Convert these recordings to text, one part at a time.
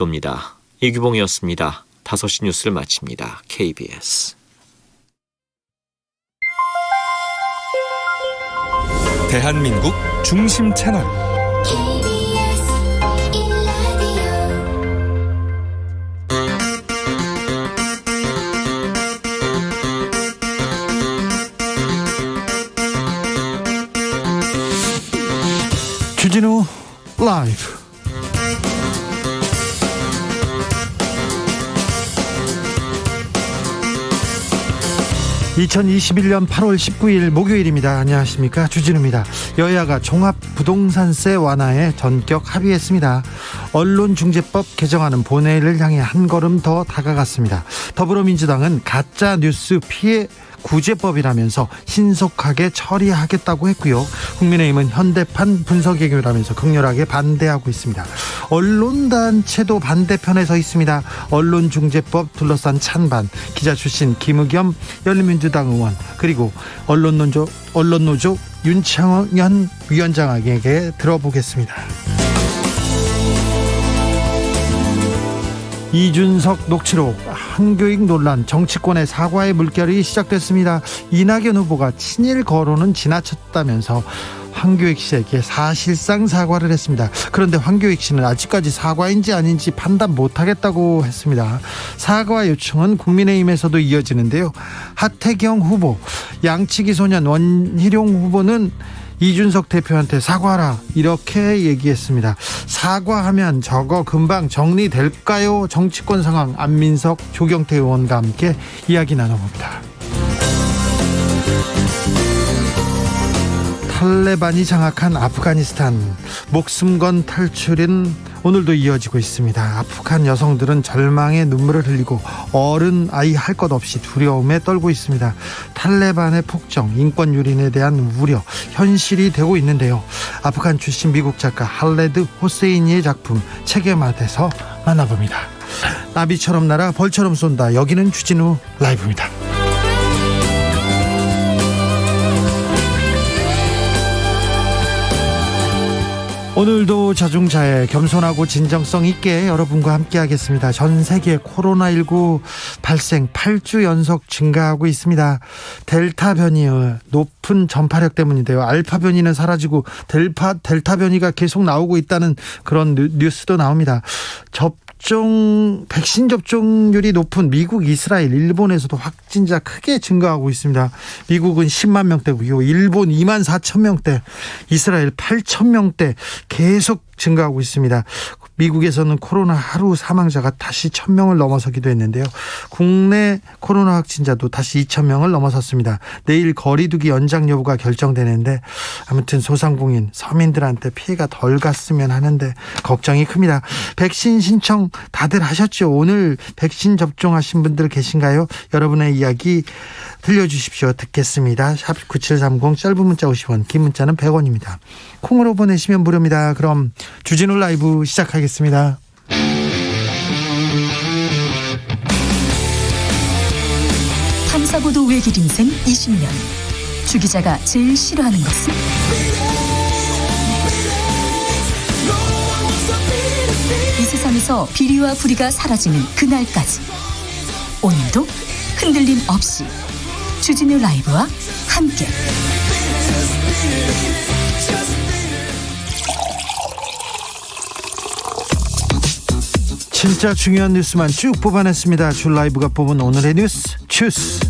입니다. 이규봉이었습니다. 5시 뉴스를 마칩니다. KBS. 대한민국 중심 채널 주진우 라이브. (2021년 8월 19일) 목요일입니다. 안녕하십니까, 주진우입니다. 여야가 종합부동산세 완화에 전격 합의했습니다. 언론중재법 개정안은 본회의를 향해 한 걸음 더 다가갔습니다. 더불어민주당은 가짜뉴스 피해 구제법이라면서 신속하게 처리하겠다고 했고요. 국민의힘은 현대판 분석외교라면서 극렬하게 반대하고 있습니다. 언론단체도 반대편에 서 있습니다. 언론중재법 둘러싼 찬반, 기자 출신 김의겸 열린민주당 의원, 그리고 언론노조 윤창현 위원장에게 들어보겠습니다. 이준석 녹취록, 한교익 논란, 정치권의 사과의 물결이 시작됐습니다. 이낙연 후보가 친일 거론은 지나쳤다면서 황교익 씨에게 사실상 사과를 했습니다. 그런데 황교익 씨는 아직까지 사과인지 아닌지 판단 못하겠다고 했습니다. 사과 요청은 국민의힘에서도 이어지는데요. 하태경 후보, 양치기 소년 원희룡 후보는 이준석 대표한테 사과하라, 이렇게 얘기했습니다. 사과하면 저거 금방 정리될까요? 정치권 상황, 안민석, 조경태 의원과 함께 이야기 나눠봅니다. 탈레반이 장악한 아프가니스탄, 목숨 건 탈출은 오늘도 이어지고 있습니다. 아프간 여성들은 절망의 눈물을 흘리고 어른 아이 할 것 없이 두려움에 떨고 있습니다. 탈레반의 폭정, 인권 유린에 대한 우려, 현실이 되고 있는데요. 아프간 출신 미국 작가 할레드 호세이니의 작품 체계마대에서 만나봅니다. 나비처럼 날아 벌처럼 쏜다. 여기는 주진우 라이브입니다. 오늘도 자중자애, 겸손하고 진정성 있게 여러분과 함께 하겠습니다. 전 세계 코로나19 발생 8주 연속 증가하고 있습니다. 델타 변이의 높은 전파력 때문인데요. 알파 변이는 사라지고 델타 변이가 계속 나오고 있다는 그런 뉴스도 나옵니다. 백신 접종률이 높은 미국, 이스라엘, 일본에서도 확진자 크게 증가하고 있습니다. 미국은 10만 명대고요. 일본 2만 4천 명대, 이스라엘 8천 명대 계속 증가하고 있습니다. 미국에서는 코로나 하루 사망자가 다시 1,000명을 넘어서기도 했는데요. 국내 코로나 확진자도 다시 2,000명을 넘어섰습니다. 내일 거리두기 연장 여부가 결정되는데 아무튼 소상공인, 서민들한테 피해가 덜 갔으면 하는데 걱정이 큽니다. 백신 신청 다들 하셨죠? 오늘 백신 접종하신 분들 계신가요? 여러분의 이야기 들려주십시오. 듣겠습니다. 샵 9730, 짧은 문자 50원, 긴 문자는 100원입니다. 콩으로 보내시면 무료입니다. 그럼 주진우 라이브 시작하겠습니다. 탐사보도 외길 인생 20년. 주 기자가 제일 싫어하는 것은? 이 세상에서 비리와 부리가 사라지는 그날까지, 오늘도 흔들림 없이 주진우 라이브와 함께 진짜 중요한 뉴스만 쭉 뽑아냈습니다. 주 라이브가 뽑은 오늘의 뉴스 주스.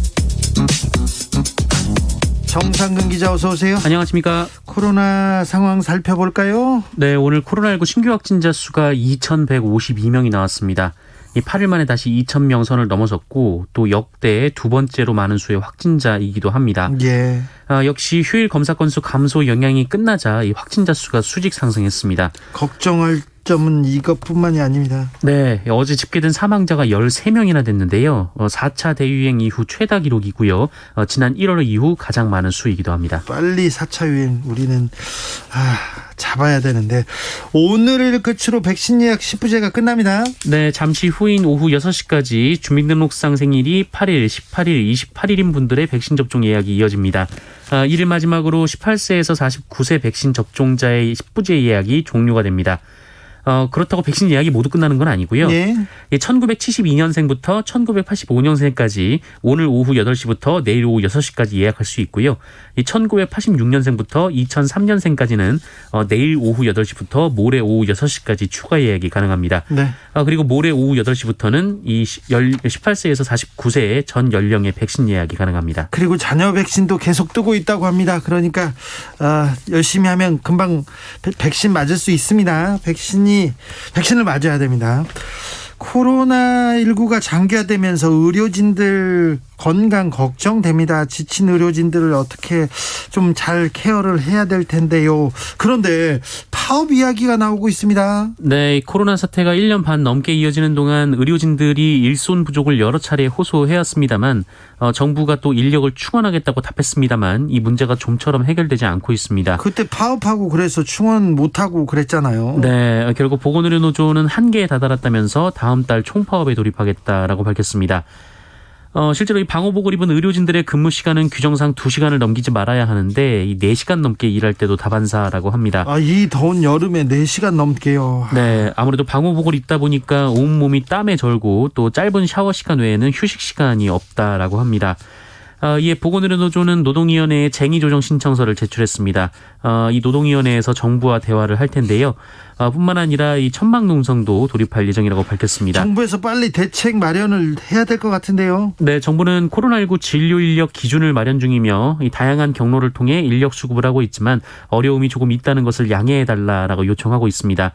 정상근 기자, 어서 오세요. 안녕하십니까. 코로나 상황 살펴볼까요? 네, 오늘 코로나19 신규 확진자 수가 2,152명이 나왔습니다. 이 8일 만에 다시 2,000명 선을 넘어섰고 또 역대 두 번째로 많은 수의 확진자이기도 합니다. 예. 역시 휴일 검사 건수 감소 영향이 끝나자 이 확진자 수가 수직 상승했습니다. 걱정할 점은 이것뿐만이 아닙니다. 네, 어제 집계된 사망자가 13명이나 됐는데요. 4차 대유행 이후 최다 기록이고요. 지난 1월 이후 가장 많은 수이기도 합니다. 빨리 4차 유행 우리는 잡아야 되는데 오늘을 끝으로 백신 예약 시부제가 끝납니다. 네, 잠시 후인 오후 6시까지 주민등록상 생일이 8일, 18일, 28일인 분들의 백신 접종 예약이 이어집니다. 이를 마지막으로 18세에서 49세 백신 접종자의 시부제 예약이 종료가 됩니다. 그렇다고 백신 예약이 모두 끝나는 건 아니고요. 예. 1972년생부터 1985년생까지 오늘 오후 8시부터 내일 오후 6시까지 예약할 수 있고요. 1986년생부터 2003년생까지는 내일 오후 8시부터 모레 오후 6시까지 추가 예약이 가능합니다. 네. 그리고 모레 오후 8시부터는 이 18세에서 49세의 전 연령의 백신 예약이 가능합니다. 그리고 자녀 백신도 계속 뜨고 있다고 합니다. 그러니까 열심히 하면 금방 백신 맞을 수 있습니다. 백신을 맞아야 됩니다. 코로나19가 장기화되면서 의료진들 건강 걱정됩니다. 지친 의료진들을 어떻게 좀 잘 케어를 해야 될 텐데요. 그런데 파업 이야기가 나오고 있습니다. 네, 코로나 사태가 1년 반 넘게 이어지는 동안 의료진들이 일손 부족을 여러 차례 호소해왔습니다만 정부가 또 인력을 충원하겠다고 답했습니다만 이 문제가 좀처럼 해결되지 않고 있습니다. 그때 파업하고 그래서 충원 못하고 그랬잖아요. 네, 결국 보건의료노조는 한계에 다다랐다면서 다음 달 총파업에 돌입하겠다라고 밝혔습니다. 실제로 이 방호복을 입은 의료진들의 근무 시간은 규정상 2시간을 넘기지 말아야 하는데 이 4시간 넘게 일할 때도 다반사라고 합니다. 이 더운 여름에 4시간 넘게요. 네, 아무래도 방호복을 입다 보니까 온몸이 땀에 절고 또 짧은 샤워 시간 외에는 휴식 시간이 없다라고 합니다. 이에 보건의료노조는 노동위원회에 쟁의조정 신청서를 제출했습니다. 이 노동위원회에서 정부와 대화를 할 텐데요. 뿐만 아니라 이 천막농성도 돌입할 예정이라고 밝혔습니다. 정부에서 빨리 대책 마련을 해야 될 것 같은데요. 네, 정부는 코로나19 진료 인력 기준을 마련 중이며 이 다양한 경로를 통해 인력 수급을 하고 있지만 어려움이 조금 있다는 것을 양해해달라라고 요청하고 있습니다.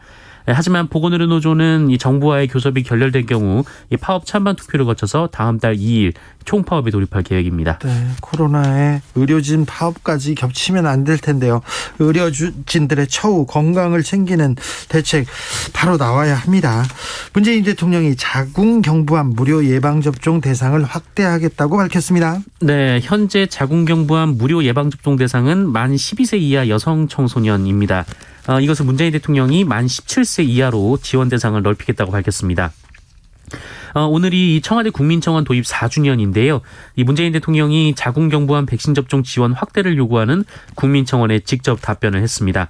하지만 보건의료노조는 이 정부와의 교섭이 결렬될 경우 이 파업 찬반 투표를 거쳐서 다음 달 2일 총파업에 돌입할 계획입니다. 네, 코로나에 의료진 파업까지 겹치면 안 될 텐데요. 의료진들의 처우 건강을 챙기는 대책 바로 나와야 합니다. 문재인 대통령이 자궁경부암 무료 예방접종 대상을 확대하겠다고 밝혔습니다. 네, 현재 자궁경부암 무료 예방접종 대상은 만 12세 이하 여성 청소년입니다. 이것을 문재인 대통령이 만 17세 이하로 지원 대상을 넓히겠다고 밝혔습니다. 오늘이 청와대 국민청원 도입 4주년인데요. 이 문재인 대통령이 자궁경부암 백신 접종 지원 확대를 요구하는 국민청원에 직접 답변을 했습니다.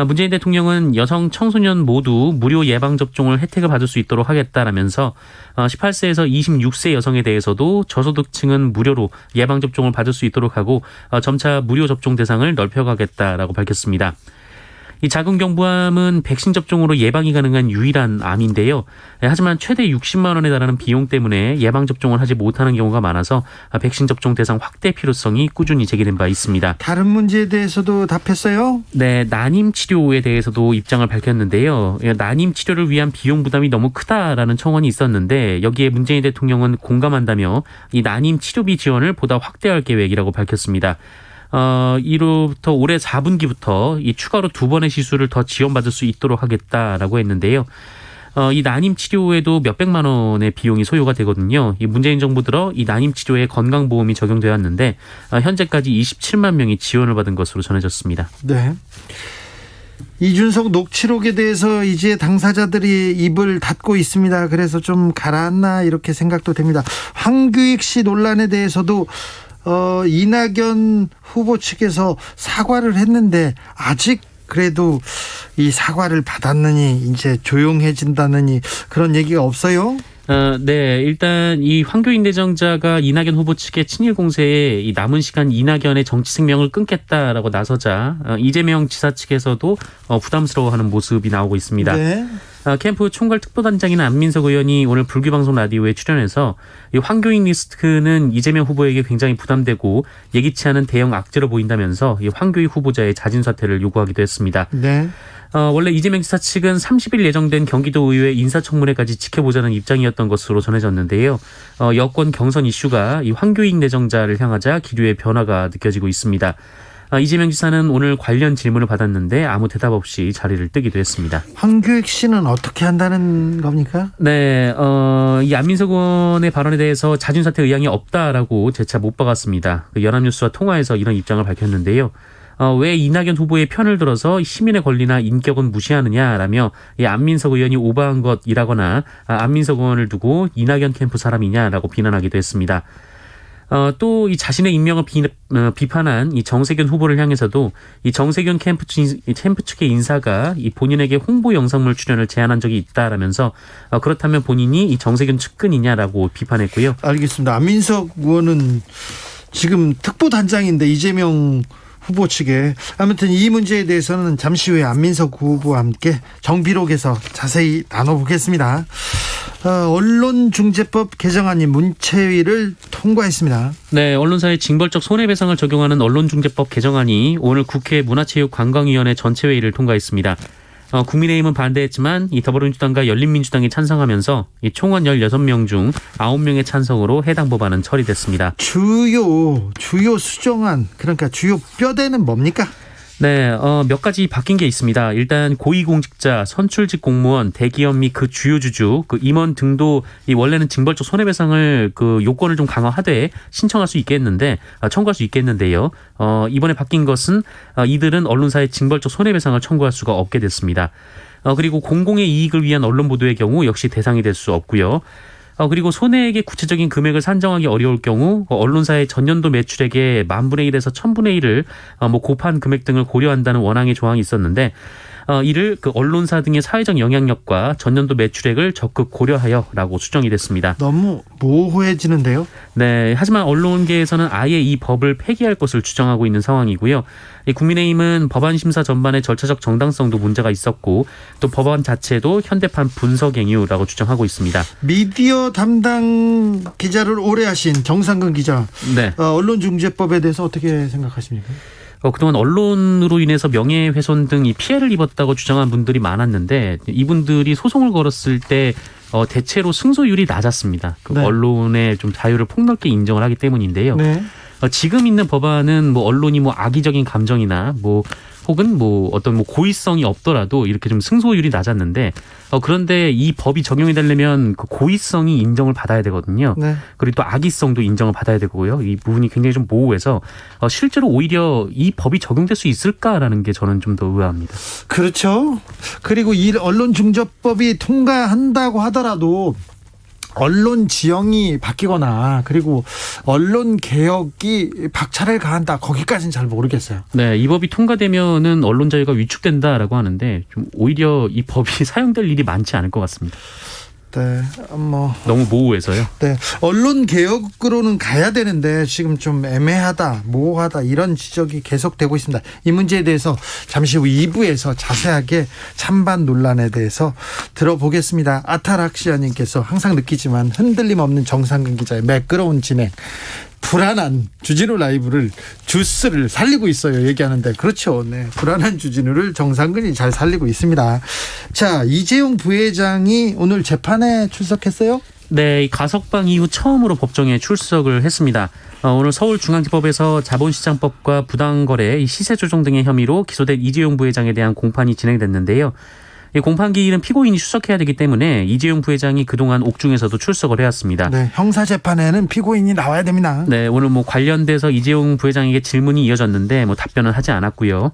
문재인 대통령은 여성 청소년 모두 무료 예방접종을 혜택을 받을 수 있도록 하겠다라면서 18세에서 26세 여성에 대해서도 저소득층은 무료로 예방접종을 받을 수 있도록 하고 점차 무료 접종 대상을 넓혀가겠다라고 밝혔습니다. 이 자궁경부암은 백신 접종으로 예방이 가능한 유일한 암인데요. 하지만 최대 60만 원에 달하는 비용 때문에 예방접종을 하지 못하는 경우가 많아서 백신 접종 대상 확대 필요성이 꾸준히 제기된 바 있습니다. 다른 문제에 대해서도 답했어요? 네, 난임 치료에 대해서도 입장을 밝혔는데요. 난임 치료를 위한 비용 부담이 너무 크다라는 청원이 있었는데 여기에 문재인 대통령은 공감한다며 이 난임 치료비 지원을 보다 확대할 계획이라고 밝혔습니다. 이로부터 올해 4분기부터 이 추가로 2번의 시술을 더 지원받을 수 있도록 하겠다라고 했는데요. 이 난임 치료에도 몇백만 원의 비용이 소요가 되거든요. 이 문재인 정부 들어 이 난임 치료에 건강보험이 적용되었는데 현재까지 27만 명이 지원을 받은 것으로 전해졌습니다. 네. 이준석 녹취록에 대해서 이제 당사자들이 입을 닫고 있습니다. 그래서 좀 가라앉나 이렇게 생각도 됩니다. 황교익 씨 논란에 대해서도 이낙연 후보 측에서 사과를 했는데 아직 그래도 이 사과를 받았느니 이제 조용해진다느니 그런 얘기가 없어요? 네, 일단 이 황교익 내정자가 이낙연 후보 측의 친일 공세에 이 남은 시간 이낙연의 정치 생명을 끊겠다라고 나서자 이재명 지사 측에서도 부담스러워하는 모습이 나오고 있습니다. 네. 캠프 총괄 특보단장인 안민석 의원이 오늘 불교방송 라디오에 출연해서 이 황교익 리스크는 이재명 후보에게 굉장히 부담되고 예기치 않은 대형 악재로 보인다면서 이 황교익 후보자의 자진 사퇴를 요구하기도 했습니다. 네. 원래 이재명 지사 측은 30일 예정된 경기도의회 인사청문회까지 지켜보자는 입장이었던 것으로 전해졌는데요. 여권 경선 이슈가 이 황교익 내정자를 향하자 기류의 변화가 느껴지고 있습니다. 이재명 지사는 오늘 관련 질문을 받았는데 아무 대답 없이 자리를 뜨기도 했습니다. 황교익 씨는 어떻게 한다는 겁니까? 네, 이 안민석 의원의 발언에 대해서 자진 사퇴 의향이 없다라고 재차 못 박았습니다. 연합뉴스와 통화에서 이런 입장을 밝혔는데요. 왜 이낙연 후보의 편을 들어서 시민의 권리나 인격은 무시하느냐라며 안민석 의원이 오버한 것이라거나 안민석 의원을 두고 이낙연 캠프 사람이냐라고 비난하기도 했습니다. 또 이 자신의 임명을 비판한 이 정세균 후보를 향해서도 이 정세균 캠프 측의 인사가 이 본인에게 홍보 영상물 출연을 제안한 적이 있다라면서 그렇다면 본인이 이 정세균 측근이냐라고 비판했고요. 알겠습니다. 안민석 의원은 지금 특보단장인데 이재명 후보 측에 아무튼 이 문제에 대해서는 잠시 후에 안민석 후보와 함께 정비록에서 자세히 나눠보겠습니다. 언론중재법 개정안이 문체위를 통과했습니다. 네, 언론사의 징벌적 손해배상을 적용하는 언론중재법 개정안이 오늘 국회 문화체육관광위원회 전체회의를 통과했습니다. 국민의힘은 반대했지만 이 더불어민주당과 열린민주당이 찬성하면서 이 총원 16명 중 9명의 찬성으로 해당 법안은 처리됐습니다. 주요 수정안, 그러니까 주요 뼈대는 뭡니까? 네, 몇 가지 바뀐 게 있습니다. 일단 고위공직자, 선출직 공무원, 대기업 및 그 주요 주주, 그 임원 등도 이 원래는 징벌적 손해배상을 그 요건을 좀 강화하되 청구할 수 있겠는데요. 이번에 바뀐 것은 이들은 언론사의 징벌적 손해배상을 청구할 수가 없게 됐습니다. 그리고 공공의 이익을 위한 언론 보도의 경우 역시 대상이 될 수 없고요. 그리고 손해액의 구체적인 금액을 산정하기 어려울 경우 언론사의 전년도 매출액의 10,000분의 1에서 1,000분의 1을 곱한 금액 등을 고려한다는 원항의 조항이 있었는데 이를 그 언론사 등의 사회적 영향력과 전년도 매출액을 적극 고려하여라고 수정이 됐습니다. 너무 모호해지는데요? 네, 하지만 언론계에서는 아예 이 법을 폐기할 것을 주장하고 있는 상황이고요. 국민의힘은 법안 심사 전반의 절차적 정당성도 문제가 있었고 또 법안 자체도 현대판 분석 행위라고 주장하고 있습니다. 미디어 담당 기자를 오래 하신 정상근 기자, 네. 언론중재법에 대해서 어떻게 생각하십니까? 그동안 언론으로 인해서 명예훼손 등 이 피해를 입었다고 주장한 분들이 많았는데 이분들이 소송을 걸었을 때 대체로 승소율이 낮았습니다. 네. 언론의 좀 자유를 폭넓게 인정을 하기 때문인데요. 네. 지금 있는 법안은 언론이 악의적인 감정이나 혹은 어떤 고의성이 없더라도 이렇게 좀 승소율이 낮았는데 그런데 이 법이 적용이 되려면 그 고의성이 인정을 받아야 되거든요. 네. 그리고 또 악의성도 인정을 받아야 되고요. 이 부분이 굉장히 좀 모호해서 실제로 오히려 이 법이 적용될 수 있을까라는 게 저는 좀 더 의아합니다. 그렇죠. 그리고 이 언론중재법이 통과한다고 하더라도 언론 지형이 바뀌거나 그리고 언론 개혁이 박차를 가한다, 거기까지는 잘 모르겠어요. 네, 이 법이 통과되면은 언론 자유가 위축된다라고 하는데 좀 오히려 이 법이 사용될 일이 많지 않을 것 같습니다. 네, 너무 모호해서요. 네, 언론 개혁으로는 가야 되는데 지금 좀 애매하다, 모호하다 이런 지적이 계속되고 있습니다. 이 문제에 대해서 잠시 후 2부에서 자세하게 찬반 논란에 대해서 들어보겠습니다. 아타락시아님께서 항상 느끼지만 흔들림 없는 정상근 기자의 매끄러운 진행, 불안한 주진우 라이브를 주스를 살리고 있어요 얘기하는데, 그렇죠. 네, 불안한 주진우를 정상근이 잘 살리고 있습니다. 자, 이재용 부회장이 오늘 재판에 출석했어요? 네, 이 가석방 이후 처음으로 법정에 출석을 했습니다. 오늘 서울중앙지법에서 자본시장법과 부당거래, 시세 조정 등의 혐의로 기소된 이재용 부회장에 대한 공판이 진행됐는데요. 이 공판기일은 피고인이 출석해야 되기 때문에 이재용 부회장이 그동안 옥중에서도 출석을 해왔습니다. 네, 형사재판에는 피고인이 나와야 됩니다. 네, 오늘 관련돼서 이재용 부회장에게 질문이 이어졌는데 답변은 하지 않았고요.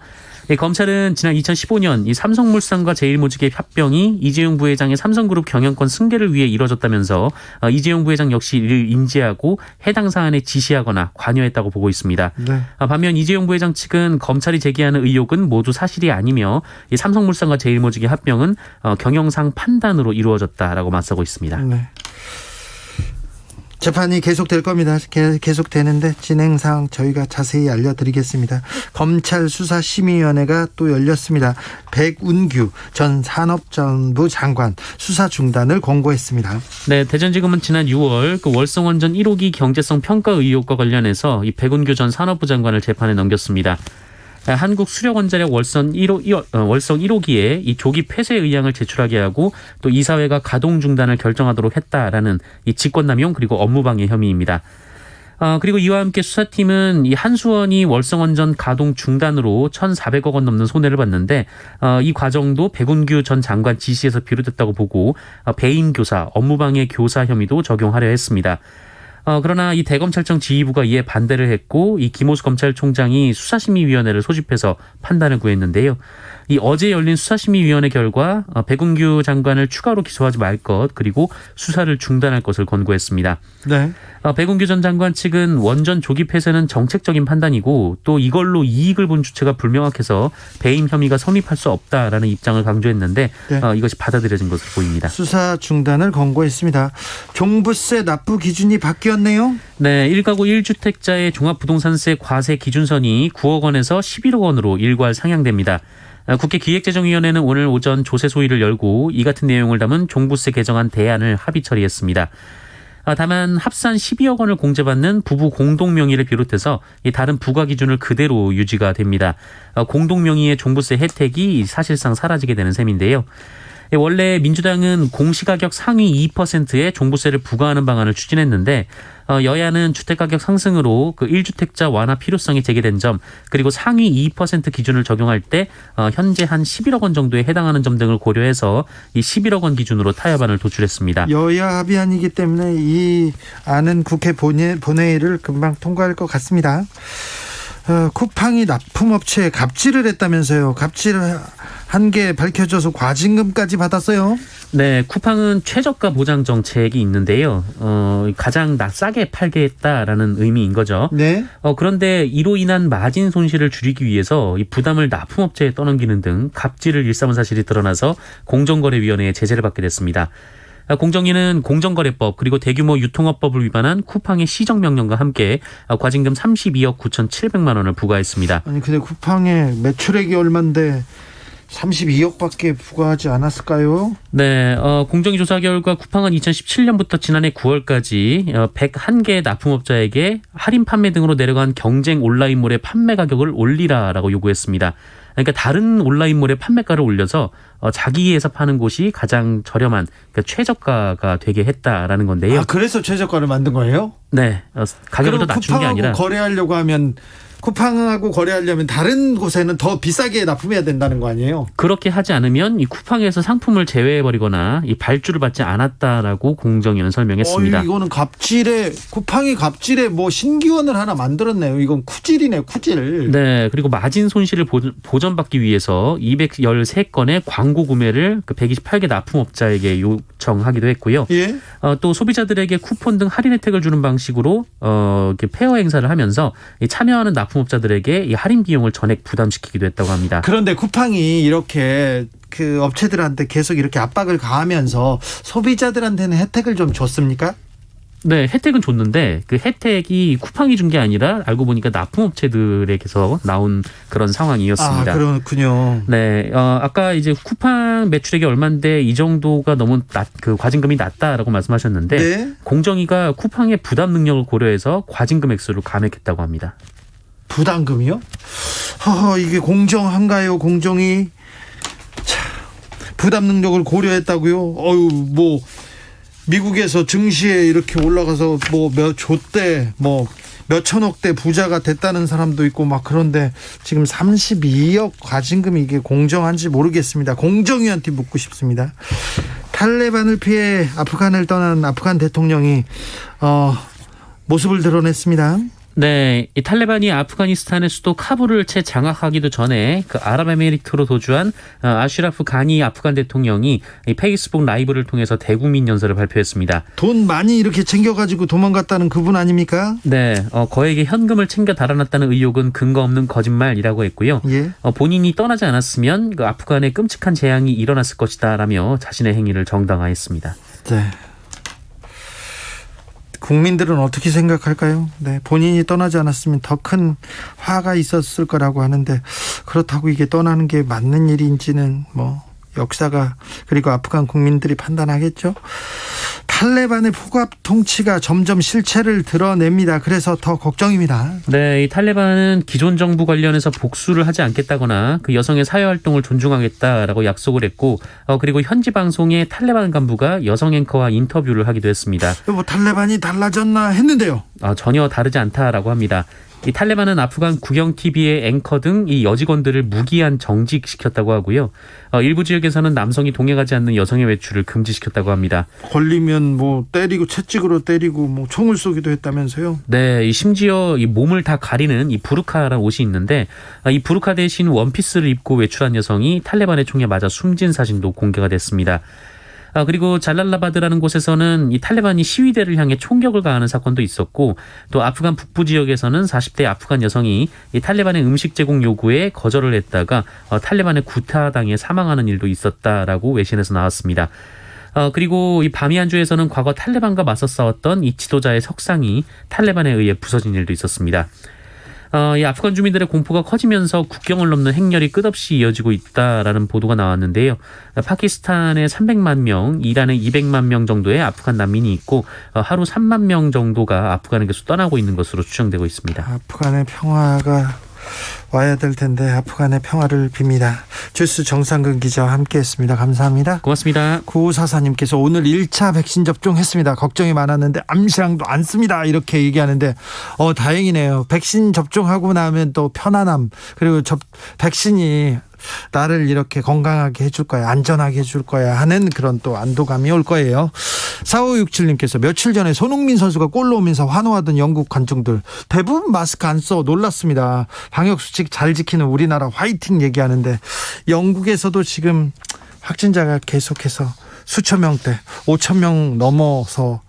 검찰은 지난 2015년 이 삼성물산과 제일모직의 합병이 이재용 부회장의 삼성그룹 경영권 승계를 위해 이뤄졌다면서 이재용 부회장 역시 이를 인지하고 해당 사안에 지시하거나 관여했다고 보고 있습니다. 네. 반면 이재용 부회장 측은 검찰이 제기하는 의혹은 모두 사실이 아니며 이 삼성물산과 제일모직의 합병은 경영상 판단으로 이루어졌다라고 맞서고 있습니다. 네. 재판이 계속될 겁니다. 계속되는데 진행사항 저희가 자세히 알려드리겠습니다. 검찰 수사심의위원회가 또 열렸습니다. 백운규 전 산업정부 장관 수사 중단을 권고했습니다. 네, 대전지검은 지난 6월 그 월성원전 1호기 경제성 평가 의혹과 관련해서 이 백운규 전 산업부 장관을 재판에 넘겼습니다. 한국수력원자력 월성 1호기에 이 조기 폐쇄 의향을 제출하게 하고 또 이사회가 가동 중단을 결정하도록 했다라는 이 직권남용 그리고 업무방해 혐의입니다. 그리고 이와 함께 수사팀은 이 한수원이 월성원전 가동 중단으로 1,400억 원 넘는 손해를 봤는데 이 과정도 백운규 전 장관 지시에서 비롯됐다고 보고 배임 교사, 업무방해 교사 혐의도 적용하려 했습니다. 그러나 이 대검찰청 지휘부가 이에 반대를 했고 이 김호수 검찰총장이 수사심의위원회를 소집해서 판단을 구했는데요. 이 어제 열린 수사심의위원회 결과 백운규 장관을 추가로 기소하지 말 것 그리고 수사를 중단할 것을 권고했습니다. 네. 백운규 전 장관 측은 원전 조기 폐쇄는 정책적인 판단이고 또 이걸로 이익을 본 주체가 불명확해서 배임 혐의가 성립할 수 없다라는 입장을 강조했는데 네. 이것이 받아들여진 것으로 보입니다. 수사 중단을 권고했습니다. 종부세 납부 기준이 바뀌었네요. 네, 1가구 1주택자의 종합부동산세 과세 기준선이 9억 원에서 11억 원으로 일괄 상향됩니다. 국회 기획재정위원회는 오늘 오전 조세 소위를 열고 이 같은 내용을 담은 종부세 개정안 대안을 합의 처리했습니다. 다만 합산 12억 원을 공제받는 부부 공동명의를 비롯해서 다른 부과 기준을 그대로 유지가 됩니다. 공동명의의 종부세 혜택이 사실상 사라지게 되는 셈인데요. 원래 민주당은 공시가격 상위 2%의 종부세를 부과하는 방안을 추진했는데 여야는 주택가격 상승으로 그 1주택자 완화 필요성이 제기된 점 그리고 상위 2% 기준을 적용할 때 현재 한 11억 원 정도에 해당하는 점 등을 고려해서 이 11억 원 기준으로 타협안을 도출했습니다. 여야 합의안이기 때문에 이 안은 국회 본회의를 금방 통과할 것 같습니다. 쿠팡이 납품업체에 갑질을 했다면서요. 갑질을 한 게 밝혀져서 과징금까지 받았어요. 네, 쿠팡은 최저가 보장 정책이 있는데요. 가장 싸게 팔게 했다라는 의미인 거죠. 네. 그런데 이로 인한 마진 손실을 줄이기 위해서 이 부담을 납품업체에 떠넘기는 등 갑질을 일삼은 사실이 드러나서 공정거래위원회에 제재를 받게 됐습니다. 공정위는 공정거래법 그리고 대규모 유통업법을 위반한 쿠팡의 시정명령과 함께 과징금 32억 9,700만 원을 부과했습니다. 아니 근데 쿠팡의 매출액이 얼만데 32억밖에 부과하지 않았을까요? 네, 공정위 조사 결과 쿠팡은 2017년부터 지난해 9월까지 101개 납품업자에게 할인 판매 등으로 내려간 경쟁 온라인몰의 판매 가격을 올리라라고 요구했습니다. 그러니까 다른 온라인몰의 판매가를 올려서 자기에서 파는 곳이 가장 저렴한 그러니까 최저가가 되게 했다라는 건데요. 아, 그래서 최저가를 만든 거예요? 네, 가격을 더 낮춘 게 아니라 거래하려고 하면 쿠팡하고 거래하려면 다른 곳에는 더 비싸게 납품해야 된다는 거 아니에요? 그렇게 하지 않으면 이 쿠팡에서 상품을 제외해버리거나 이 발주를 받지 않았다라고 공정위는 설명했습니다. 이거는 쿠팡이 갑질에 뭐 신기원을 하나 만들었네요. 이건 쿠질이네, 쿠질. 네, 그리고 마진 손실을 보전받기 위해서 213건의 광고 구매를 그 128개 납품업자에게 요청하기도 했고요. 예? 또 소비자들에게 쿠폰 등 할인 혜택을 주는 방식으로 이렇게 페어 행사를 하면서 참여하는 납품업자들에게 이 할인 비용을 전액 부담시키기도 했다고 합니다. 그런데 쿠팡이 이렇게 그 업체들한테 계속 이렇게 압박을 가하면서 소비자들한테는 혜택을 좀 줬습니까? 네, 혜택은 줬는데 그 혜택이 쿠팡이 준 게 아니라 알고 보니까 납품업체들에게서 나온 그런 상황이었습니다. 아, 그렇군요. 네, 아까 이제 쿠팡 매출액이 얼마인데 이 정도가 너무 그 과징금이 낮다라고 말씀하셨는데 네? 공정위가 쿠팡의 부담 능력을 고려해서 과징금 액수를 감액했다고 합니다. 부담금이요? 이게 공정한가요, 공정이? 자, 부담 능력을 고려했다고요? 뭐 미국에서 증시에 이렇게 올라가서 뭐 몇 천억대 부자가 됐다는 사람도 있고 막 그런데 지금 32억 과징금이 이게 공정한지 모르겠습니다. 공정위한테 묻고 싶습니다. 탈레반을 피해 아프간을 떠난 아프간 대통령이 모습을 드러냈습니다. 네, 이 탈레반이 아프가니스탄의 수도 카불을 채 장악하기도 전에 그 아랍에미리트로 도주한 아슈라프 가니 아프간 대통령이 이 페이스북 라이브를 통해서 대국민 연설을 발표했습니다. 돈 많이 이렇게 챙겨가지고 도망갔다는 그분 아닙니까? 네, 거액의 현금을 챙겨 달아났다는 의혹은 근거 없는 거짓말이라고 했고요. 예. 본인이 떠나지 않았으면 그 아프간에 끔찍한 재앙이 일어났을 것이다라며 자신의 행위를 정당화했습니다. 네. 국민들은 어떻게 생각할까요? 네, 본인이 떠나지 않았으면 더 큰 화가 있었을 거라고 하는데 그렇다고 이게 떠나는 게 맞는 일인지는 뭐 역사가 그리고 아프간 국민들이 판단하겠죠. 탈레반의 포갑 통치가 점점 실체를 드러냅니다. 그래서 더 걱정입니다. 네, 이 탈레반은 기존 정부 관련해서 복수를 하지 않겠다거나 그 여성의 사회활동을 존중하겠다라고 약속을 했고 그리고 현지 방송에 탈레반 간부가 여성 앵커와 인터뷰를 하기도 했습니다. 뭐 탈레반이 달라졌나 했는데요. 전혀 다르지 않다라고 합니다. 이 탈레반은 아프간 국영 TV의 앵커 등 이 여직원들을 무기한 정직시켰다고 하고요. 일부 지역에서는 남성이 동행하지 않는 여성의 외출을 금지시켰다고 합니다. 걸리면 뭐 때리고 채찍으로 때리고 뭐 총을 쏘기도 했다면서요? 네, 심지어 이 몸을 다 가리는 이 부르카라는 옷이 있는데 이 부르카 대신 원피스를 입고 외출한 여성이 탈레반의 총에 맞아 숨진 사진도 공개가 됐습니다. 그리고 잘랄라바드라는 곳에서는 이 탈레반이 시위대를 향해 총격을 가하는 사건도 있었고 또 아프간 북부 지역에서는 40대 아프간 여성이 이 탈레반의 음식 제공 요구에 거절을 했다가 탈레반의 구타당해 사망하는 일도 있었다라고 외신에서 나왔습니다. 그리고 이 바미안주에서는 과거 탈레반과 맞서 싸웠던 이 지도자의 석상이 탈레반에 의해 부서진 일도 있었습니다. 이 아프간 주민들의 공포가 커지면서 국경을 넘는 행렬이 끝없이 이어지고 있다라는 보도가 나왔는데요. 파키스탄에 300만 명, 이란에 200만 명 정도의 아프간 난민이 있고 하루 3만 명 정도가 아프간에서 떠나고 있는 것으로 추정되고 있습니다. 아프간의 평화가 와야 될 텐데 아프간의 평화를 빕니다. 주스 정상근 기자와 함께했습니다. 감사합니다. 고맙습니다. 9544님께서 오늘 1차 백신 접종했습니다. 걱정이 많았는데 암시랑도 안 씁니다. 이렇게 얘기하는데 다행이네요. 백신 접종하고 나면 또 편안함 그리고 백신이 나를 이렇게 건강하게 해줄 거야, 안전하게 해줄 거야 하는 그런 또 안도감이 올 거예요. 4567님께서 며칠 전에 손흥민 선수가 골 넣으면서 환호하던 영국 관중들 대부분 마스크 안 써 놀랐습니다. 방역수칙 잘 지키는 우리나라 화이팅 얘기하는데 영국에서도 지금 확진자가 계속해서 수천 명대 5천 명 넘어서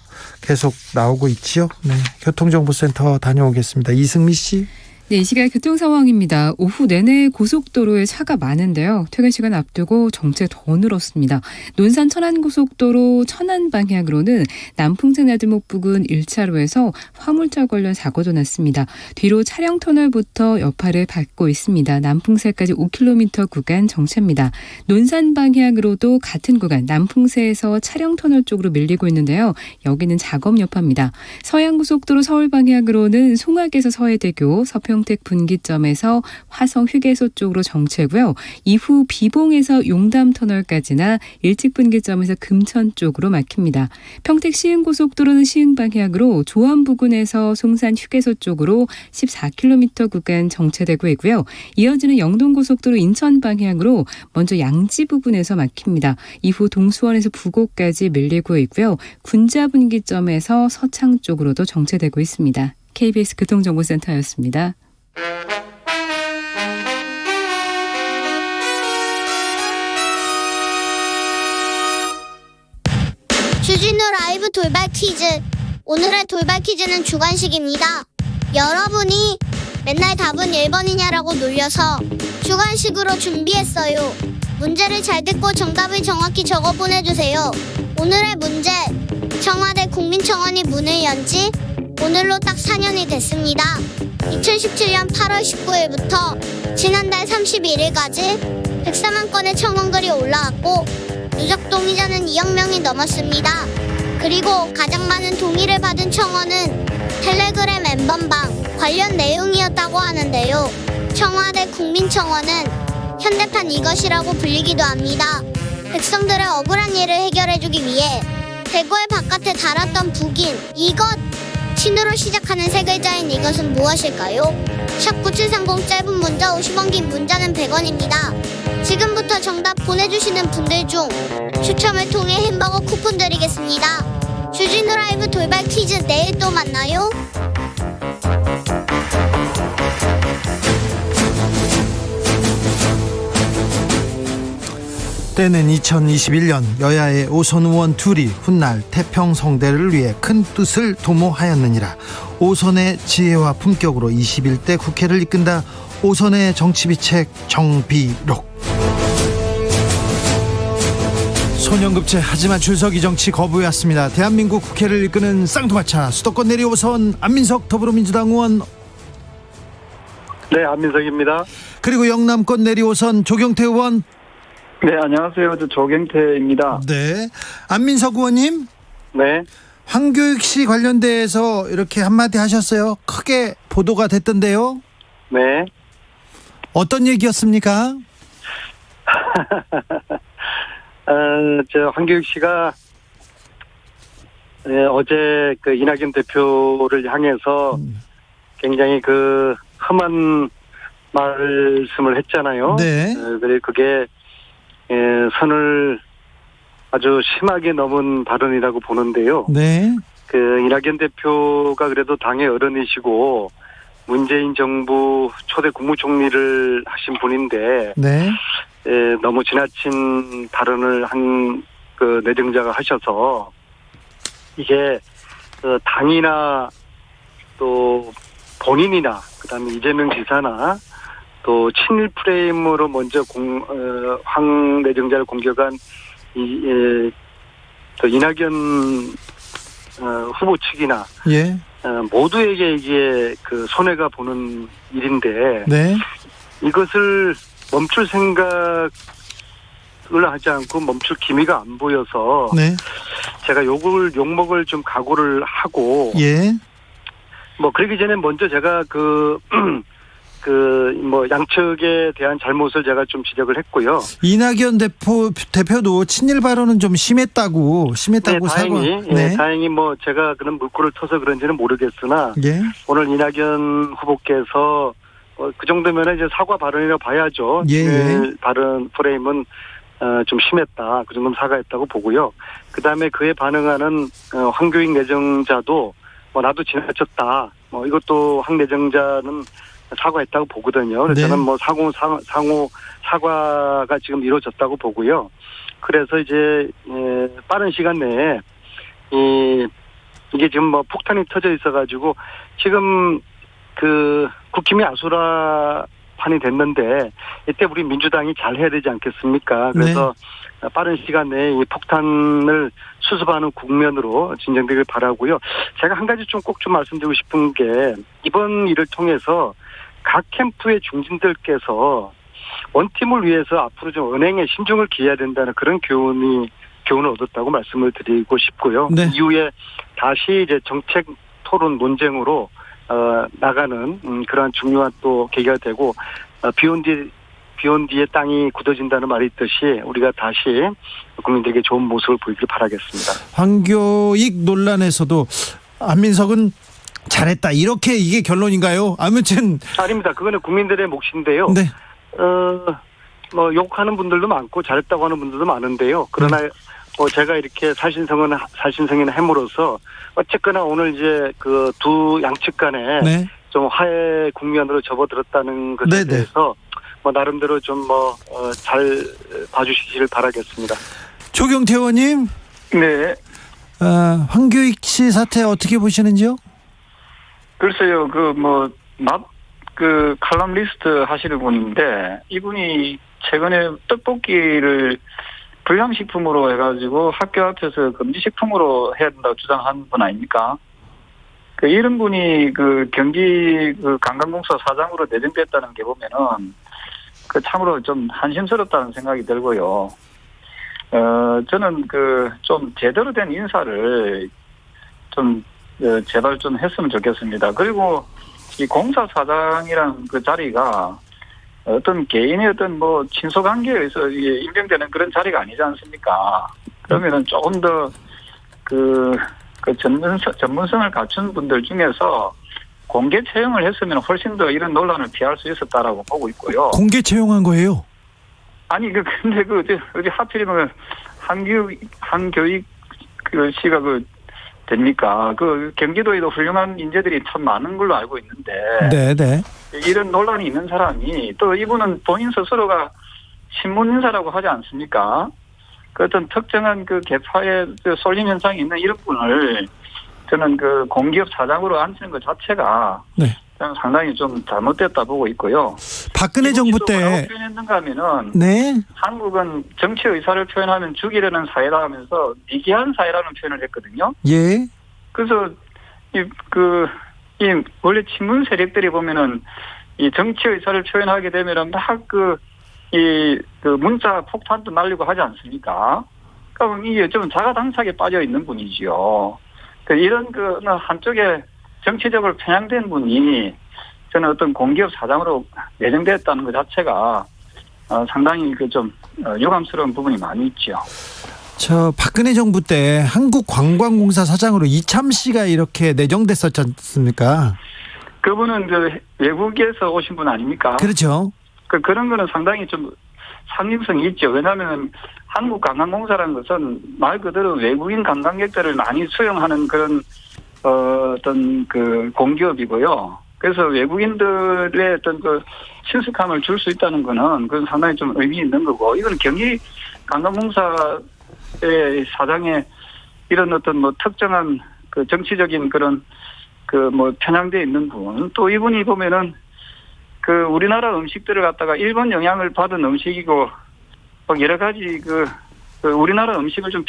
계속 나오고 있지요. 네, 교통정보센터 다녀오겠습니다. 이승미 씨. 네, 이 시각 교통 상황입니다. 오후 내내 고속도로에 차가 많은데요. 퇴근 시간 앞두고 정체 더 늘었습니다. 논산 천안고속도로 천안 방향으로는 남풍생 나들목 부근 1차로에서 화물차 관련 사고도 났습니다. 뒤로 차량 터널부터 여파를 받고 있습니다. 남풍세까지 5km 구간 정체입니다. 논산 방향으로도 같은 구간 남풍세에서 차량 터널 쪽으로 밀리고 있는데요. 여기는 작업 여파입니다. 서양고속도로 서울 방향으로는 송악에서 서해대교, 서평택 분기점에서 화성 휴게소 쪽으로 정체고요. 이후 비봉에서 용담터널까지나 일직분기점에서 금천 쪽으로 막힙니다. 평택 시흥고속도로는 시흥 방향으로 조암 부근에서 송산 휴게소 쪽으로 14km 구간 정체되고 있고요. 이어지는 영동고속도로 인천 방향으로 먼저 양지 부근에서 막힙니다. 이후 동수원에서 부곡까지 밀리고 있고요. 군자 분기점에서 서창 쪽으로도 정체되고 있습니다. KBS 교통정보센터였습니다. 주진우 라이브 돌발 퀴즈. 오늘의 돌발 퀴즈는 주관식입니다. 여러분이 맨날 답은 1번이냐라고 놀려서 주관식으로 준비했어요. 문제를 잘 듣고 정답을 정확히 적어 보내주세요. 오늘의 문제. 청와대 국민청원이 문을 연지 오늘로 딱 4년이 됐습니다. 2017년 8월 19일부터 지난달 31일까지 104만 건의 청원글이 올라왔고 누적 동의자는 2억 명이 넘었습니다. 그리고 가장 많은 동의를 받은 청원은 텔레그램 엠번방 관련 내용이었다고 하는데요. 청와대 국민청원은 현대판 이것이라고 불리기도 합니다. 백성들의 억울한 일을 해결해주기 위해 대궐 바깥에 달았던 북인 이것 신으로 시작하는 세 글자인 이것은 무엇일까요? 샵 9730 짧은 문자 50원 긴 문자는 100원입니다. 지금부터 정답 보내주시는 분들 중 추첨을 통해 햄버거 쿠폰 드리겠습니다. 주진우 라이브 돌발 퀴즈 내일 또 만나요. 때는 2021년 여야의 오선 의원 둘이 훗날 태평성대를 위해 큰 뜻을 도모하였느니라. 오선의 지혜와 품격으로 21대 국회를 이끈다. 오선의 정치비책 정비록. 소년급제 하지만 줄서기 정치 거부해왔습니다. 대한민국 국회를 이끄는 쌍두마차 수도권 내리오선 안민석 더불어민주당 의원. 네, 안민석입니다. 그리고 영남권 내리오선 조경태 의원. 네, 안녕하세요. 저 조경태입니다. 네, 안민석 의원님. 네. 황교익 씨 관련돼서 이렇게 한마디 하셨어요. 크게 보도가 됐던데요. 네. 어떤 얘기였습니까? 저 황교익 씨가 어제 그 이낙연 대표를 향해서 굉장히 그 험한 말씀을 했잖아요. 네. 그래 그게 선을 아주 심하게 넘은 발언이라고 보는데요. 네. 그 이낙연 대표가 그래도 당의 어른이시고 문재인 정부 초대 국무총리를 하신 분인데 네. 너무 지나친 발언을 한 그 내정자가 하셔서 이게 당이나 또 본인이나 그다음에 이재명 지사나 또 친일 프레임으로 먼저 황 내정자를 공격한 또 이낙연 후보 측이나 예. 모두에게 이게 그 손해가 보는 일인데 네. 이것을 멈출 생각을 하지 않고 멈출 기미가 안 보여서 네. 제가 욕먹을 좀 각오를 하고 예. 뭐 그러기 전에 먼저 제가 양측에 대한 잘못을 제가 좀 지적을 했고요. 이낙연 대표도 친일 발언은 좀 심했다고 네, 사과. 다행히 뭐 제가 그런 물꼬를 터서 그런지는 모르겠으나 예. 오늘 이낙연 후보께서 그 정도면 이제 사과 발언이라고 봐야죠. 예. 친일 발언 프레임은 좀 심했다. 그 정도면 사과했다고 보고요. 그 다음에 그에 반응하는 황교익 내정자도 나도 지나쳤다. 이것도 황 내정자는 사과했다고 보거든요. 그래서 네. 저는 상호 사과가 지금 이루어졌다고 보고요. 그래서 이제 빠른 시간 내에 이게 지금 폭탄이 터져 있어가지고 지금 그 국힘이 아수라판이 됐는데 이때 우리 민주당이 잘 해야 되지 않겠습니까? 그래서 빠른 시간 내에 이 폭탄을 수습하는 국면으로 진정되길 바라고요. 제가 한 가지 꼭 좀 말씀드리고 싶은 게 이번 일을 통해서 각 캠프의 중진들께서 원팀을 위해서 앞으로 좀 은행에 신중을 기해야 된다는 그런 교훈을 얻었다고 말씀을 드리고 싶고요. 네. 이후에 다시 이제 정책 토론 논쟁으로 나가는 그러한 중요한 또 계기가 되고 비온 뒤에 땅이 굳어진다는 말이 있듯이 우리가 다시 국민들에게 좋은 모습을 보이길 바라겠습니다. 황교익 논란에서도 안민석은 잘했다 이렇게 이게 결론인가요? 아무튼 아닙니다. 그거는 국민들의 몫인데요. 네. 욕하는 분들도 많고 잘했다고 하는 분들도 많은데요. 그러나 제가 이렇게 살신성인 햄으로써 어쨌거나 오늘 이제 그 두 양측 간에 네. 좀 화해 국면으로 접어들었다는 것에 네네. 대해서 나름대로 좀 잘 봐주시기를 바라겠습니다. 조경태 의원님, 네. 황교익 씨 사태 어떻게 보시는지요? 글쎄요, 칼럼니스트 하시는 분인데, 이분이 최근에 떡볶이를 불량식품으로 해가지고 학교 앞에서 금지식품으로 해야 된다고 주장하는 분 아닙니까? 이런 분이 경기 관광공사 사장으로 내정됐다는 게 보면은, 참으로 좀 한심스럽다는 생각이 들고요. 저는 좀 제대로 된 인사를 좀 제발 좀 했으면 좋겠습니다. 그리고 이 공사 사장이란 그 자리가 어떤 개인의 친소 관계에 의해서 임명되는 그런 자리가 아니지 않습니까? 그러면은 조금 더 전문성을 갖춘 분들 중에서 공개 채용을 했으면 훨씬 더 이런 논란을 피할 수 있었다라고 보고 있고요. 공개 채용한 거예요? 아니, 근데 어디 하필이면 한교익 씨가 됩니까? 경기도에도 훌륭한 인재들이 참 많은 걸로 알고 있는데. 네. 이런 논란이 있는 사람이 또 이분은 본인 스스로가 신문인사라고 하지 않습니까? 어떤 특정한 계파의 쏠림 현상이 있는 이런 분을 저는 공기업 사장으로 앉히는 것 자체가 저는 상당히 좀 잘못됐다 보고 있고요. 박근혜 정부 때 뭐라고 표현했는가 하면은 한국은 정치 의사를 표현하면 죽이려는 사회다 하면서 미개한 사회라는 표현을 했거든요. 예. 그래서 원래 친문 세력들이 보면은 이 정치 의사를 표현하게 되면은 막 문자 폭탄도 날리고 하지 않습니까? 그러니까 이게 좀 자가당착에 빠져 있는 분이지요. 이런 한쪽에 정치적으로 편향된 분이 저는 어떤 공기업 사장으로 내정됐다는 것 자체가 상당히 좀 유감스러운 부분이 많이 있죠. 박근혜 정부 때 한국관광공사 사장으로 이참 씨가 이렇게 내정됐었지 않습니까? 그분은 외국에서 오신 분 아닙니까? 그렇죠. 그런 거는 상당히 좀 상징성이 있죠. 왜냐하면 한국관광공사라는 것은 말 그대로 외국인 관광객들을 많이 수용하는 그런 어떤 그 공기업이고요. 그래서 외국인들의 어떤 그 친숙함을 줄 수 있다는 거는 그건 상당히 좀 의미 있는 거고, 이건 경기관광공사의 사장의 이런 어떤 뭐 특정한 그 정치적인 그런 그 뭐 편향돼 있는 부분, 또 이분이 보면은 그 우리나라 음식들을 갖다가 일본 영향을 받은 음식이고 뭐 여러 가지 그 우리나라 음식을 좀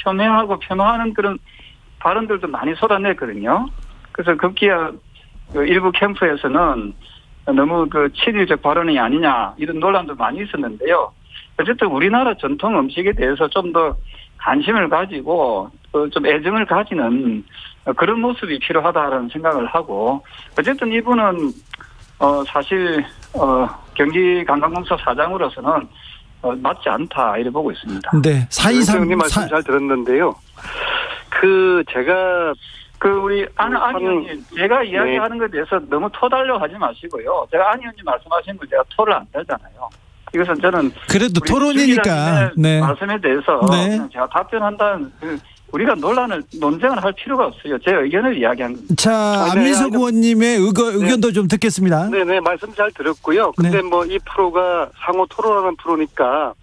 폄훼하고 폄하하는 그런 발언들도 많이 쏟아냈거든요. 그래서 급기야 그 일부 캠프에서는 너무 그 친일적 발언이 아니냐 이런 논란도 많이 있었는데요. 어쨌든 우리나라 전통 음식에 대해서 좀 더 관심을 가지고 좀 애정을 가지는 그런 모습이 필요하다라는 생각을 하고, 어쨌든 이분은 사실 경기관광공사 사장으로서는 맞지 않다 이렇게 보고 있습니다. 네, 423님 말씀 잘 들었는데요. 제가 우리 안 의원님, 제가 이야기하는 것에 대해서 너무 토달려 하지 마시고요. 제가 안 의원님 말씀하신 걸 제가 토를 안 달잖아요. 이것은 저는 그래도 토론이니까 말씀에 대해서 제가 답변한다는 우리가 논쟁을 할 필요가 없어요. 제 의견을 이야기한 겁니다. 자, 안민석 의원님의 의견도 좀 듣겠습니다. 네네, 말씀 잘 들었고요. 근데 뭐 이 프로가 상호 토론하는 프로니까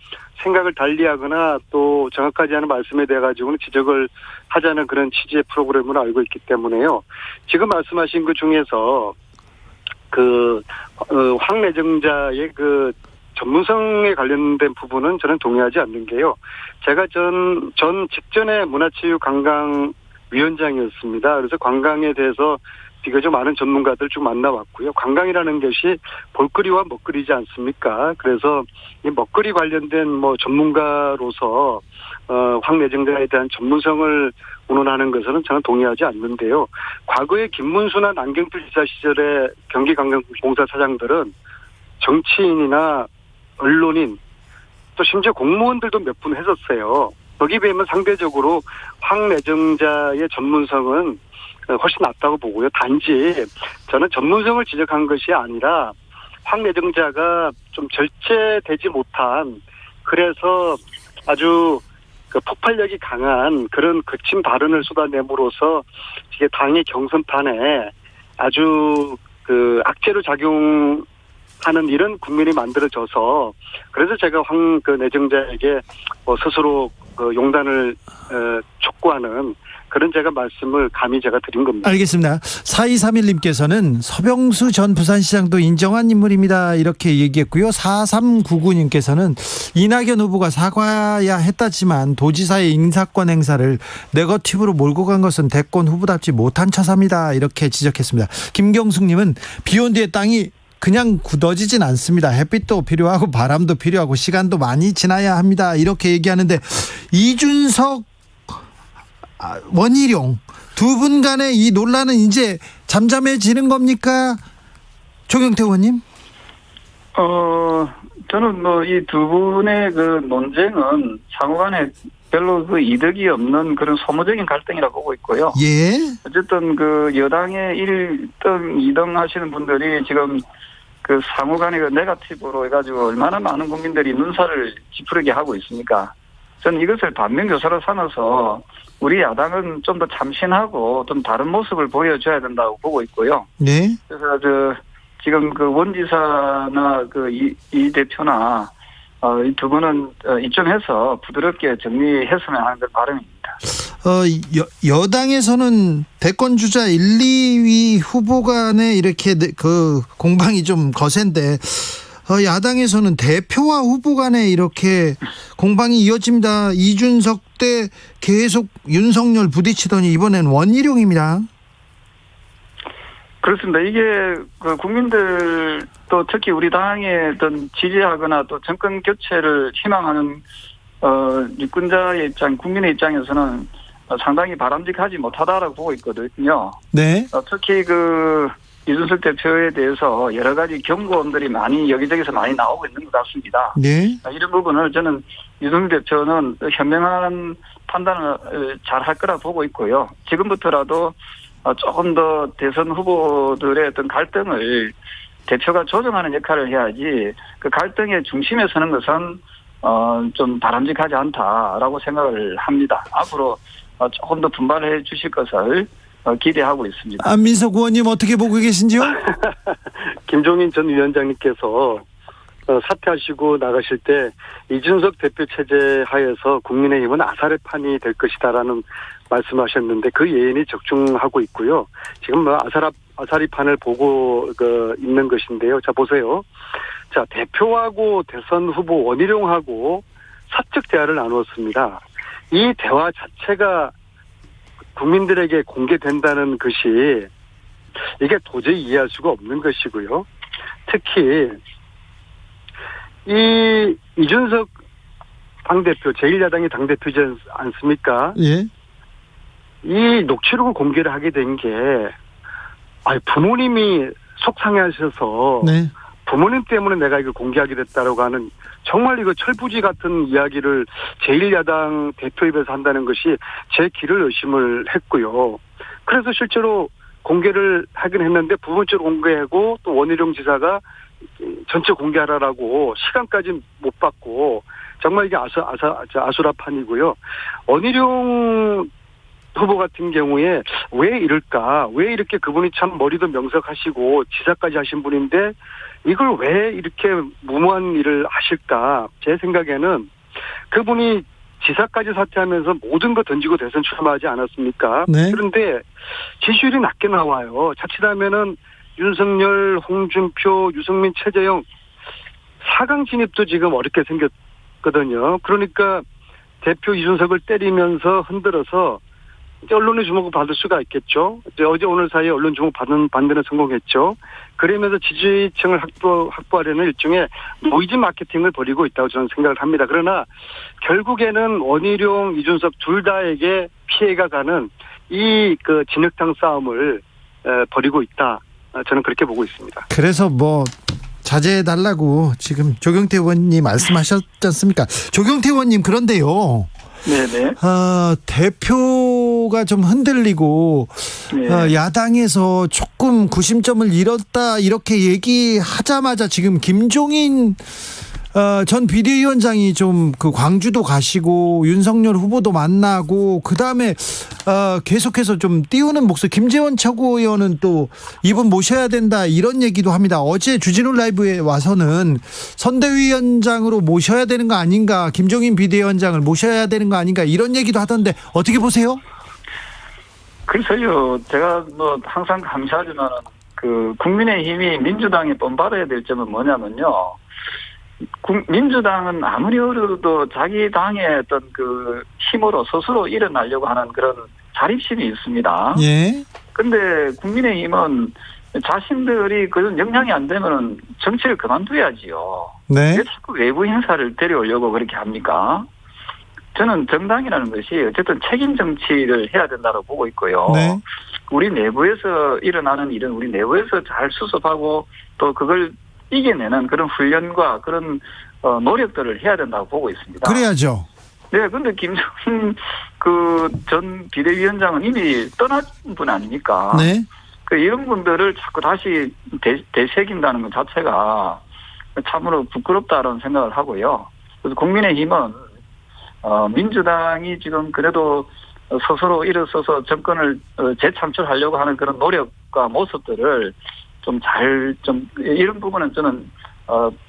생각을 달리하거나 또 정확하지 않은 말씀에 대해 가지고는 지적을 하자는 그런 취지의 프로그램으로 알고 있기 때문에요. 지금 말씀하신 그 중에서 황 내정자의 전문성에 관련된 부분은 저는 동의하지 않는 게요. 제가 직전에 문화체육관광위원장이었습니다. 그래서 관광에 대해서 비교적 많은 전문가들 쭉 만나왔고요. 관광이라는 것이 볼거리와 먹거리지 않습니까? 그래서 이 먹거리 관련된 전문가로서 황 내정자에 대한 전문성을 운운하는 것은 저는 동의하지 않는데요. 과거에 김문수나 남경필 지사 시절에 경기관광공사 사장들은 정치인이나 언론인 또 심지어 공무원들도 몇 분 했었어요. 거기에 비하면 상대적으로 황 내정자의 전문성은 훨씬 낫다고 보고요. 단지 저는 전문성을 지적한 것이 아니라 황 내정자가 좀 절제되지 못한, 그래서 아주 폭발력이 강한 그런 거친 발언을 쏟아내므로써 이게 당의 경선판에 아주 악재로 작용하는 이런 국면이 만들어져서, 그래서 제가 황 내정자에게 스스로 용단을 촉구하는 그런 제가 말씀을 감히 제가 드린 겁니다. 알겠습니다. 4231님께서는 서병수 전 부산시장도 인정한 인물입니다, 이렇게 얘기했고요. 4399님께서는 이낙연 후보가 사과해야 했다지만 도지사의 인사권 행사를 네거티브로 몰고 간 것은 대권 후보답지 못한 처사입니다, 이렇게 지적했습니다. 김경숙님은 비온 뒤에 땅이 그냥 굳어지진 않습니다. 햇빛도 필요하고 바람도 필요하고 시간도 많이 지나야 합니다, 이렇게 얘기하는데, 이준석 원희룡 두 분 간의 이 논란은 이제 잠잠해지는 겁니까? 조경태 의원님? 저는 이 두 분의 논쟁은 상호간에 별로 이득이 없는 그런 소모적인 갈등이라고 보고 있고요. 예. 어쨌든 여당의 1등, 2등 하시는 분들이 지금 상호간의 네거티브로 해가지고 얼마나 많은 국민들이 눈살을 찌푸리게 하고 있습니까? 저는 이것을 반면교사로 삼아서 우리 야당은 좀 더 참신하고 좀 다른 모습을 보여줘야 된다고 보고 있고요. 네. 그래서 지금 원 지사나 이 대표나 이 두 분은 이쯤에서 부드럽게 정리했으면 하는 바람입니다. 여당에서는 대권 주자 1, 2위 후보 간에 이렇게 공방이 좀 거센데, 야당에서는 대표와 후보 간에 이렇게 공방이 이어집니다. 이준석 때 계속 윤석열 부딪히더니 이번엔 원희룡입니다. 그렇습니다. 이게 국민들 또 특히 우리 당에 어떤 지지하거나 또 정권 교체를 희망하는 유권자의 입장, 국민의 입장에서는 상당히 바람직하지 못하다라고 보고 있거든요. 네. 특히 이준석 대표에 대해서 여러 가지 경고음들이 여기저기서 많이 나오고 있는 것 같습니다. 네. 이런 부분을 저는 이준석 대표는 현명한 판단을 잘 할 거라 보고 있고요. 지금부터라도 조금 더 대선 후보들의 어떤 갈등을 대표가 조정하는 역할을 해야지 그 갈등의 중심에 서는 것은 좀 바람직하지 않다라고 생각을 합니다. 앞으로 조금 더 분발해 주실 것을 기대하고 있습니다. 안민석 의원님 어떻게 보고 계신지요? 김종인 전 위원장님께서 사퇴하시고 나가실 때 이준석 대표 체제 하에서 국민의힘은 아사리 판이 될 것이다라는 말씀하셨는데 그 예언이 적중하고 있고요. 지금 아사리 판을 보고 있는 것인데요. 자 보세요. 자 대표하고 대선 후보 원희룡하고 사적 대화를 나누었습니다. 이 대화 자체가 국민들에게 공개된다는 것이 이게 도저히 이해할 수가 없는 것이고요. 특히 이 이준석 당대표, 제1야당의 당대표지 않습니까? 예. 이 녹취록을 공개를 하게 된 게 부모님이 속상해하셔서 네. 부모님 때문에 내가 이걸 공개하게 됐다라고 하는 정말 이거 철부지 같은 이야기를 제1야당 대표 입에서 한다는 것이 제 귀를 의심을 했고요. 그래서 실제로 공개를 하긴 했는데 부분적으로 공개하고 또 원희룡 지사가 전체 공개하라라고 시간까지 못 받고 정말 이게 아수라판이고요. 원희룡 후보 같은 경우에 왜 이럴까? 왜 이렇게 그분이 참 머리도 명석하시고 지사까지 하신 분인데 이걸 왜 이렇게 무모한 일을 하실까? 제 생각에는 그분이 지사까지 사퇴하면서 모든 거 던지고 대선 출마하지 않았습니까? 네. 그런데 지지율이 낮게 나와요. 자칫하면은 윤석열, 홍준표, 유승민, 최재형 4강 진입도 지금 어렵게 생겼거든요. 그러니까 대표 이준석을 때리면서 흔들어서 이제 언론의 주목을 받을 수가 있겠죠. 이제 어제 오늘 사이에 언론 주목 받는 데는 성공했죠. 그러면서 지지층을 확보하려는 일종의 노이즈 마케팅을 벌이고 있다고 저는 생각을 합니다. 그러나 결국에는 원희룡, 이준석 둘 다에게 피해가 가는 이 진흙탕 싸움을 벌이고 있다. 저는 그렇게 보고 있습니다. 그래서 자제해달라고 지금 조경태 의원님 말씀하셨지 않습니까? 조경태 의원님 그런데요. 네네. 대표가 좀 흔들리고 네. 야당에서 조금 구심점을 잃었다 이렇게 얘기하자마자 지금 김종인 전 비대위원장이 좀 광주도 가시고 윤석열 후보도 만나고 그다음에 계속해서 좀 띄우는 목소리 김재원 최고위원은 또 이분 모셔야 된다 이런 얘기도 합니다. 어제 주진우 라이브에 와서는 선대위원장으로 모셔야 되는 거 아닌가 김종인 비대위원장을 모셔야 되는 거 아닌가 이런 얘기도 하던데 어떻게 보세요? 글쎄요. 제가 항상 감시하지만 국민의힘이 민주당에 본받아야 될 점은 뭐냐면요. 민주당은 아무리 어려도 자기 당의 어떤 힘으로 스스로 일어나려고 하는 그런 자립심이 있습니다. 예. 근데 국민의힘은 자신들이 그런 역량이 안 되면은 정치를 그만둬야지요. 네. 왜 자꾸 외부 인사를 데려오려고 그렇게 합니까? 저는 정당이라는 것이 어쨌든 책임 정치를 해야 된다고 보고 있고요. 네. 우리 내부에서 일어나는 일은 우리 내부에서 잘 수습하고 또 그걸 이겨내는 그런 훈련과 그런 노력들을 해야 된다고 보고 있습니다. 그래야죠. 네, 근데 김종인 전 비대위원장은 이미 떠난 분 아닙니까? 네. 이런 분들을 자꾸 다시 되새긴다는 것 자체가 참으로 부끄럽다는 생각을 하고요. 그래서 국민의힘은 민주당이 지금 그래도 스스로 일어서서 정권을 재창출하려고 하는 그런 노력과 모습들을 이런 부분은 저는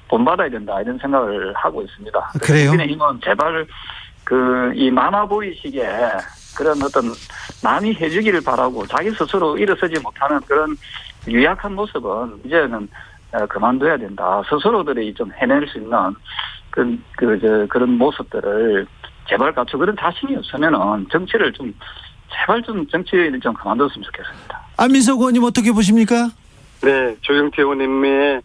본받아야 된다 이런 생각을 하고 있습니다. 그래요? 국민의힘은 제발 이 마마보이식의 그런 어떤 남이 해주기를 바라고 자기 스스로 일어서지 못하는 그런 유약한 모습은 이제는 그만둬야 된다. 스스로들이 좀 해낼 수 있는 그런 모습들을 제발 갖추고 그런 자신이 없으면은 정치를 제발 정치를 좀 그만뒀으면 좋겠습니다. 안민석 의원님 어떻게 보십니까? 네, 조경태 의원님의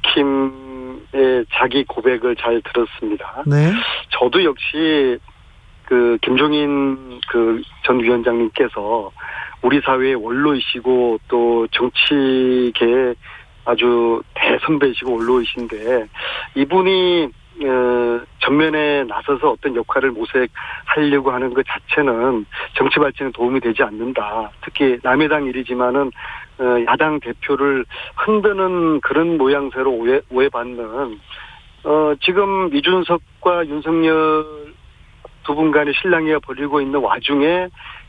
국힘의 자기 고백을 잘 들었습니다. 네. 저도 역시 김종인 전 위원장님께서 우리 사회의 원로이시고 또 정치계의 아주 대선배이시고 원로이신데 이분이 전면에 나서서 어떤 역할을 모색하려고 하는 것 자체는 정치 발전에 도움이 되지 않는다. 특히 남의 당 일이지만은 야당 대표를 흔드는 그런 모양새로 오해받는 지금 이준석과 윤석열 두 분 간의 실랑이가 벌이고 있는 와중에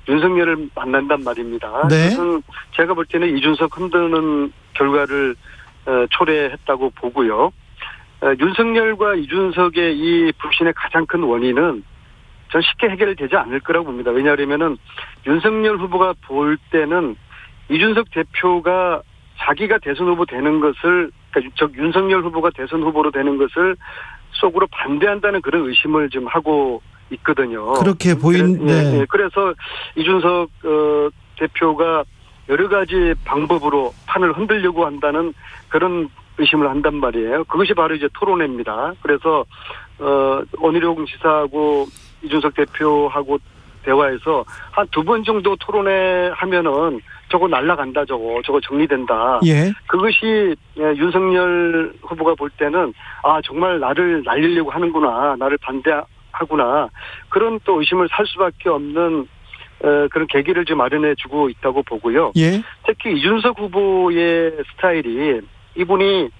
윤석열을 만난단 말입니다. 네. 그것은 제가 볼 때는 이준석 흔드는 결과를 초래했다고 보고요. 윤석열과 이준석의 이 불신의 가장 큰 원인은 전 쉽게 해결되지 않을 거라고 봅니다. 왜냐하면은 윤석열 후보가 볼 때는 이준석 대표가 자기가 대선 후보 되는 것을, 그러니까 윤석열 후보가 대선 후보로 되는 것을 속으로 반대한다는 그런 의심을 좀 하고 있거든요. 그렇게 보이는데. 네. 그래서 이준석 대표가 여러 가지 방법으로 판을 흔들려고 한다는 그런 의심을 한단 말이에요. 그것이 바로 이제 토론회입니다. 그래서 원희룡 지사하고 이준석 대표하고 대화해서 한 2번 정도 토론회 하면은 저거 날라간다, 저거 정리된다. 예. 그것이 윤석열 후보가 볼 때는 정말 나를 날리려고 하는구나, 나를 반대하구나, 그런 또 의심을 살 수밖에 없는 그런 계기를 좀 마련해주고 있다고 보고요. 예. 특히 이준석 후보의 스타일이, 이분이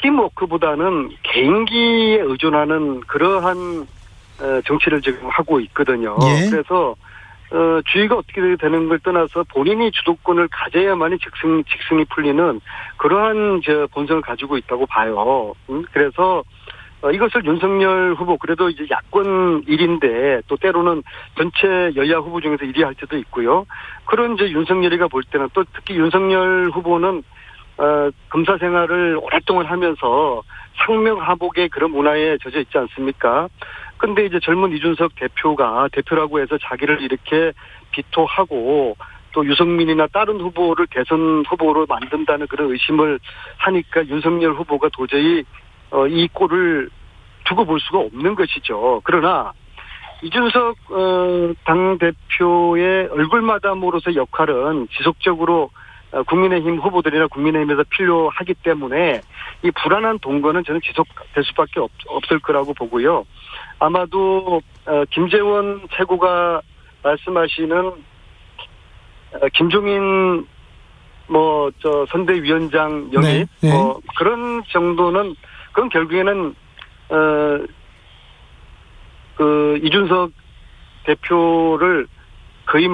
팀워크보다는 개인기에 의존하는 그러한 정치를 지금 하고 있거든요. 예. 그래서 주의가 어떻게 되는 걸 떠나서 본인이 주도권을 가져야만이 직승이 풀리는 그러한 본성을 가지고 있다고 봐요. 그래서 이것을 윤석열 후보, 그래도 이제 야권 1인데 또 때로는 전체 여야 후보 중에서 1위 할 때도 있고요. 그런 이제 윤석열이가 볼 때는, 또 특히 윤석열 후보는 검사 생활을 오랫동안 하면서 상명하복의 그런 문화에 젖어 있지 않습니까? 근데 이제 젊은 이준석 대표가 대표라고 해서 자기를 이렇게 비토하고 또 유승민이나 다른 후보를 대선 후보로 만든다는 그런 의심을 하니까 윤석열 후보가 도저히 이 꼴을 두고 볼 수가 없는 것이죠. 그러나 이준석 당대표의 얼굴마담으로서 역할은 지속적으로 국민의힘 후보들이나 국민의힘에서 필요하기 때문에 이 불안한 동거는 저는 지속될 수밖에 없을 거라고 보고요. 아마도 김재원 최고가 말씀하시는 김종인 선대위원장 영입 네. 그런 정도는, 그건 결국에는 이준석 대표를 거의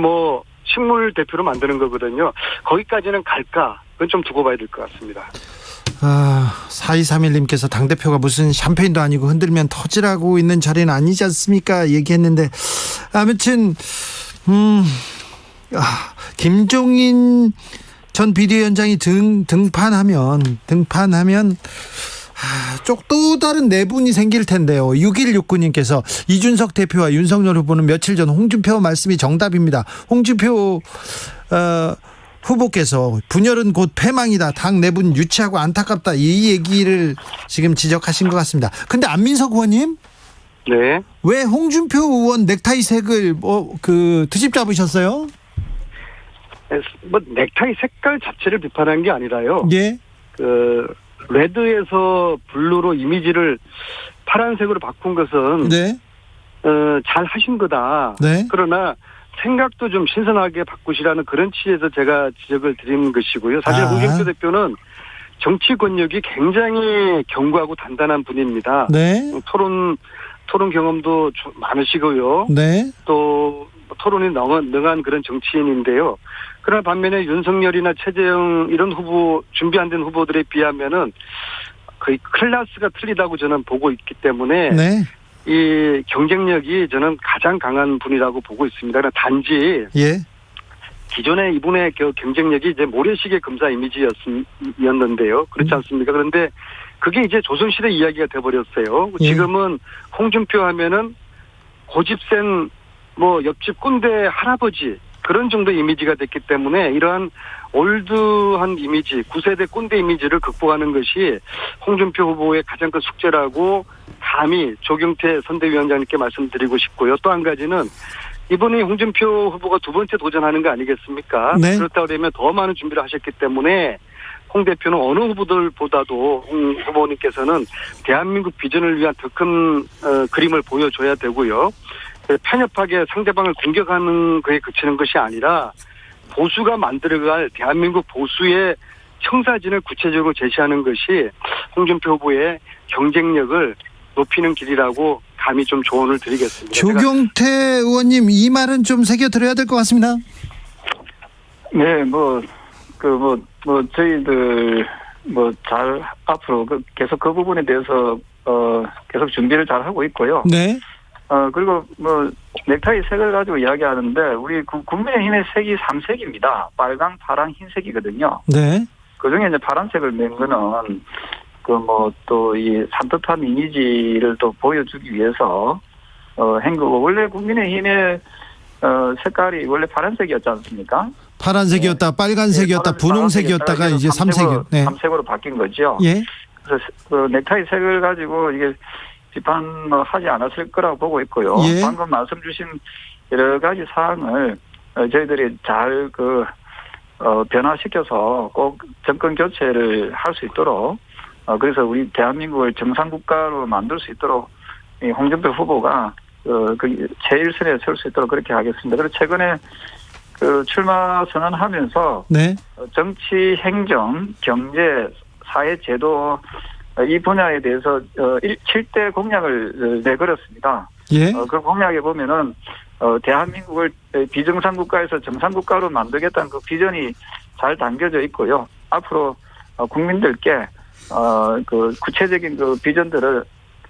식물 대표로 만드는 거거든요. 거기까지는 갈까? 그건 좀 두고 봐야 될 것 같습니다. 4231님께서 당대표가 무슨 샴페인도 아니고 흔들면 터지라고 있는 자리는 아니지 않습니까? 얘기했는데, 아무튼 김종인 전 비대위원장이 등판하면 또 다른 내분이 생길 텐데요. 6169님께서 이준석 대표와 윤석열 후보는 며칠 전 홍준표 말씀이 정답입니다. 홍준표 후보께서 분열은 곧 패망이다, 당 내분 유치하고 안타깝다, 이 얘기를 지금 지적하신 것 같습니다. 근데 안민석 의원님, 네. 왜 홍준표 의원 넥타이 색을 트집 잡으셨어요? 넥타이 색깔 자체를 비판한 게 아니라요. 예. 레드에서 블루로 이미지를 파란색으로 바꾼 것은 네. 잘 하신 거다. 네. 그러나 생각도 좀 신선하게 바꾸시라는 그런 취지에서 제가 지적을 드리는 것이고요. 사실 홍준표 대표는 정치 권력이 굉장히 견고하고 단단한 분입니다. 네. 토론 경험도 많으시고요. 네. 또 토론이 능한 그런 정치인인데요. 그러나 반면에 윤석열이나 최재형 이런 후보, 준비 안 된 후보들에 비하면은 거의 클래스가 틀리다고 저는 보고 있기 때문에 네. 이 경쟁력이 저는 가장 강한 분이라고 보고 있습니다. 그러나 단지 예. 기존에 이분의 경쟁력이 이제 모래시계 검사 이미지였는데요. 그렇지 않습니까? 그런데 그게 이제 조선시대 이야기가 돼버렸어요. 예. 지금은 홍준표 하면은 고집센 옆집 꼰대 할아버지, 그런 정도 이미지가 됐기 때문에 이러한 올드한 이미지, 9세대 꼰대 이미지를 극복하는 것이 홍준표 후보의 가장 큰 숙제라고 감히 조경태 선대위원장님께 말씀드리고 싶고요. 또 한 가지는 이번에 홍준표 후보가 2번째 도전하는 거 아니겠습니까? 네. 그렇다 그러면 더 많은 준비를 하셨기 때문에 홍 대표는 어느 후보들보다도 홍 후보님께서는 대한민국 비전을 위한 더 큰 그림을 보여줘야 되고요. 편협하게 상대방을 공격하는 것에 그치는 것이 아니라 보수가 만들어갈 대한민국 보수의 청사진을 구체적으로 제시하는 것이 홍준표 후보의 경쟁력을 높이는 길이라고 감히 좀 조언을 드리겠습니다. 조경태 의원님 이 말은 좀 새겨 들어야 될 것 같습니다. 네, 저희들 잘 앞으로 계속 그 부분에 대해서 계속 준비를 잘 하고 있고요. 네. 그리고 넥타이 색을 가지고 이야기하는데 우리 국민의힘의 색이 3색입니다. 빨강, 파랑, 흰색이거든요. 네. 그 중에 이제 파란색을 낸 거는 또 이 산뜻한 이미지를 또 보여주기 위해서 한 거고, 원래 국민의힘의 색깔이 원래 파란색이었지 않습니까? 파란색이었다, 빨간색이었다, 네, 분홍색이었다가 이제 삼색으로, 네. 삼색으로 바뀐 거죠. 예. 그래서 넥타이 색을 가지고 이게 비판하지 않았을 거라고 보고 있고요. 예. 방금 말씀 주신 여러 가지 사항을 저희들이 잘 변화시켜서 꼭 정권 교체를 할 수 있도록, 그래서 우리 대한민국을 정상국가로 만들 수 있도록 이 홍준표 후보가 제1선에 설 수 있도록 그렇게 하겠습니다. 그리고 최근에 출마 선언하면서 네. 정치, 행정, 경제, 사회 제도 이 분야에 대해서 7대 공약을 내걸었습니다. 예. 그 공약에 보면은 대한민국을 비정상국가에서 정상국가로 만들겠다는 그 비전이 잘 담겨져 있고요. 앞으로 국민들께 구체적인 그 비전들을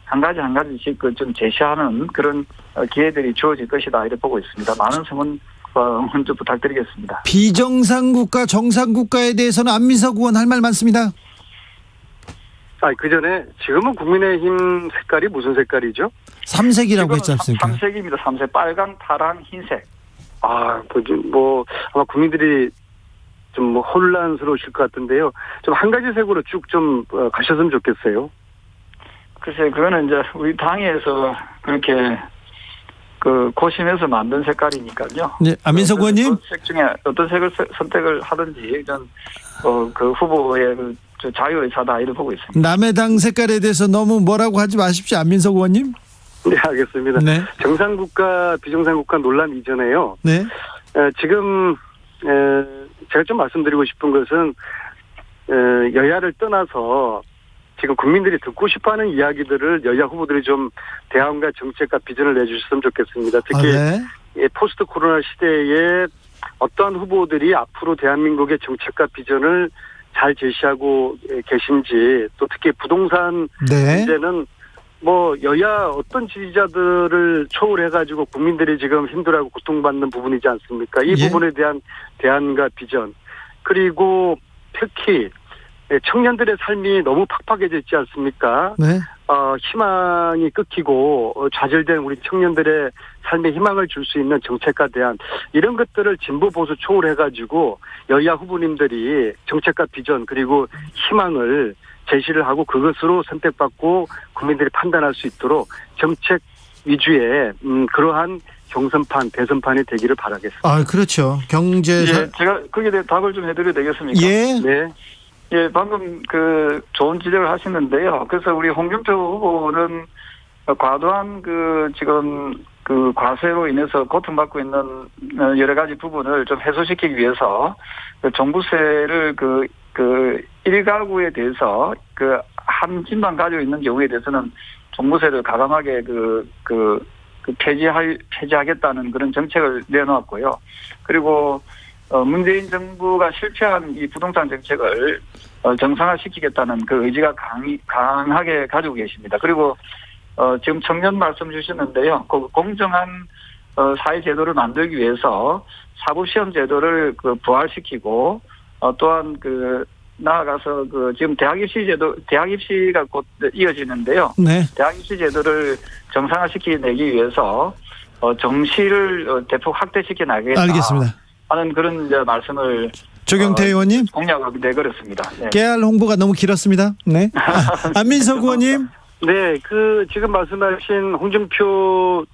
한 가지씩 좀 제시하는 그런 기회들이 주어질 것이다 이렇게 보고 있습니다. 많은 성원과 응원 좀 부탁드리겠습니다. 비정상국가, 정상국가에 대해서는 안민석 의원 할 말 많습니다. 그 전에 지금은 국민의힘 색깔이 무슨 색깔이죠? 삼색이라고 했지 않습니까? 3색입니다. 3색. 빨강, 파랑, 흰색. 아마 국민들이 좀 혼란스러우실 것 같은데요. 좀 한 가지 색으로 쭉 좀 가셨으면 좋겠어요. 글쎄, 그거는 이제 우리 당에서 그렇게 고심해서 만든 색깔이니까요. 네, 안민석 의원님. 색 중에 어떤 색을 선택을 하든지 전 그 후보의 자유의사다 이렇게 보고 있습니다. 남의 당 색깔에 대해서 너무 뭐라고 하지 마십시오, 안민석 의원님. 네, 알겠습니다. 네. 정상국가, 비정상국가 논란 이전에요. 네. 지금 제가 좀 말씀드리고 싶은 것은 여야를 떠나서 지금 국민들이 듣고 싶어하는 이야기들을 여야 후보들이 좀 대안과 정책과 비전을 내주셨으면 좋겠습니다. 특히 네. 포스트 코로나 시대에 어떠한 후보들이 앞으로 대한민국의 정책과 비전을 잘 제시하고 계신지, 또 특히 부동산 네. 문제는 여야 어떤 지지자들을 초월해가지고 국민들이 지금 힘들어하고 고통받는 부분이지 않습니까? 이 예. 부분에 대한 대안과 비전, 그리고 특히 청년들의 삶이 너무 팍팍해져 있지 않습니까? 네. 희망이 끊기고 좌절된 우리 청년들의 삶에 희망을 줄 수 있는 정책과 대안, 이런 것들을 진보 보수 초월해가지고 여야 후보님들이 정책과 비전 그리고 희망을 제시를 하고 그것으로 선택받고 국민들이 판단할 수 있도록 정책 위주의 그러한 경선판, 대선판이 되기를 바라겠습니다. 그렇죠. 경제. 예, 제가 거기에 대해 답을 좀 해드려도 되겠습니까? 예. 네. 예, 방금 좋은 지적을 하시는데요. 그래서 우리 홍준표 후보는 과도한 지금 과세로 인해서 고통받고 있는 여러 가지 부분을 좀 해소시키기 위해서 종부세를 일가구에 대해서 한 집만 가지고 있는 경우에 대해서는 종부세를 가감하게 폐지하겠다는 그런 정책을 내놓았고요. 그리고 문재인 정부가 실패한 이 부동산 정책을 정상화시키겠다는 그 의지가 강하게 가지고 계십니다. 그리고 지금 청년 말씀 주셨는데요. 공정한 사회 제도를 만들기 위해서 사법시험 제도를 부활시키고 또한 나아가서 지금 대학 입시가 곧 이어지는데요. 네. 대학 입시 제도를 정상화시키기 위해서 정시를 대폭 확대시켜 나가겠다. 알겠습니다. 하는 그런 이제 말씀을 조경태 의원님. 공약을 내걸었습니다. 네. 깨알 홍보가 너무 길었습니다. 네. 안민석 의원님. 네, 지금 말씀하신 홍준표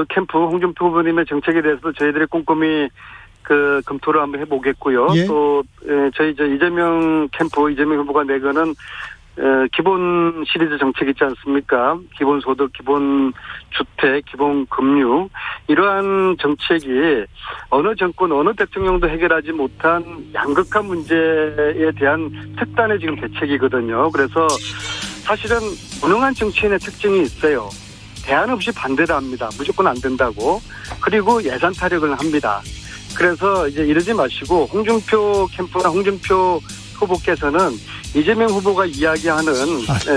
캠프, 홍준표 후보님의 정책에 대해서도 저희들이 꼼꼼히 검토를 한번 해보겠고요. 예. 또 저희 이재명 캠프 이재명 후보가 내거는 기본 시리즈 정책 있지 않습니까? 기본소득, 기본주택, 기본금융 이러한 정책이 어느 정권, 어느 대통령도 해결하지 못한 양극화 문제에 대한 특단의 지금 대책이거든요. 그래서 사실은 무능한 정치인의 특징이 있어요. 대안 없이 반대를 합니다. 무조건 안 된다고. 그리고 예산 타력을 합니다. 그래서 이제 이러지 마시고 홍준표 캠프나 홍준표 후보께서는 이재명 후보가 이야기하는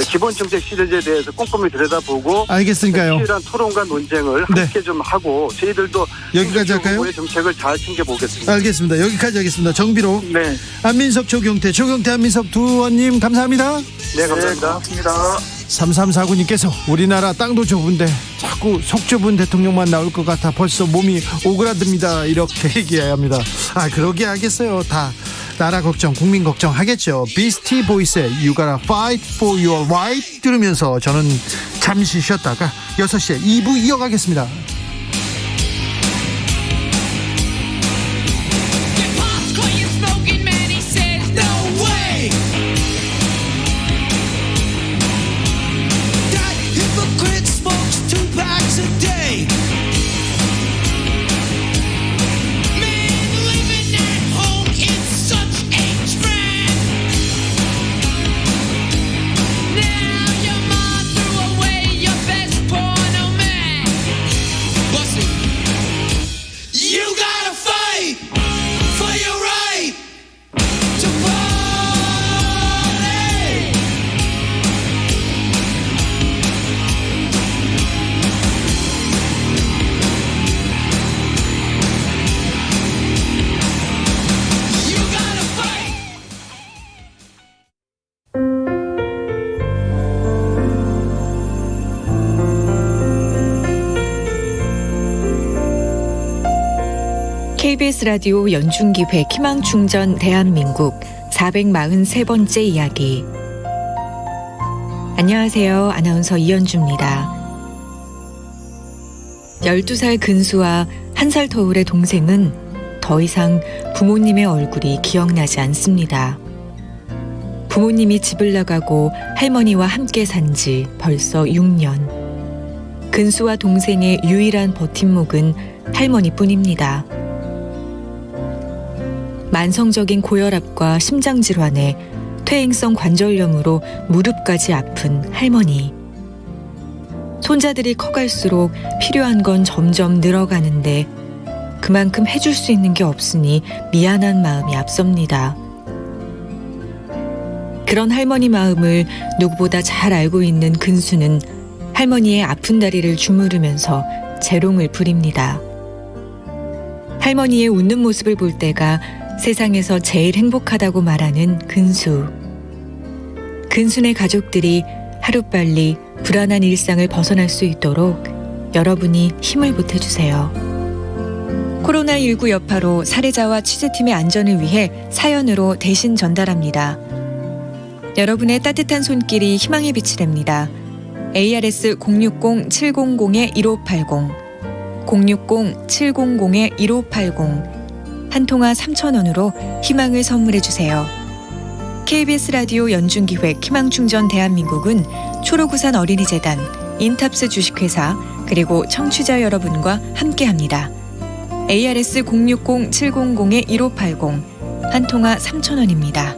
기본 정책 시리즈에 대해서 꼼꼼히 들여다보고 알겠으니까요. 치열한 토론과 논쟁을 함께 좀 하고 저희들도 여기까지 할까요? 후보의 정책을 잘 챙겨보겠습니다. 알겠습니다. 여기까지 하겠습니다. 정비로 네, 안민석, 조경태, 안민석 두 의원님 감사합니다. 네 감사합니다. 고맙습니다. 3349님께서 우리나라 땅도 좁은데 자꾸 속 좁은 대통령만 나올 것 같아 벌써 몸이 오그라듭니다. 이렇게 얘기합니다. 그러게 하겠어요. 다 나라 걱정, 국민 걱정 하겠죠. 비스티 보이스의 You gotta fight for your right 들으면서 저는 잠시 쉬었다가 6시에 2부 이어가겠습니다. KBS 라디오 연중기획 희망충전 대한민국 443번째 이야기. 안녕하세요. 아나운서 이연주입니다. 12살 근수와 1살 터울의 동생은 더 이상 부모님의 얼굴이 기억나지 않습니다. 부모님이 집을 나가고 할머니와 함께 산 지 벌써 6년. 근수와 동생의 유일한 버팀목은 할머니뿐입니다. 만성적인 고혈압과 심장질환에 퇴행성 관절염으로 무릎까지 아픈 할머니. 손자들이 커갈수록 필요한 건 점점 늘어가는데 그만큼 해줄 수 있는 게 없으니 미안한 마음이 앞섭니다. 그런 할머니 마음을 누구보다 잘 알고 있는 근수는 할머니의 아픈 다리를 주무르면서 재롱을 부립니다. 할머니의 웃는 모습을 볼 때가 세상에서 제일 행복하다고 말하는 근수. 근수네 가족들이 하루빨리 불안한 일상을 벗어날 수 있도록 여러분이 힘을 보태주세요. 코로나19 여파로 사례자와 취재팀의 안전을 위해 사연으로 대신 전달합니다. 여러분의 따뜻한 손길이 희망의 빛이 됩니다. ARS 060-700-1580 060-700-1580 한 통화 3,000원으로 희망을 선물해주세요. KBS 라디오 연중기획 희망충전 대한민국은 초록우산 어린이재단, 인탑스 주식회사 그리고 청취자 여러분과 함께합니다. ARS 060-700-1580 한 통화 3,000원입니다.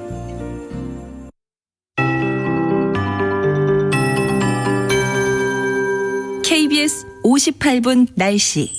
KBS 58분 날씨.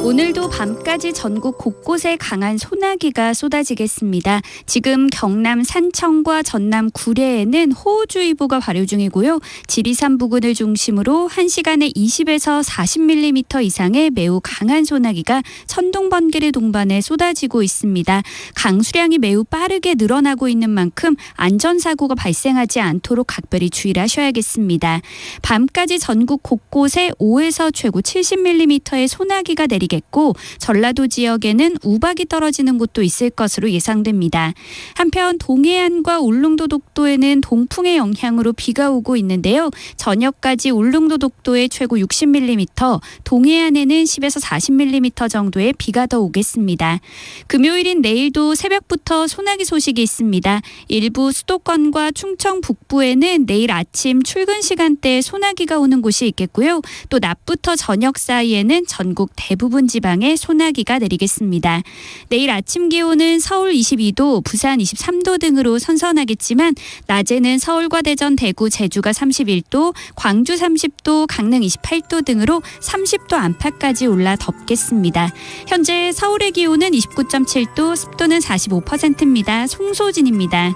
오늘도 밤까지 전국 곳곳에 강한 소나기가 쏟아지겠습니다. 지금 경남 산청과 전남 구례에는 호우주의보가 발효 중이고요. 지리산 부근을 중심으로 1시간에 20에서 40mm 이상의 매우 강한 소나기가 천둥, 번개를 동반해 쏟아지고 있습니다. 강수량이 매우 빠르게 늘어나고 있는 만큼 안전사고가 발생하지 않도록 각별히 주의를 하셔야겠습니다. 밤까지 전국 곳곳에 5에서 최고 70mm의 소나기가 내리겠고 나타났고 전라도 지역에는 우박이 떨어지는 곳도 있을 것으로 예상됩니다. 한편 동해안과 울릉도 독도에는 동풍의 영향으로 비가 오고 있는데요. 저녁까지 울릉도 독도에 최고 60mm, 동해안에는 10에서 40mm 정도의 비가 더 오겠습니다. 금요일인 내일도 새벽부터 소나기 소식이 있습니다. 일부 수도권과 충청 북부에는 내일 아침 출근 시간대에 소나기가 오는 곳이 있겠고요. 또 낮부터 저녁 사이에는 전국 대부분 지방에 소나기가 내리겠습니다. 내일 아침 기온은 서울 22도, 부산 23도 등으로 선선하겠지만 낮에는 서울과 대전, 대구, 제주가 31도, 광주 30도, 강릉 28도 등으로 30도 안팎까지 올라 덥겠습니다. 현재 서울의 기온은 29.7도, 습도는 45%입니다. 송소진입니다.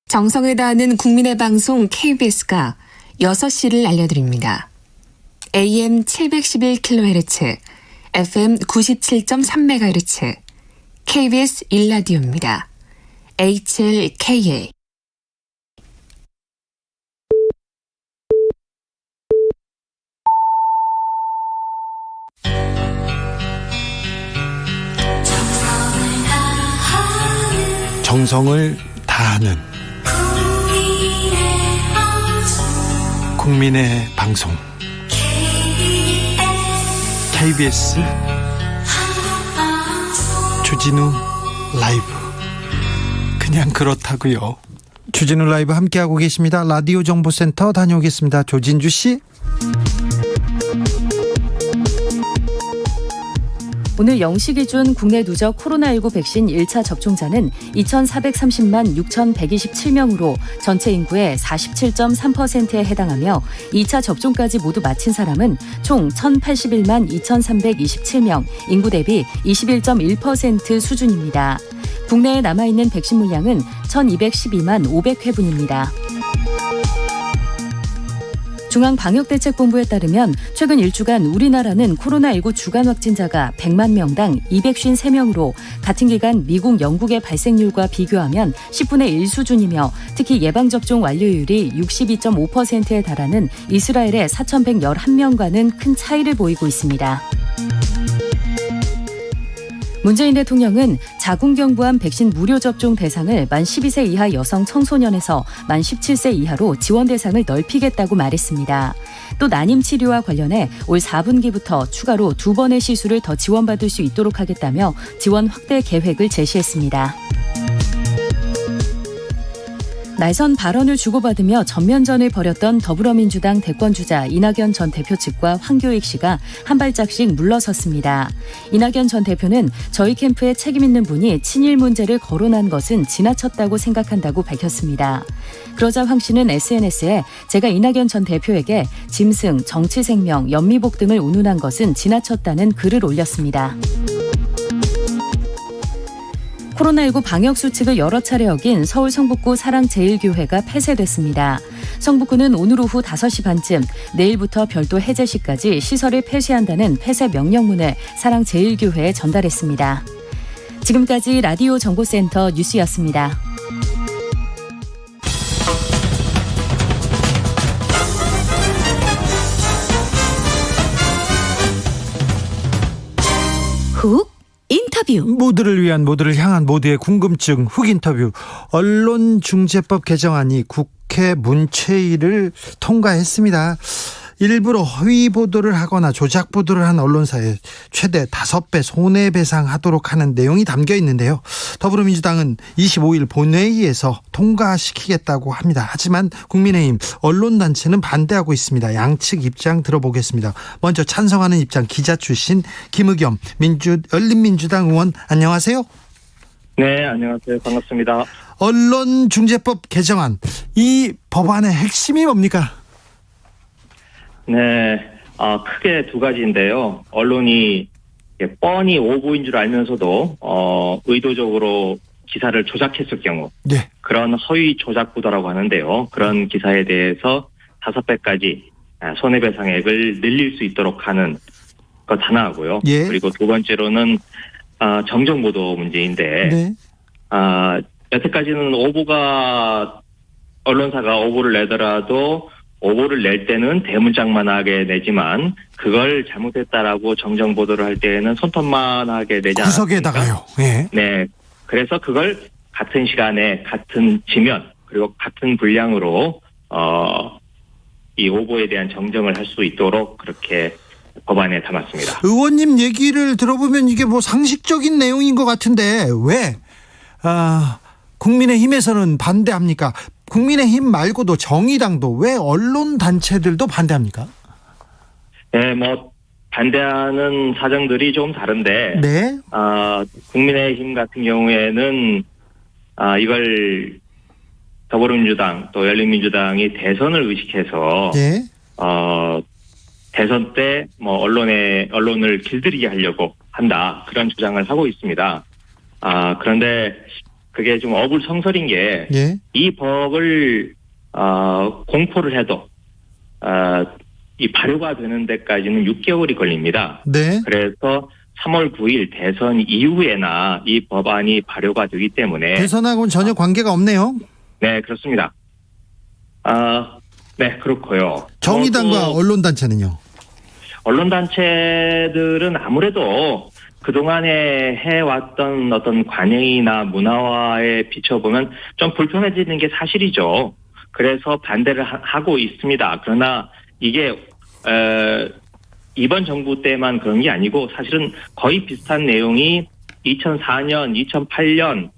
정성을 다하는 국민의 방송 KBS가 6시를 알려드립니다. AM 711kHz, FM 97.3MHz, KBS 1라디오입니다. HLKA. 정성을 다하는 국민의 방송 KBS 주진우 라이브. 그냥 그렇다고요. 주진우 라이브 함께하고 계십니다. 라디오 정보센터 다녀오겠습니다. 조진주 씨. 오늘 0시 기준 국내 누적 코로나19 백신 1차 접종자는 2,430만 6,127명으로 전체 인구의 47.3%에 해당하며 2차 접종까지 모두 마친 사람은 총 1,081만 2,327명, 인구 대비 21.1% 수준입니다. 국내에 남아있는 백신 물량은 1,212만 500회분입니다. 중앙방역대책본부에 따르면 최근 일주간 우리나라는 코로나19 주간 확진자가 100만 명당 253명으로 같은 기간 미국, 영국의 발생률과 비교하면 10분의 1 수준이며 특히 예방접종 완료율이 62.5%에 달하는 이스라엘의 4,111명과는 큰 차이를 보이고 있습니다. 문재인 대통령은 자궁경부암 백신 무료 접종 대상을 만 12세 이하 여성 청소년에서 만 17세 이하로 지원 대상을 넓히겠다고 말했습니다. 또 난임 치료와 관련해 올 4분기부터 추가로 2번의 시술을 더 지원받을 수 있도록 하겠다며 지원 확대 계획을 제시했습니다. 날선 발언을 주고받으며 전면전을 벌였던 더불어민주당 대권주자 이낙연 전 대표 측과 황교익 씨가 한 발짝씩 물러섰습니다. 이낙연 전 대표는 저희 캠프에 책임 있는 분이 친일 문제를 거론한 것은 지나쳤다고 생각한다고 밝혔습니다. 그러자 황 씨는 SNS에 제가 이낙연 전 대표에게 짐승, 정치생명, 연미복 등을 운운한 것은 지나쳤다는 글을 올렸습니다. 코로나19 방역수칙을 여러 차례 어긴 서울 성북구 사랑제일교회가 폐쇄됐습니다. 성북구는 오늘 오후 5시 반쯤 내일부터 별도 해제 시까지 시설을 폐쇄한다는 폐쇄 명령문을 사랑제일교회에 전달했습니다. 지금까지 라디오 정보센터 뉴스였습니다. 훅 인터뷰. 모두를 위한, 모두를 향한, 모두의 궁금증 훅 인터뷰. 언론중재법 개정안이 국회 문체위를 통과했습니다. 일부러 허위 보도를 하거나 조작 보도를 한 언론사에 최대 5배 손해배상하도록 하는 내용이 담겨 있는데요. 더불어민주당은 25일 본회의에서 통과시키겠다고 합니다. 하지만 국민의힘 언론단체는 반대하고 있습니다. 양측 입장 들어보겠습니다. 먼저 찬성하는 입장 기자 출신 김의겸 열린민주당 의원, 안녕하세요. 네, 안녕하세요. 반갑습니다. 언론중재법 개정안, 이 법안의 핵심이 뭡니까? 네, 크게 두 가지인데요. 언론이 뻔히 오보인 줄 알면서도 의도적으로 기사를 조작했을 경우, 네. 그런 허위 조작 보도라고 하는데요. 그런 기사에 대해서 5배까지 손해배상액을 늘릴 수 있도록 하는 것 하나하고요. 예. 그리고 두 번째로는 정정보도 문제인데, 네. 여태까지는 언론사가 오보를 내더라도 오보를 낼 때는 대문짝만하게 내지만 그걸 잘못했다라고 정정 보도를 할 때에는 손톱만하게 내지 않습니까? 구석에다가요. 예. 네. 그래서 그걸 같은 시간에 같은 지면 그리고 같은 분량으로 이 오보에 대한 정정을 할 수 있도록 그렇게 법안에 담았습니다. 의원님 얘기를 들어보면 이게 뭐 상식적인 내용인 것 같은데 왜 국민의힘에서는 반대합니까? 국민의힘 말고도 정의당도 왜 언론 단체들도 반대합니까? 네, 뭐 반대하는 사정들이 좀 다른데, 네. 국민의힘 같은 경우에는 이걸 더불어민주당 또 열린민주당이 대선을 의식해서 네. 대선 때 뭐 언론을 길들이게 하려고 한다 그런 주장을 하고 있습니다. 그런데 그게 좀 어불성설인 게 이 법을 공포를 해도 이 발효가 되는 데까지는 6개월이 걸립니다. 네. 그래서 3월 9일 대선 이후에나 이 법안이 발효가 되기 때문에 대선하고는 전혀 관계가 없네요. 네, 그렇습니다. 네, 그렇고요. 정의당과 언론단체는요? 언론단체들은 아무래도 그동안에 해왔던 어떤 관행이나 문화화에 비춰보면 좀 불편해지는 게 사실이죠. 그래서 반대를 하고 있습니다. 그러나 이게 이번 정부 때만 그런 게 아니고 사실은 거의 비슷한 내용이 2004년, 2008년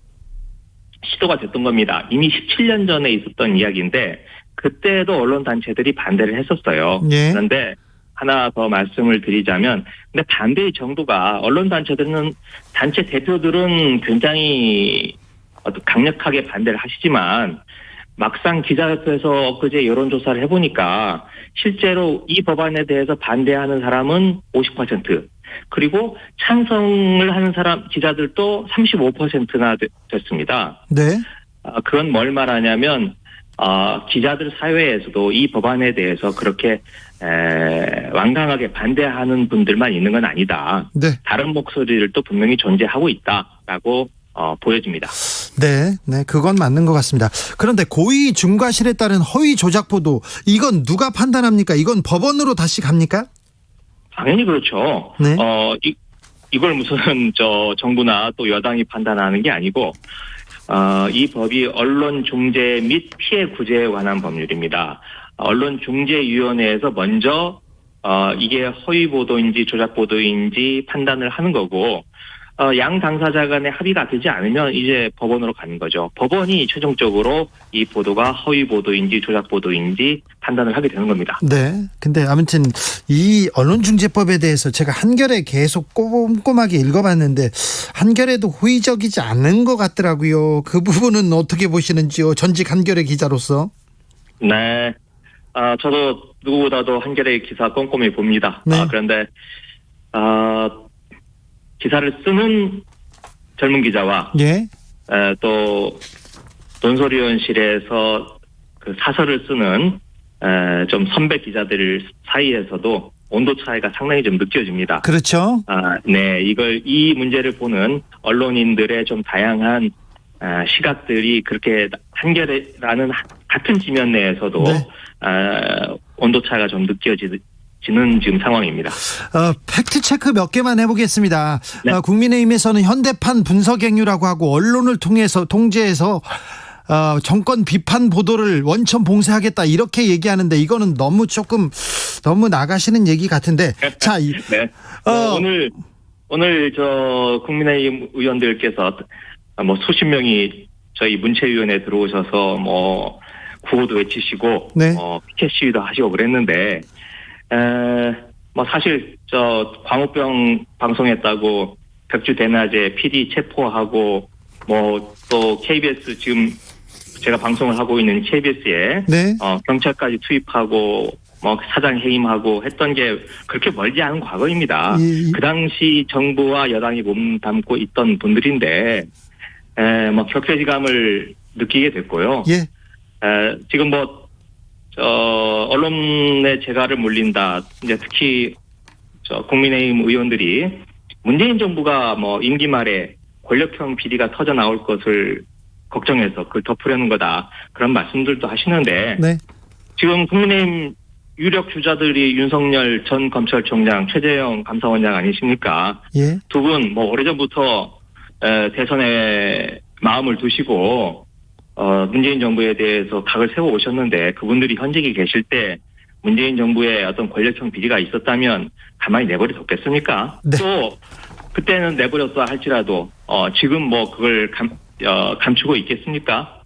시도가 됐던 겁니다. 이미 17년 전에 있었던 이야기인데 그때도 언론단체들이 반대를 했었어요. 네. 그런데 하나 더 말씀을 드리자면, 근데 반대의 정도가 언론단체들은 단체 대표들은 굉장히 강력하게 반대를 하시지만 막상 기자협회에서 엊그제 여론조사를 해보니까 실제로 이 법안에 대해서 반대하는 사람은 50%, 그리고 찬성을 하는 기자들도 35%나 됐습니다. 네. 그건 뭘 말하냐면 기자들 사회에서도 이 법안에 대해서 그렇게 완강하게 반대하는 분들만 있는 건 아니다. 네. 다른 목소리를 또 분명히 존재하고 있다라고 보여집니다. 네, 그건 맞는 것 같습니다. 그런데 고의 중과실에 따른 허위 조작 보도, 이건 누가 판단합니까? 이건 법원으로 다시 갑니까? 당연히 그렇죠. 네. 이걸 무슨 정부나 또 여당이 판단하는 게 아니고 이 법이 언론중재 및 피해 구제에 관한 법률입니다. 언론중재위원회에서 먼저 이게 허위 보도인지 조작 보도인지 판단을 하는 거고, 양 당사자 간의 합의가 되지 않으면 이제 법원으로 가는 거죠. 법원이 최종적으로 이 보도가 허위 보도인지 조작 보도인지 판단을 하게 되는 겁니다. 네. 근데 아무튼 이 언론중재법에 대해서 제가 한겨레 계속 꼼꼼하게 읽어봤는데 한겨레도 호의적이지 않은 것 같더라고요. 그 부분은 어떻게 보시는지요? 전직 한겨레 기자로서. 네. 저도 누구보다도 한겨레 기사 꼼꼼히 봅니다. 네. 그런데 기사를 쓰는 젊은 기자와 또 논설위원실에서 그 사설을 쓰는 좀 선배 기자들 사이에서도 온도 차이가 상당히 좀 느껴집니다. 그렇죠. 네, 이 문제를 보는 언론인들의 좀 다양한 시각들이 그렇게 한겨레라는 같은 지면 내에서도 온도 차이가 좀 느껴지는 지금 상황입니다. 팩트 체크 몇 개만 해보겠습니다. 네. 국민의힘에서는 현대판 분석행위라고 하고 언론을 통제해서 정권 비판 보도를 원천 봉쇄하겠다 이렇게 얘기하는데 이거는 너무 나가시는 얘기 같은데. 자, 네. 오늘 국민의힘 의원들께서 뭐 수십 명이 저희 문체위원회에 들어오셔서 뭐 구호도 외치시고 피켓 시위도 하시고 그랬는데. 뭐 사실 광우병 방송했다고 벽주 대낮에 PD 체포하고 뭐 또 KBS 지금 제가 방송을 하고 있는 KBS에 경찰까지 투입하고 뭐 사장 해임하고 했던 게 그렇게 멀지 않은 과거입니다. 그 당시 정부와 여당이 몸담고 있던 분들인데 뭐 격세지감을 느끼게 됐고요. 지금 언론의 재갈을 물린다. 이제 특히 국민의힘 의원들이 문재인 정부가 뭐 임기 말에 권력형 비리가 터져 나올 것을 걱정해서 그걸 덮으려는 거다. 그런 말씀들도 하시는데 네. 지금 국민의힘 유력 주자들이 윤석열 전 검찰총장, 최재형 감사원장 아니십니까? 예. 두 분 뭐 오래전부터 대선에 마음을 두시고 문재인 정부에 대해서 각을 세워 오셨는데 그분들이 현직에 계실 때 문재인 정부의 어떤 권력형 비리가 있었다면 가만히 내버려 뒀겠습니까? 네. 또 그때는 내버렸다 할지라도 지금 뭐 그걸 감추고 있겠습니까?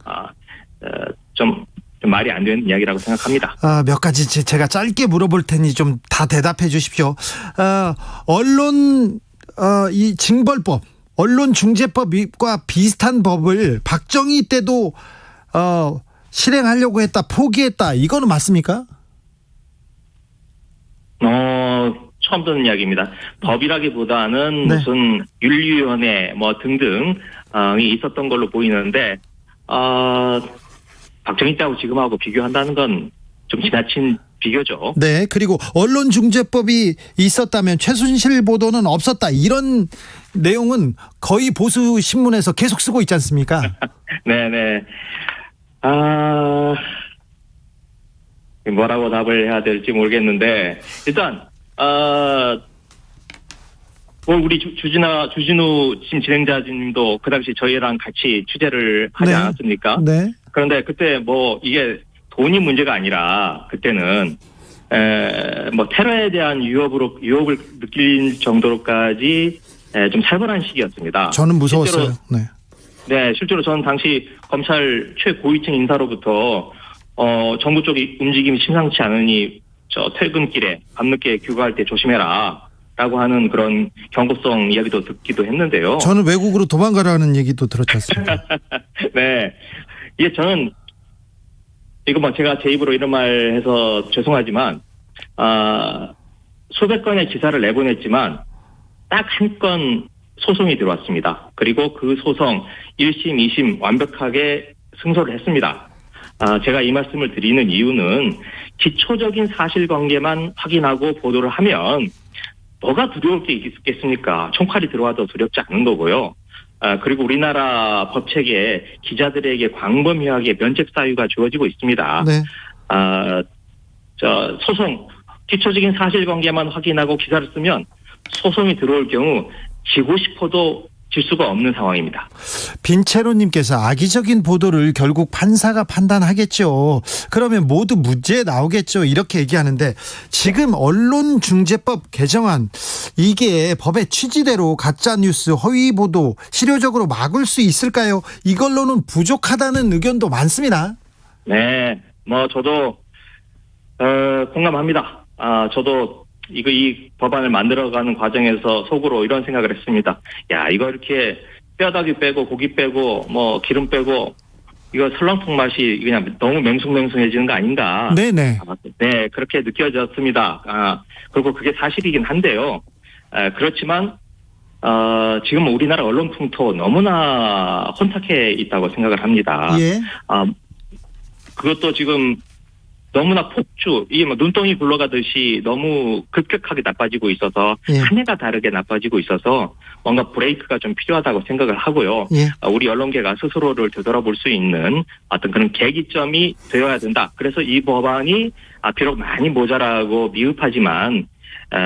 좀 말이 안 되는 이야기라고 생각합니다. 몇 가지 제가 짧게 물어볼 테니 좀 다 대답해 주십시오. 언론 이 징벌법, 언론중재법과 비슷한 법을 박정희 때도 실행하려고 했다, 포기했다. 이거는 맞습니까? 처음 듣는 이야기입니다. 법이라기보다는 네. 무슨 윤리위원회 뭐 등등이 있었던 걸로 보이는데 박정희 때하고 지금하고 비교한다는 건 좀 지나친 비교죠. 네. 그리고 언론중재법이 있었다면 최순실 보도는 없었다. 이런 내용은 거의 보수 신문에서 계속 쓰고 있지 않습니까? 네네. 뭐라고 답을 해야 될지 모르겠는데 일단 우리 주진우 진행자님도 그 당시 저희랑 같이 취재를 하지 네. 않았습니까? 네. 그런데 그때 뭐 이게 돈이 문제가 아니라 그때는 뭐 테러에 대한 유혹을 느낄 정도로까지 좀 살벌한 시기였습니다. 저는 무서웠어요. 네, 실제로 저는 당시 검찰 최고위층 인사로부터 정부 쪽 움직임이 심상치 않으니 저 퇴근길에 밤늦게 귀가할 때 조심해라라고 하는 그런 경고성 이야기도 듣기도 했는데요. 저는 외국으로 도망가라는 얘기도 들었지 않습니까? 네, 이게 저는 이거 뭐 제가 제 입으로 이런 말 해서 죄송하지만 수백 건의 기사를 내보냈지만 딱 한 건 소송이 들어왔습니다. 그리고 그 소송 1심, 2심 완벽하게 승소를 했습니다. 제가 이 말씀을 드리는 이유는 기초적인 사실관계만 확인하고 보도를 하면 뭐가 두려울 게 있겠습니까? 총칼이 들어와도 두렵지 않은 거고요. 그리고 우리나라 법체계에 기자들에게 광범위하게 면책 사유가 주어지고 있습니다. 네. 소송 기초적인 사실관계만 확인하고 기사를 쓰면 소송이 들어올 경우 지고 싶어도 질 수가 없는 상황입니다. 빈체로님께서 악의적인 보도를 결국 판사가 판단하겠죠. 그러면 모두 무죄 나오겠죠. 이렇게 얘기하는데 지금 언론중재법 개정안 이게 법의 취지대로 가짜뉴스, 허위보도 실효적으로 막을 수 있을까요? 이걸로는 부족하다는 의견도 많습니다. 네, 뭐 저도 공감합니다. 저도 이 법안을 만들어가는 과정에서 속으로 이런 생각을 했습니다. 야, 이거 이렇게 뼈다귀 빼고 고기 빼고 뭐 기름 빼고 이거 설렁탕 맛이 그냥 너무 맹숭맹숭해지는 거 아닌가? 네네. 네, 그렇게 느껴졌습니다. 그리고 그게 사실이긴 한데요. 그렇지만 지금 우리나라 언론 풍토 너무나 혼탁해 있다고 생각을 합니다. 예. 그것도 지금 너무나 폭주, 이게 뭐 눈덩이 굴러가듯이 너무 급격하게 나빠지고 있어서 예. 한 해가 다르게 나빠지고 있어서 뭔가 브레이크가 좀 필요하다고 생각을 하고요. 예. 우리 언론계가 스스로를 되돌아볼 수 있는 어떤 그런 계기점이 되어야 된다. 그래서 이 법안이 비록 많이 모자라고 미흡하지만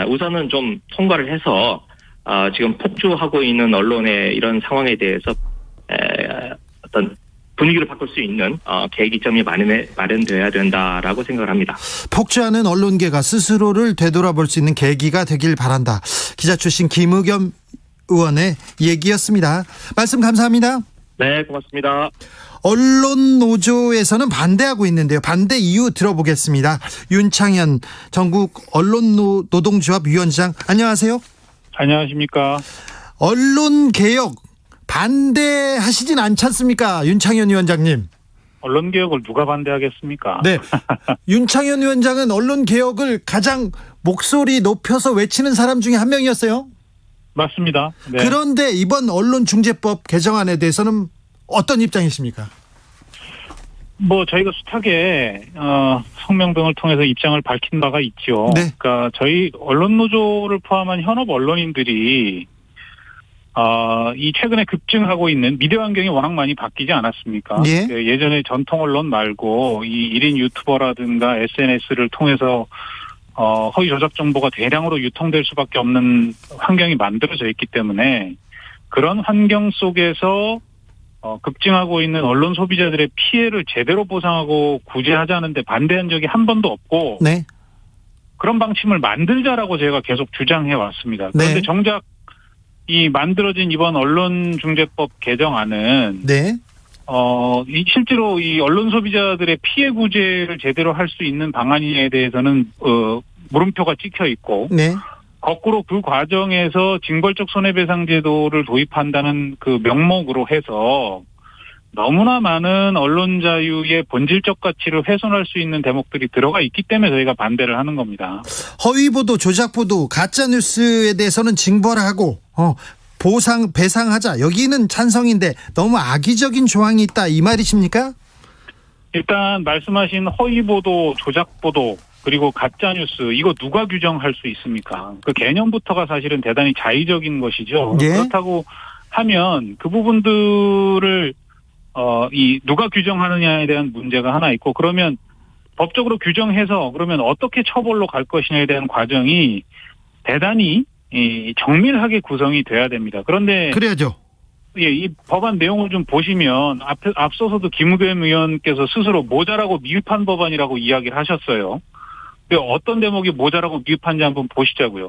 우선은 좀 통과를 해서 지금 폭주하고 있는 언론의 이런 상황에 대해서 어떤 분위기를 바꿀 수 있는 계기점이 마련되어야 된다라고 생각을 합니다. 폭주하는 언론계가 스스로를 되돌아볼 수 있는 계기가 되길 바란다. 기자 출신 김의겸 의원의 얘기였습니다. 말씀 감사합니다. 네, 고맙습니다. 언론노조에서는 반대하고 있는데요. 반대 이유 들어보겠습니다. 윤창현 전국 언론노동조합 위원장, 안녕하세요. 안녕하십니까. 언론개혁 반대하시진 않지 않습니까? 윤창현 위원장님. 언론개혁을 누가 반대하겠습니까? 네. 윤창현 위원장은 언론개혁을 가장 목소리 높여서 외치는 사람 중에 한 명이었어요. 맞습니다. 네. 그런데 이번 언론중재법 개정안에 대해서는 어떤 입장이십니까? 뭐 저희가 숱하게 성명 등을 통해서 입장을 밝힌 바가 있죠. 네. 그러니까 저희 언론노조를 포함한 현업 언론인들이 이 최근에 급증하고 있는 미디어 환경이 워낙 많이 바뀌지 않았습니까? 예. 예전에 전통 언론 말고 이 1인 유튜버라든가 SNS를 통해서 허위 조작 정보가 대량으로 유통될 수밖에 없는 환경이 만들어져 있기 때문에 그런 환경 속에서 급증하고 있는 언론 소비자들의 피해를 제대로 보상하고 구제하자는데 반대한 적이 한 번도 없고 네. 그런 방침을 만들자라고 제가 계속 주장해 왔습니다. 그런데 네. 정작 이 만들어진 이번 언론중재법 개정안은 네. 실제로 이 언론 소비자들의 피해 구제를 제대로 할 수 있는 방안에 대해서는 물음표가 찍혀 있고 네. 거꾸로 그 과정에서 징벌적 손해배상 제도를 도입한다는 그 명목으로 해서 너무나 많은 언론 자유의 본질적 가치를 훼손할 수 있는 대목들이 들어가 있기 때문에 저희가 반대를 하는 겁니다. 허위보도, 조작보도, 가짜뉴스에 대해서는 징벌하고 배상하자. 여기는 찬성인데 너무 악의적인 조항이 있다 이 말이십니까? 일단 말씀하신 허위보도, 조작보도 그리고 가짜뉴스 이거 누가 규정할 수 있습니까? 그 개념부터가 사실은 대단히 자의적인 것이죠. 예? 그렇다고 하면 그 부분들을 누가 규정하느냐에 대한 문제가 하나 있고 그러면 법적으로 규정해서 그러면 어떻게 처벌로 갈 것이냐에 대한 과정이 대단히 정밀하게 구성이 돼야 됩니다. 그런데 그래야죠. 예, 이 법안 내용을 좀 보시면 앞서서도 김의겸 의원께서 스스로 모자라고 미흡한 법안이라고 이야기를 하셨어요. 어떤 대목이 모자라고 미흡한지 한번 보시자고요.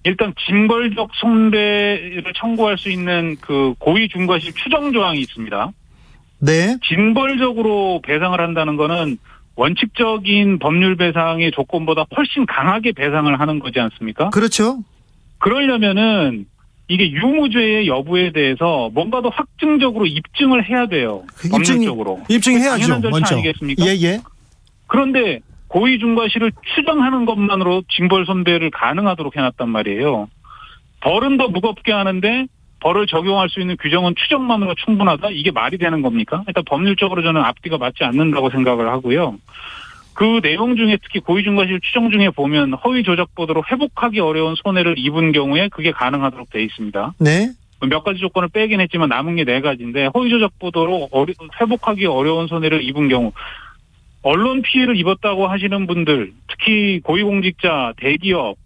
일단 징벌적 손배를 청구할 수 있는 그 고의 중과실 추정 조항이 있습니다. 네. 징벌적으로 배상을 한다는 거는 원칙적인 법률 배상의 조건보다 훨씬 강하게 배상을 하는 거지 않습니까? 그렇죠. 그러려면은 이게 유무죄의 여부에 대해서 뭔가 더 확증적으로 입증을 해야 돼요. 법률적으로. 입증해야죠. 당연한 절차 먼저. 아니겠습니까? 예. 그런데 고의 중과실을 추정하는 것만으로 징벌 손배를 가능하도록 해놨단 말이에요. 벌은 더 무겁게 하는데 벌을 적용할 수 있는 규정은 추정만으로 충분하다? 이게 말이 되는 겁니까? 일단 법률적으로 저는 앞뒤가 맞지 않는다고 생각을 하고요. 그 내용 중에 특히 고의 중과실 추정 중에 보면 허위 조작 보도로 회복하기 어려운 손해를 입은 경우에 그게 가능하도록 돼 있습니다. 네. 몇 가지 조건을 빼긴 했지만 남은 게 4가지인데 허위 조작 보도로 회복하기 어려운 손해를 입은 경우 언론 피해를 입었다고 하시는 분들 특히 고위공직자, 대기업,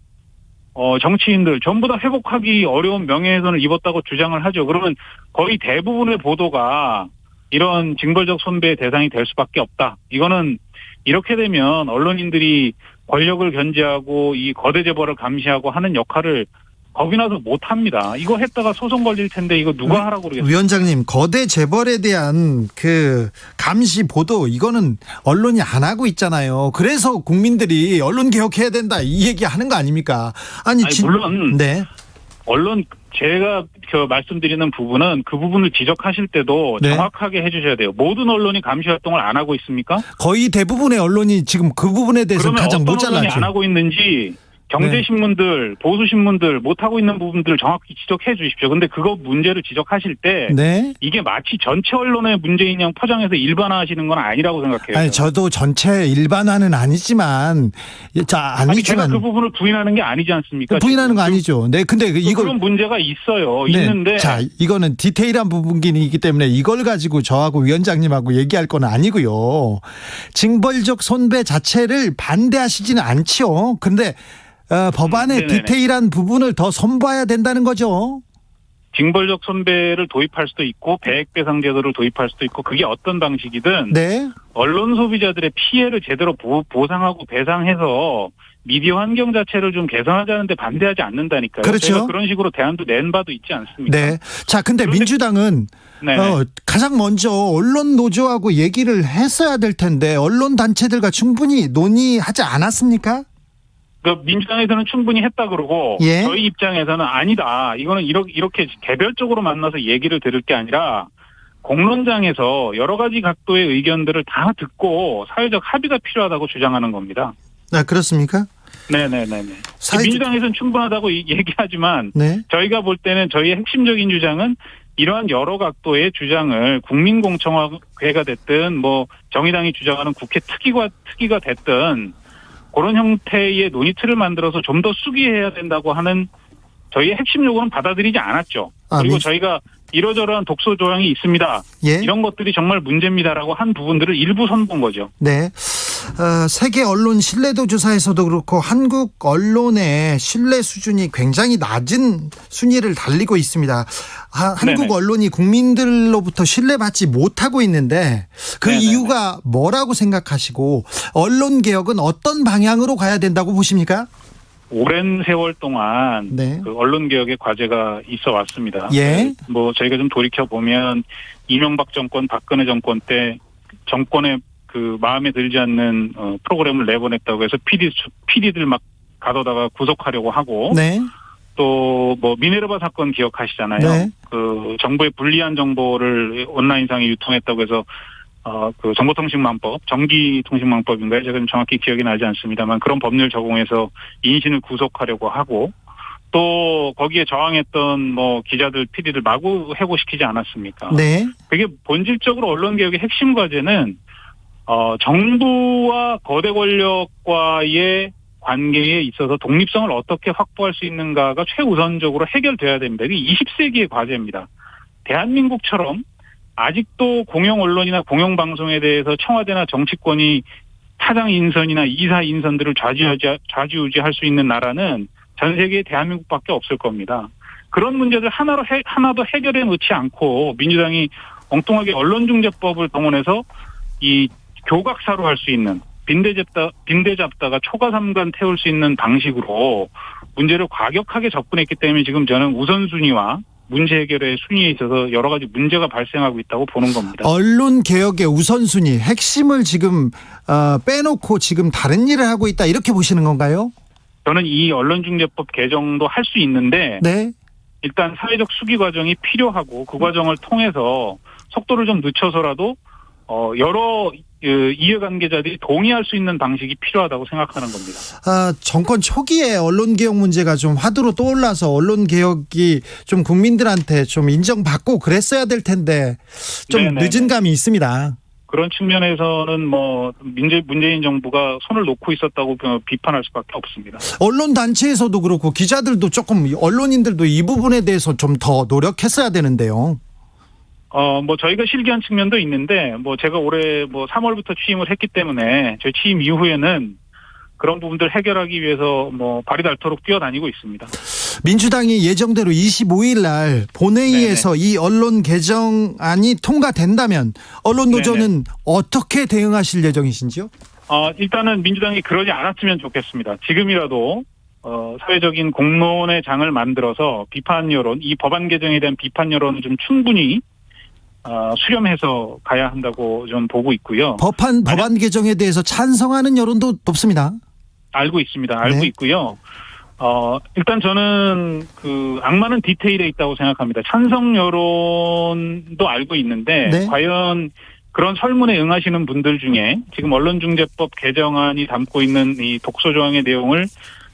정치인들 전부 다 회복하기 어려운 명예훼손을 입었다고 주장을 하죠. 그러면 거의 대부분의 보도가 이런 징벌적 손배의 대상이 될 수밖에 없다. 이거는 이렇게 되면 언론인들이 권력을 견제하고 이 거대 재벌을 감시하고 하는 역할을 겁이 나서 못합니다. 이거 했다가 소송 걸릴 텐데 이거 누가 하라고 그러겠어요? 위원장님, 거대 재벌에 대한 그 감시 보도 이거는 언론이 안 하고 있잖아요. 그래서 국민들이 언론 개혁해야 된다 이 얘기 하는 거 아닙니까? 아니 물론 네. 언론 제가 말씀드리는 부분은 그 부분을 지적하실 때도 네. 정확하게 해주셔야 돼요. 모든 언론이 감시 활동을 안 하고 있습니까? 거의 대부분의 언론이 지금 그 부분에 대해서 그러면 가장 어떤 모자라죠. 언론이 안 하고 있는지 경제신문들, 보수신문들 못하고 있는 부분들을 정확히 지적해 주십시오. 근데 그거 문제를 지적하실 때 네. 이게 마치 전체 언론의 문제인 양 포장해서 일반화하시는 건 아니라고 생각해요. 아니 저도 전체 일반화는 아니지만 제가 그 부분을 부인하는 게 아니지 않습니까? 부인하는 거 아니죠. 네, 근데 이거 그런 문제가 있어요. 네. 있는데 자, 이거는 디테일한 부분이기 때문에 이걸 가지고 저하고 위원장님하고 얘기할 건 아니고요. 징벌적 손배 자체를 반대하시지는 않죠. 근데 법안의 네네네. 디테일한 부분을 더 선봐야 된다는 거죠. 징벌적 손배를 도입할 수도 있고 배액배상 제도를 도입할 수도 있고 그게 어떤 방식이든 네. 언론 소비자들의 피해를 제대로 보상하고 배상해서 미디어 환경 자체를 좀 개선하자는데 반대하지 않는다니까요. 그렇죠. 제가 그런 식으로 대안도 낸 바도 있지 않습니까? 네. 자, 근데 민주당은 가장 먼저 언론 노조하고 얘기를 했어야 될 텐데 언론 단체들과 충분히 논의하지 않았습니까? 그 민주당에서는 충분히 했다 그러고 예. 저희 입장에서는 아니다. 이거는 이렇게 개별적으로 만나서 얘기를 들을 게 아니라 공론장에서 여러 가지 각도의 의견들을 다 듣고 사회적 합의가 필요하다고 주장하는 겁니다. 네, 그렇습니까? 네네네네. 민주당에서는 충분하다고 얘기하지만 네. 저희가 볼 때는 저희의 핵심적인 주장은 이러한 여러 각도의 주장을 국민공청회가 됐든 뭐 정의당이 주장하는 국회 특위가 됐든 그런 형태의 논의 틀을 만들어서 좀 더 수기해야 된다고 하는 저희의 핵심 요구는 받아들이지 않았죠. 그리고 저희가 이러저러한 독소 조항이 있습니다. 예. 이런 것들이 정말 문제입니다라고 한 부분들을 일부 선본 거죠. 네. 세계 언론 신뢰도 조사에서도 그렇고 한국 언론의 신뢰 수준이 굉장히 낮은 순위를 달리고 있습니다. 한국 네네. 언론이 국민들로부터 신뢰받지 못하고 있는데 그 네네. 이유가 뭐라고 생각하시고 언론 개혁은 어떤 방향으로 가야 된다고 보십니까? 오랜 세월 동안 네. 그 언론 개혁의 과제가 있어 왔습니다. 예. 뭐 저희가 좀 돌이켜 보면 이명박 정권, 박근혜 정권 때 정권의 그 마음에 들지 않는 프로그램을 내보냈다고 해서 PD들 막 가둬다가 구속하려고 하고, 네. 또 뭐 미네르바 사건 기억하시잖아요. 네. 그 정부의 불리한 정보를 온라인상에 유통했다고 해서 그 정보통신망법, 정기통신망법인가요? 제가 좀 정확히 기억이 나지 않습니다만 그런 법률 적용해서 인신을 구속하려고 하고, 또 거기에 저항했던 뭐 기자들, PD들 마구 해고시키지 않았습니까? 네. 그게 본질적으로 언론 개혁의 핵심 과제는 정부와 거대 권력과의 관계에 있어서 독립성을 어떻게 확보할 수 있는가가 최우선적으로 해결돼야 됩니다. 이게 20세기의 과제입니다. 대한민국처럼 아직도 공영 언론이나 공영 방송에 대해서 청와대나 정치권이 차장 인선이나 이사 인선들을 좌지우지할 수 있는 나라는 전 세계에 대한민국밖에 없을 겁니다. 그런 문제들 하나도 해결해 놓지 않고 민주당이 엉뚱하게 언론중재법을 동원해서 이 교각사로 할 수 있는 빈대 잡다가 초가삼간 태울 수 있는 방식으로 문제를 과격하게 접근했기 때문에 지금 저는 우선순위와 문제 해결의 순위에 있어서 여러 가지 문제가 발생하고 있다고 보는 겁니다. 언론 개혁의 우선순위, 핵심을 지금 빼놓고 지금 다른 일을 하고 있다 이렇게 보시는 건가요? 저는 이 언론중재법 개정도 할 수 있는데 네. 일단 사회적 수기 과정이 필요하고 그 과정을 통해서 속도를 좀 늦춰서라도 여러 이해관계자들이 동의할 수 있는 방식이 필요하다고 생각하는 겁니다. 정권 초기에 언론개혁 문제가 좀 화두로 떠올라서 언론개혁이 좀 국민들한테 좀 인정받고 그랬어야 될 텐데 좀 네네네. 늦은 감이 있습니다. 그런 측면에서는 뭐 문재인 정부가 손을 놓고 있었다고 비판할 수밖에 없습니다. 언론 단체에서도 그렇고 기자들도 조금 언론인들도 이 부분에 대해서 좀 더 노력했어야 되는데요. 뭐 저희가 실기한 측면도 있는데 뭐 제가 올해 뭐 3월부터 취임을 했기 때문에 저희 취임 이후에는 그런 부분들 해결하기 위해서 뭐 발이 닳도록 뛰어다니고 있습니다. 민주당이 예정대로 25일 날 본회의에서 네네. 이 언론 개정안이 통과된다면 언론 노조는 어떻게 대응하실 예정이신지요? 일단은 민주당이 그러지 않았으면 좋겠습니다. 지금이라도 사회적인 공론의 장을 만들어서 비판 여론, 이 법안 개정에 대한 비판 여론을 좀 충분히 수렴해서 가야 한다고 좀 보고 있고요. 법안 개정에 대해서 찬성하는 여론도 높습니다. 알고 있습니다. 알고 네. 있고요. 일단 저는 그 악마는 디테일에 있다고 생각합니다. 찬성 여론도 알고 있는데 네. 과연 그런 설문에 응하시는 분들 중에 지금 언론중재법 개정안이 담고 있는 이 독소 조항의 내용을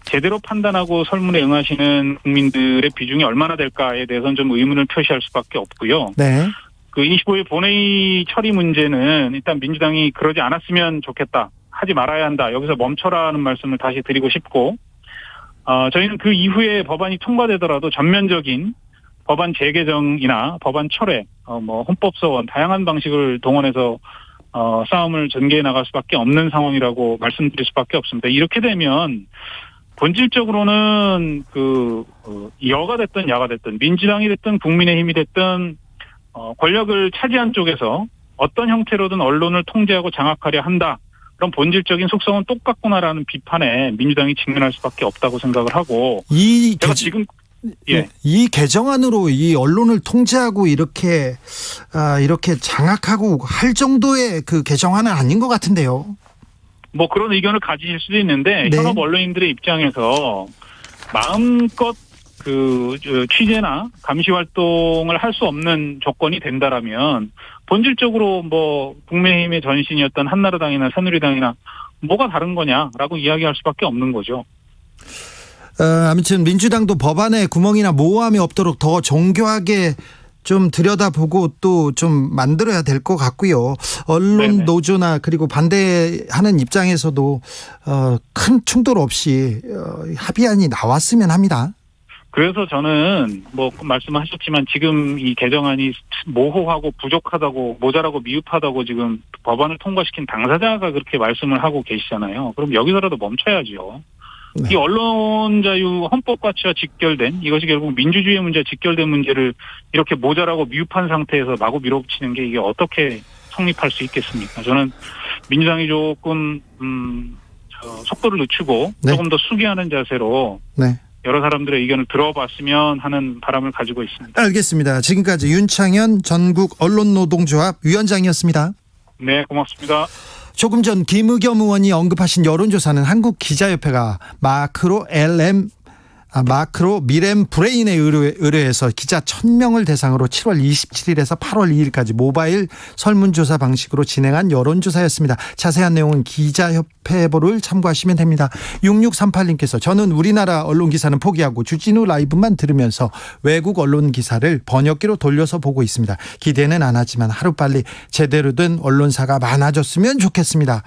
제대로 판단하고 설문에 응하시는 국민들의 비중이 얼마나 될까에 대해서는 좀 의문을 표시할 수밖에 없고요. 네. 그 25일 본회의 처리 문제는 일단 민주당이 그러지 않았으면 좋겠다. 하지 말아야 한다. 여기서 멈춰라는 말씀을 다시 드리고 싶고, 저희는 그 이후에 법안이 통과되더라도 전면적인 법안 재개정이나 법안 철회, 뭐 헌법소원 다양한 방식을 동원해서 싸움을 전개해 나갈 수밖에 없는 상황이라고 말씀드릴 수밖에 없습니다. 이렇게 되면 본질적으로는 여가 됐든 야가 됐든 민주당이 됐든 국민의힘이 됐든 권력을 차지한 쪽에서 어떤 형태로든 언론을 통제하고 장악하려 한다. 그런 본질적인 속성은 똑같구나라는 비판에 민주당이 직면할 수밖에 없다고 생각을 하고 이 개정안으로 이 언론을 통제하고 이렇게 장악하고 할 정도의 그 개정안은 아닌 것 같은데요. 뭐 그런 의견을 가지실 수도 있는데 네. 현업 언론인들의 입장에서 마음껏 취재나 감시 활동을 할 수 없는 조건이 된다라면 본질적으로 뭐 국민의힘의 전신이었던 한나라당이나 새누리당이나 뭐가 다른 거냐라고 이야기할 수밖에 없는 거죠. 아무튼 민주당도 법안에 구멍이나 모호함이 없도록 더 정교하게 좀 들여다보고 또 좀 만들어야 될 것 같고요. 언론 네네. 노조나 그리고 반대하는 입장에서도 큰 충돌 없이 합의안이 나왔으면 합니다. 그래서 저는 뭐 말씀하셨지만 지금 이 개정안이 모호하고 부족하다고 모자라고 미흡하다고 지금 법안을 통과시킨 당사자가 그렇게 말씀을 하고 계시잖아요. 그럼 여기서라도 멈춰야죠. 네. 이 언론 자유 헌법 가치와 직결된 이것이 결국 민주주의 문제와 직결된 문제를 이렇게 모자라고 미흡한 상태에서 마구 밀어붙이는 게 이게 어떻게 성립할 수 있겠습니까? 저는 민주당이 조금 속도를 늦추고 네. 조금 더 수기하는 자세로 네. 여러 사람들의 의견을 들어봤으면 하는 바람을 가지고 있습니다. 알겠습니다. 지금까지 윤창현 전국 언론노동조합 위원장이었습니다. 네, 고맙습니다. 조금 전 김의겸 의원이 언급하신 여론조사는 한국기자협회가 마크로 미렘 브레인에 의뢰해서 기자 1000명을 대상으로 7월 27일에서 8월 2일까지 모바일 설문조사 방식으로 진행한 여론조사였습니다. 자세한 내용은 기자협회보를 참고하시면 됩니다. 6638님께서 저는 우리나라 언론기사는 포기하고 주진우 라이브만 들으면서 외국 언론 기사를 번역기로 돌려서 보고 있습니다. 기대는 안 하지만 하루빨리 제대로 된 언론사가 많아졌으면 좋겠습니다.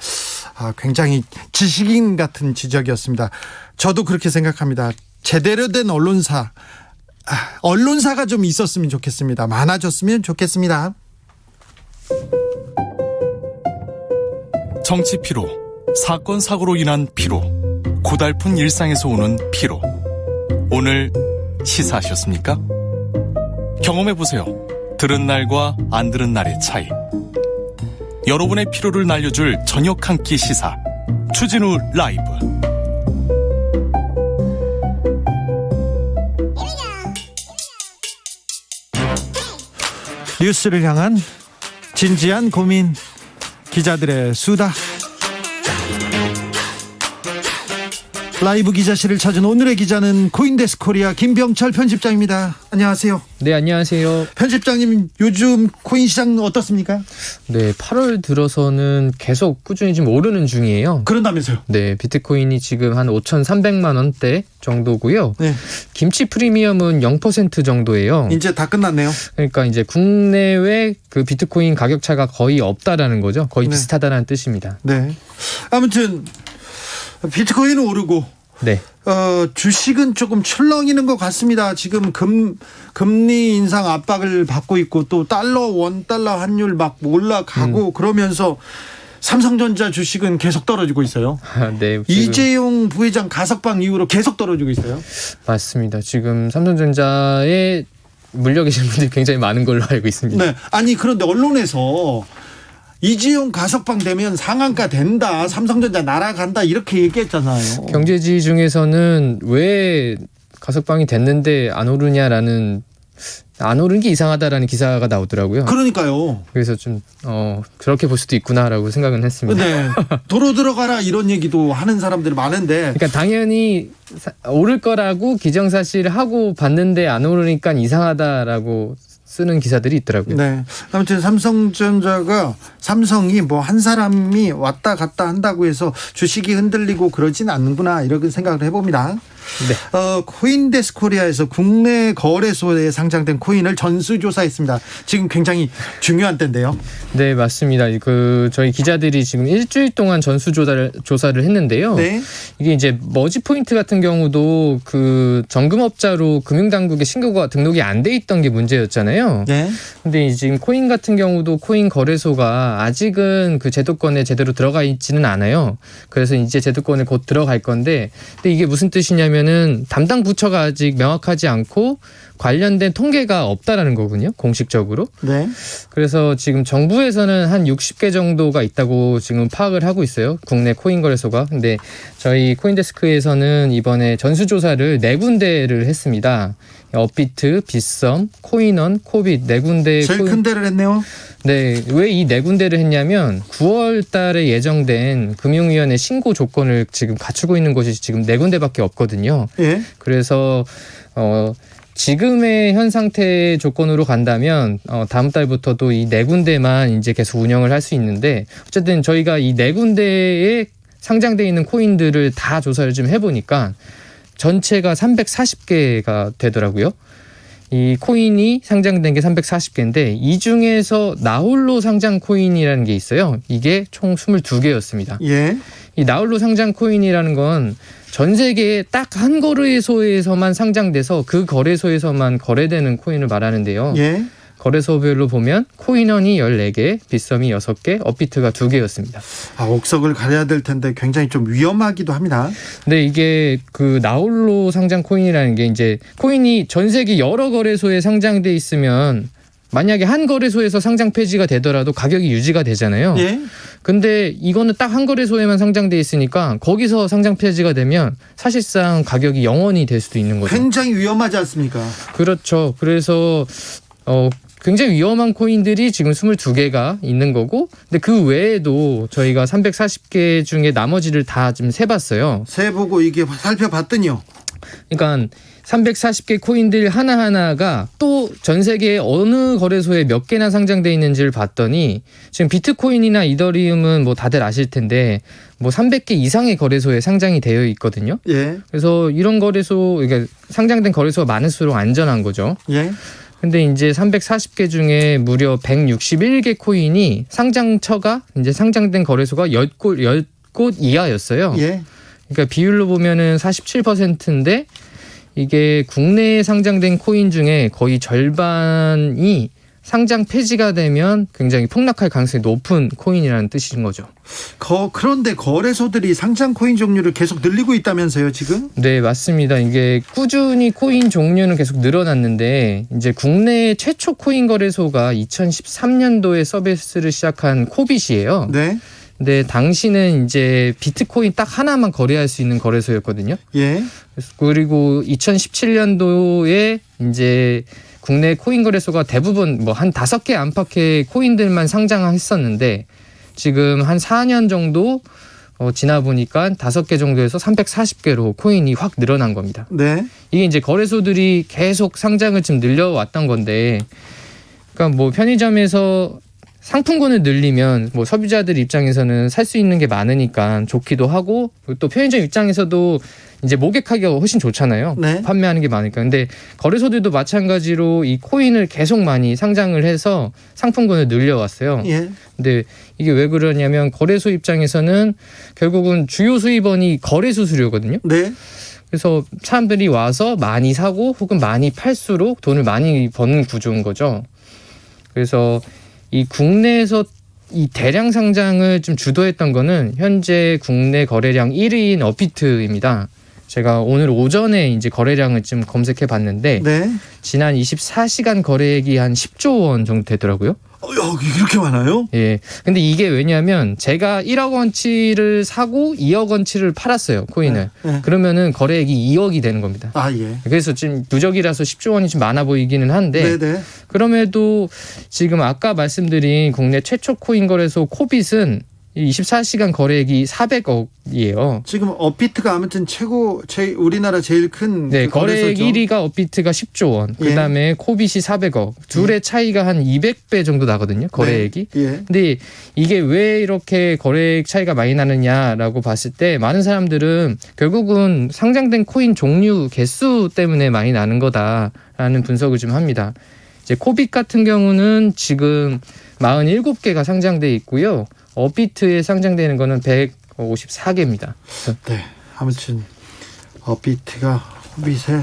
굉장히 지식인 같은 지적이었습니다. 저도 그렇게 생각합니다. 제대로 된 언론사가 좀 있었으면 좋겠습니다. 많아졌으면 좋겠습니다. 정치 피로, 사건 사고로 인한 피로, 고달픈 일상에서 오는 피로. 오늘 시사하셨습니까? 경험해보세요. 들은 날과 안 들은 날의 차이. 여러분의 피로를 날려줄 저녁 한 끼 시사 추진우 라이브. 뉴스를 향한 진지한 고민, 기자들의 수다. 라이브 기자실을 찾은 오늘의 기자는 코인데스코리아 김병철 편집장입니다. 안녕하세요. 네, 안녕하세요. 편집장님, 요즘 코인 시장 어떻습니까? 네, 8월 들어서는 계속 꾸준히 지금 오르는 중이에요. 그런다면서요? 네, 비트코인이 지금 한 5,300만 원대 정도고요. 네. 김치 프리미엄은 0% 정도예요. 이제 다 끝났네요. 그러니까 이제 국내외 그 비트코인 가격 차가 거의 없다라는 거죠. 거의 네. 비슷하다는 뜻입니다. 네. 아무튼 비트코인은 오르고 네. 주식은 조금 출렁이는 것 같습니다. 지금 금리 인상 압박을 받고 있고 또 원달러 환율 막 올라가고 그러면서 삼성전자 주식은 계속 떨어지고 있어요. 네. 이재용 부회장 가석방 이후로 계속 떨어지고 있어요. 맞습니다. 지금 삼성전자에 물려 계신 분들이 굉장히 많은 걸로 알고 있습니다. 네. 아니 그런데 언론에서 이재용 가석방 되면 상한가 된다, 삼성전자 날아간다 이렇게 얘기했잖아요. 경제지 중에서는 왜 가석방이 됐는데 안 오르냐라는, 안 오른 게 이상하다라는 기사가 나오더라고요. 그러니까요. 그래서 좀 그렇게 볼 수도 있구나라고 생각은 했습니다. 네. 도로 들어가라 이런 얘기도 하는 사람들이 많은데. 그러니까 당연히 오를 거라고 기정사실을 하고 봤는데 안 오르니까 이상하다라고 쓰는 기사들이 있더라고요. 네. 아무튼 삼성이 뭐 한 사람이 왔다 갔다 한다고 해서 주식이 흔들리고 그러진 않는구나 이렇게 생각을 해봅니다. 네. 코인데스코리아에서 국내 거래소에 상장된 코인을 전수조사했습니다. 지금 굉장히 중요한 때인데요. 네, 맞습니다. 저희 기자들이 지금 일주일 동안 전수조사를 했는데요. 네. 이게 이제 머지 포인트 같은 경우도 그 정금업자로 금융당국에 신고가 등록이 안 돼 있던 게 문제였잖아요. 네. 근데 지금 코인 같은 경우도 코인 거래소가 아직은 그 제도권에 제대로 들어가 있지는 않아요. 그래서 이제 제도권에 곧 들어갈 건데, 근데 이게 무슨 뜻이냐면은 담당 부처가 아직 명확하지 않고 관련된 통계가 없다라는 거군요. 공식적으로. 네. 그래서 지금 정부에서는 한 60개 정도가 있다고 지금 파악을 하고 있어요. 국내 코인 거래소가. 근데 저희 코인데스크에서는 이번에 전수조사를 4군데를 했습니다. 업비트, 빗썸, 코인원, 코빗 4군데. 제일 큰 데를 했네요. 네. 왜 이 4군데를 했냐면 9월 달에 예정된 금융위원회 신고 조건을 지금 갖추고 있는 곳이 지금 4군데밖에 없거든요. 예. 그래서 지금의 현 상태 조건으로 간다면 다음 달부터도 이 4군데만 이제 계속 운영을 할 수 있는데, 어쨌든 저희가 이 4군데에 상장돼 있는 코인들을 다 조사를 좀 해보니까 전체가 340개가 되더라고요. 이 코인이 상장된 게 340개인데 이 중에서 나홀로 상장 코인이라는 게 있어요. 이게 총 22개였습니다. 예. 이 나홀로 상장 코인이라는 건 전 세계에 딱 한 거래소에서만 상장돼서 그 거래소에서만 거래되는 코인을 말하는데요. 예. 거래소별로 보면 코인원이 14개, 빗썸이 6개, 업비트가 2개였습니다. 옥석을 가려야 될 텐데 굉장히 좀 위험하기도 합니다. 근데 이게 그 나홀로 상장 코인이라는 게 이제 코인이 전 세계 여러 거래소에 상장돼 있으면 만약에 한 거래소에서 상장 폐지가 되더라도 가격이 유지가 되잖아요. 예. 근데 이거는 딱 한 거래소에만 상장돼 있으니까 거기서 상장 폐지가 되면 사실상 가격이 0원이 될 수도 있는 거죠. 굉장히 위험하지 않습니까? 그렇죠. 그래서 굉장히 위험한 코인들이 지금 22개가 있는 거고, 근데 그 외에도 저희가 340개 중에 나머지를 다 좀 세봤어요. 세보고 이게 살펴봤더니요. 그러니까 340개 코인들 하나하나가 또 전 세계에 어느 거래소에 몇 개나 상장돼 있는지를 봤더니 지금 비트코인이나 이더리움은 뭐 다들 아실 텐데 뭐 300개 이상의 거래소에 상장이 되어 있거든요. 예. 그래서 이런 거래소, 그러니까 상장된 거래소가 많을수록 안전한 거죠. 예. 근데 이제 340개 중에 무려 161개 코인이 상장처가 이제 상장된 거래소가 10곳 이하였어요. 예. 그러니까 비율로 보면은 47%인데 이게 국내에 상장된 코인 중에 거의 절반이 상장 폐지가 되면 굉장히 폭락할 가능성이 높은 코인이라는 뜻인 거죠. 그런데 거래소들이 상장 코인 종류를 계속 늘리고 있다면서요, 지금? 네, 맞습니다. 이게 꾸준히 코인 종류는 계속 늘어났는데 이제 국내 최초 코인 거래소가 2013년도에 서비스를 시작한 코빗이에요. 네. 근데 당시는 이제 비트코인 딱 하나만 거래할 수 있는 거래소였거든요. 예. 그리고 2017년도에 이제 국내 코인 거래소가 대부분 뭐 한 5개 안팎의 코인들만 상장했었는데 지금 한 4년 정도 지나 보니까 5개 정도에서 340개로 코인이 확 늘어난 겁니다. 네. 이게 이제 거래소들이 계속 상장을 좀 늘려왔던 건데, 그러니까 뭐 편의점에서 상품군을 늘리면 뭐 소비자들 입장에서는 살 수 있는 게 많으니까 좋기도 하고, 또 편의점 입장에서도 이제 모객하기가 훨씬 좋잖아요. 네. 판매하는 게 많으니까. 근데 거래소들도 마찬가지로 이 코인을 계속 많이 상장을 해서 상품군을 늘려왔어요. 예. 근데 이게 왜 그러냐면 거래소 입장에서는 결국은 주요 수입원이 거래 수수료거든요. 네. 그래서 사람들이 와서 많이 사고 혹은 많이 팔수록 돈을 많이 버는 구조인 거죠. 그래서 이 국내에서 이 대량 상장을 좀 주도했던 거는 현재 국내 거래량 1위인 업비트입니다. 제가 오늘 오전에 이제 거래량을 좀 검색해 봤는데 네. 지난 24시간 거래액이 한 10조 원 정도 되더라고요. 이렇게 많아요? 예. 근데 이게 왜냐면 제가 1억 원치를 사고 2억 원치를 팔았어요, 코인을. 네. 그러면은 거래액이 2억이 되는 겁니다. 아, 예. 그래서 지금 누적이라서 10조 원이 좀 많아 보이기는 한데 네네. 그럼에도 지금 아까 말씀드린 국내 최초 코인 거래소 코빗은 24시간 거래액이 400억이에요. 지금 업비트가 아무튼 우리나라 제일 큰 네, 그 거래액 거래소죠. 1위가 업비트가 10조 원, 예. 그다음에 코빗이 400억. 둘의 차이가 한 200배 정도 나거든요, 거래액이. 네. 예. 근데 이게 왜 이렇게 거래액 차이가 많이 나느냐라고 봤을 때 많은 사람들은 결국은 상장된 코인 종류 개수 때문에 많이 나는 거다라는 분석을 좀 합니다. 이제 코빗 같은 경우는 지금 47개가 상장돼 있고요. 업비트에 상장되는 거는 154개입니다. 네, 아무튼 업비트가 코빗에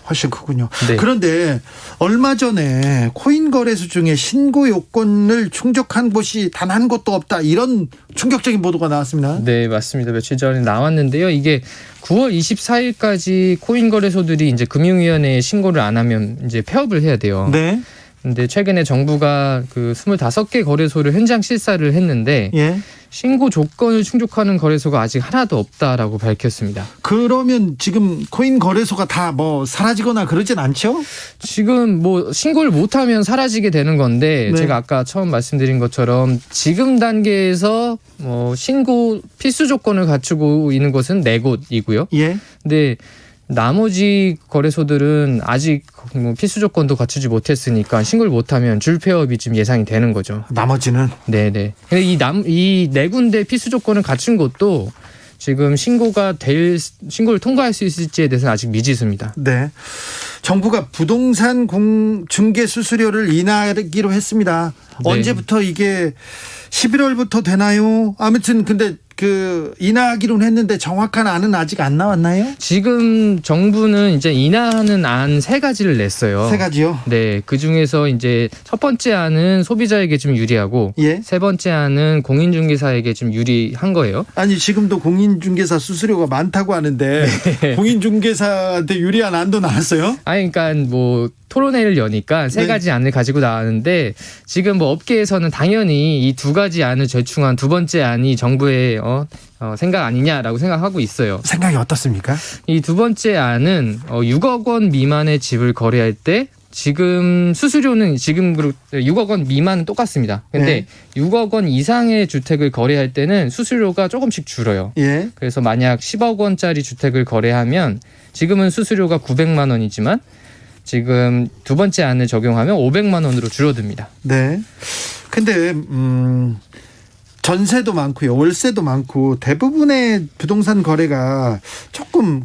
훨씬 크군요. 네. 그런데 얼마 전에 코인 거래소 중에 신고 요건을 충족한 곳이 단 한 곳도 없다, 이런 충격적인 보도가 나왔습니다. 네, 맞습니다. 며칠 전에 나왔는데요. 이게 9월 24일까지 코인 거래소들이 이제 금융위원회에 신고를 안 하면 이제 폐업을 해야 돼요. 네. 근데 최근에 정부가 그 25개 거래소를 현장 실사를 했는데 예. 신고 조건을 충족하는 거래소가 아직 하나도 없다라고 밝혔습니다. 그러면 지금 코인 거래소가 다 뭐 사라지거나 그러진 않죠? 지금 뭐 신고를 못하면 사라지게 되는 건데 네. 제가 아까 처음 말씀드린 것처럼 지금 단계에서 신고 필수 조건을 갖추고 있는 곳은 4곳이고요. 예. 근데 나머지 거래소들은 아직 뭐 필수 조건도 갖추지 못했으니까 신고를 못하면 줄폐업이 지금 예상이 되는 거죠. 나머지는? 네네. 근데 이 4군데 필수 조건을 갖춘 곳도 지금 신고를 통과할 수 있을지에 대해서는 아직 미지수입니다. 네. 정부가 부동산 중개 수수료를 인하하기로 했습니다. 네. 언제부터 이게 11월부터 되나요? 아무튼 근데 인하하기로는 했는데 정확한 안은 아직 안 나왔나요? 지금 정부는 이제 인하하는 안 3가지를 냈어요. 3가지요? 네. 그 중에서 이제 첫 번째 안은 소비자에게 좀 유리하고, 예. 세 번째 안은 공인중개사에게 좀 유리한 거예요. 아니, 지금도 공인중개사 수수료가 많다고 하는데, 네. 공인중개사한테 유리한 안도 나왔어요? 아니, 그러니까 뭐, 토론회를 여니까 3가지 안을 가지고 나왔는데, 지금 뭐 업계에서는 당연히 이 2가지 안을 제충한 두 번째 안이 정부의 생각 아니냐라고 생각하고 있어요. 생각이 어떻습니까? 이 두 번째 안은 6억 원 미만의 집을 거래할 때 지금 수수료는 지금 6억 원 미만은 똑같습니다. 근데 네. 6억 원 이상의 주택을 거래할 때는 수수료가 조금씩 줄어요. 예. 그래서 만약 10억 원짜리 주택을 거래하면 지금은 수수료가 900만 원이지만 지금 두 번째 안을 적용하면 500만 원으로 줄어듭니다. 네. 근데 전세도 많고요, 월세도 많고 대부분의 부동산 거래가 조금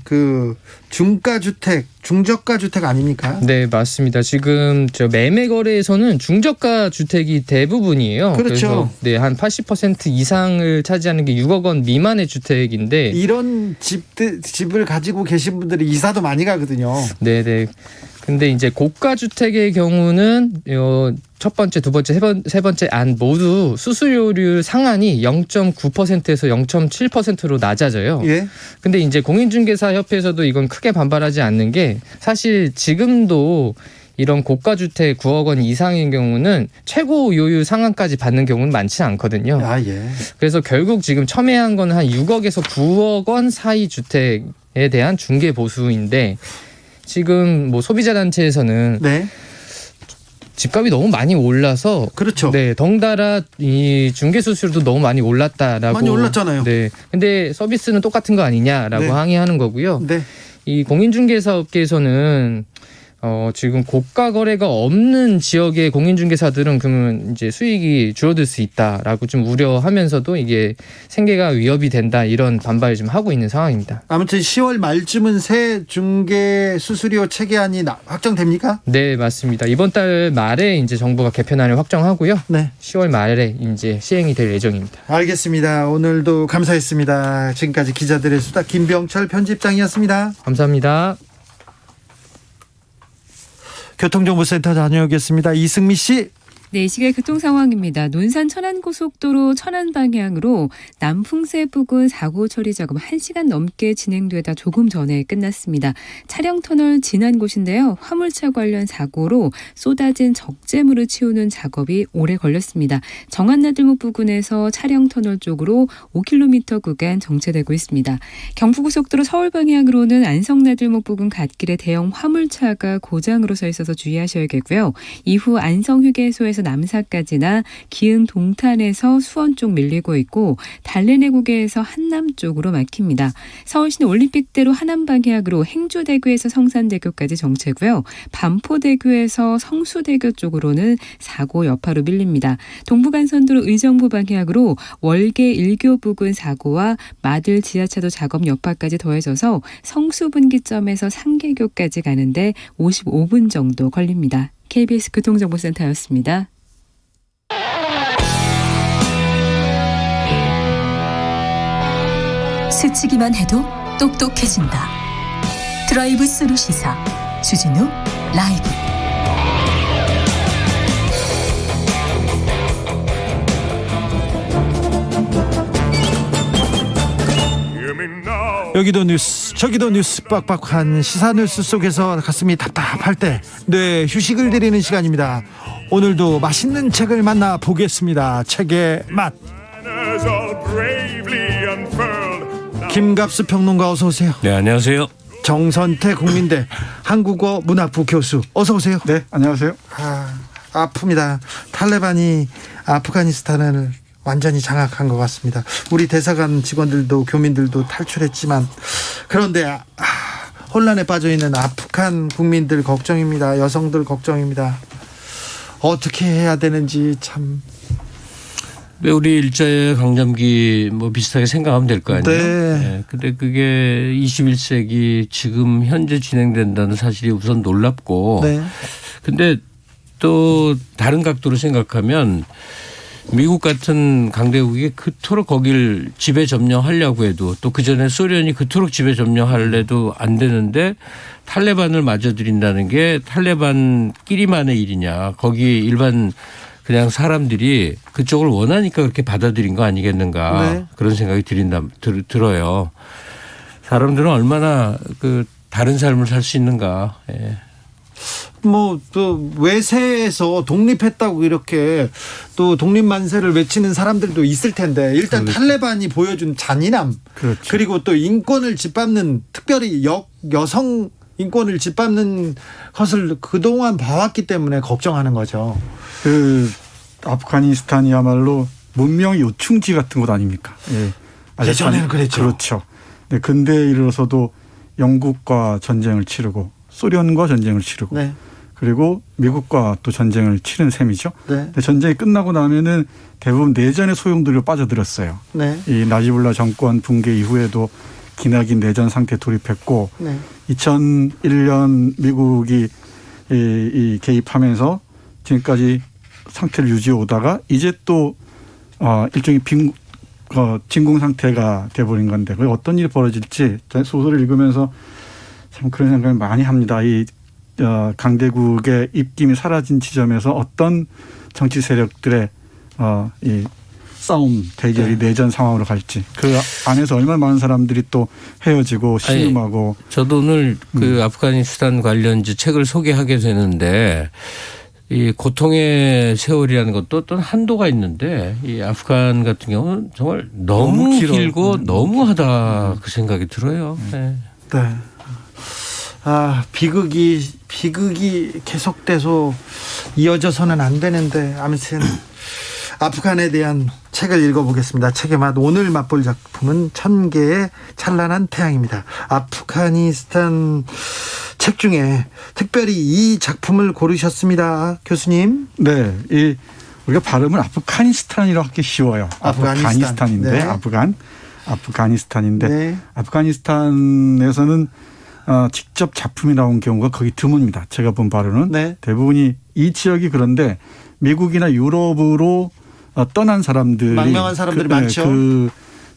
중가 주택, 중저가 주택 아닙니까? 네, 맞습니다. 지금 매매 거래에서는 중저가 주택이 대부분이에요. 그렇죠. 그래서 네, 한 80% 이상을 차지하는 게 6억 원 미만의 주택인데 이런 집을 가지고 계신 분들이 이사도 많이 가거든요. 네, 네. 근데 이제 고가 주택의 경우는 첫 번째, 두 번째, 세 번째 안 모두 수수료율 상한이 0.9%에서 0.7%로 낮아져요. 예. 근데 이제 공인중개사 협회에서도 이건 크게 반발하지 않는 게 사실 지금도 이런 고가 주택 9억 원 이상인 경우는 최고 요율 상한까지 받는 경우는 많지 않거든요. 아, 예. 그래서 결국 지금 첨예한 건 한 6억에서 9억 원 사이 주택에 대한 중개 보수인데 지금 뭐 소비자 단체에서는 네. 집값이 너무 많이 올라서 그렇죠. 네, 덩달아 이 중개 수수료도 너무 많이 올랐다라고. 많이 올랐잖아요. 네. 근데 서비스는 똑같은 거 아니냐라고 네. 항의하는 거고요. 네. 이 공인중개사 업계에서는 지금 고가 거래가 없는 지역의 공인중개사들은 그러면 이제 수익이 줄어들 수 있다라고 좀 우려하면서도 이게 생계가 위협이 된다 이런 반발을 좀 하고 있는 상황입니다. 아무튼 10월 말쯤은 새 중개 수수료 체계안이 확정됩니까? 네, 맞습니다. 이번 달 말에 이제 정부가 개편안을 확정하고요. 네. 10월 말에 이제 시행이 될 예정입니다. 알겠습니다. 오늘도 감사했습니다. 지금까지 기자들의 수다 김병철 편집장이었습니다. 감사합니다. 교통정보센터 다녀오겠습니다. 이승미 씨. 네, 이 시각 교통 상황입니다. 논산 천안고속도로 천안 방향으로 남풍새 부근 사고 처리 작업 1시간 넘게 진행되다 조금 전에 끝났습니다. 차량 터널 지난 곳인데요. 화물차 관련 사고로 쏟아진 적재물을 치우는 작업이 오래 걸렸습니다. 정안나들목 부근에서 차량 터널 쪽으로 5km 구간 정체되고 있습니다. 경부고속도로 서울 방향으로는 안성나들목 부근 갓길에 대형 화물차가 고장으로 서 있어서 주의하셔야겠고요. 이후 안성휴게소에서 남사까지나 기흥 동탄에서 수원 쪽 밀리고 있고 달래내고개에서 한남 쪽으로 막힙니다. 서울시내 올림픽대로 하남 방향으로 행주대교에서 성산대교까지 정체고요. 반포대교에서 성수대교 쪽으로는 사고 여파로 밀립니다. 동부간선도로 의정부 방향으로 월계 1교 부근 사고와 마들 지하차도 작업 여파까지 더해져서 성수분기점에서 상계교까지 가는데 55분 정도 걸립니다. KBS 교통정보센터였습니다. 스치기만 해도 똑똑해진다. 드라이브 스루 시사 주진우 라이브. 여기도 뉴스 저기도 뉴스 빡빡한 시사 뉴스 속에서 가슴이 답답할 때 뇌 휴식을 드리는 시간입니다. 오늘도 맛있는 책을 만나보겠습니다. 책의 맛. 김갑수 평론가 어서 오세요. 네, 안녕하세요. 정선태 국민대 한국어 문학부 교수 어서 오세요. 네, 안녕하세요. 아픕니다. 탈레반이 아프가니스탄을 완전히 장악한 것 같습니다. 우리 대사관 직원들도 교민들도 탈출했지만 그런데 혼란에 빠져있는 아프간 국민들 걱정입니다. 여성들 걱정입니다. 어떻게 해야 되는지 참 우리 일제 강점기 뭐 비슷하게 생각하면 될 거 아니에요. 네. 근데 그게 21세기 지금 현재 진행된다는 사실이 우선 놀랍고. 네. 근데 또 다른 각도로 생각하면 미국 같은 강대국이 그토록 거길 지배 점령하려고 해도 또 그전에 소련이 그토록 지배 점령하려도 안 되는데 탈레반을 맞아들인다는 게 탈레반끼리만의 일이냐. 거기 일반 그냥 사람들이 그쪽을 원하니까 그렇게 받아들인 거 아니겠는가. 네. 그런 생각이 들어요. 사람들은 얼마나 그 다른 삶을 살 수 있는가. 예. 뭐 또 외세에서 독립했다고 이렇게 또 독립 만세를 외치는 사람들도 있을 텐데 일단 그렇죠. 탈레반이 보여준 잔인함 그렇죠. 그리고 또 인권을 짓밟는 특별히 여성 인권을 짓밟는 것을 그동안 봐왔기 때문에 걱정하는 거죠. 그 아프가니스탄이야말로 문명의 요충지 같은 곳 아닙니까? 예. 예전에는 그랬죠. 그렇죠. 네, 근대에 이르러서도 영국과 전쟁을 치르고 소련과 전쟁을 치르고 네. 그리고 미국과 또 전쟁을 치른 셈이죠. 네. 근데 전쟁이 끝나고 나면은 대부분 내전의 소용돌이로 빠져들었어요. 네. 이 나지불라 정권 붕괴 이후에도 기나긴 내전 상태에 돌입했고 네. 2001년 미국이 이 개입하면서 지금까지 상태를 유지해 오다가 이제 또 일종의 진공 상태가 돼버린 건데 그게 어떤 일이 벌어질지 소설을 읽으면서 참 그런 생각을 많이 합니다. 이 강대국의 입김이 사라진 지점에서 어떤 정치 세력들의 이 싸움, 대결이 내전 상황으로 갈지 그 안에서 얼마나 많은 사람들이 또 헤어지고 신음하고. 저도 오늘 그 아프가니스탄 관련 책을 소개하게 되는데 이 고통의 세월이라는 것도 또 한도가 있는데 이 아프간 같은 경우는 정말 너무 길고 너무하다 그 생각이 들어요. 네. 네. 비극이 계속돼서 이어져서는 안 되는데 아무튼 아프간에 대한 책을 읽어보겠습니다. 책의 맛 오늘 맛볼 작품은 1000개의 찬란한 태양입니다. 아프가니스탄 책 중에 특별히 이 작품을 고르셨습니다. 교수님. 네. 우리가 발음을 아프가니스탄이라고 하기 쉬워요. 아프가니스탄인데 네. 아프가니스탄인데 네. 아프가니스탄에서는 직접 작품이 나온 경우가 거의 드뭅니다. 제가 본 바로는 네. 대부분이 이 지역이 그런데 미국이나 유럽으로 떠난 사람들이 망명한 사람들이 많죠. 그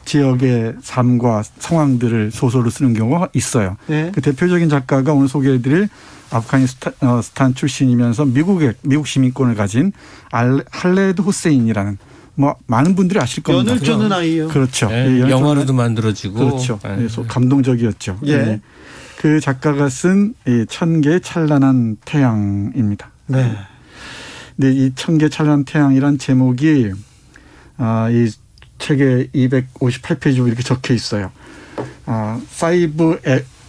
지역의 삶과 상황들을 소설로 쓰는 경우가 있어요. 네. 그 대표적인 작가가 오늘 소개해드릴 아프가니스탄 출신이면서 미국 시민권을 가진 할레드 후세인이라는 뭐 많은 분들이 아실 겁니다. 연을 쫓는 아이요. 그렇죠. 네, 영화로도 만들어지고. 그렇죠. 네. 감동적이었죠. 예. 네. 그 작가가 쓴 이 1000개의 찬란한 태양입니다. 네. 근데 이 1000개 찬란한 태양이란 제목이 이 책에 258페이지로 이렇게 적혀 있어요. 사이브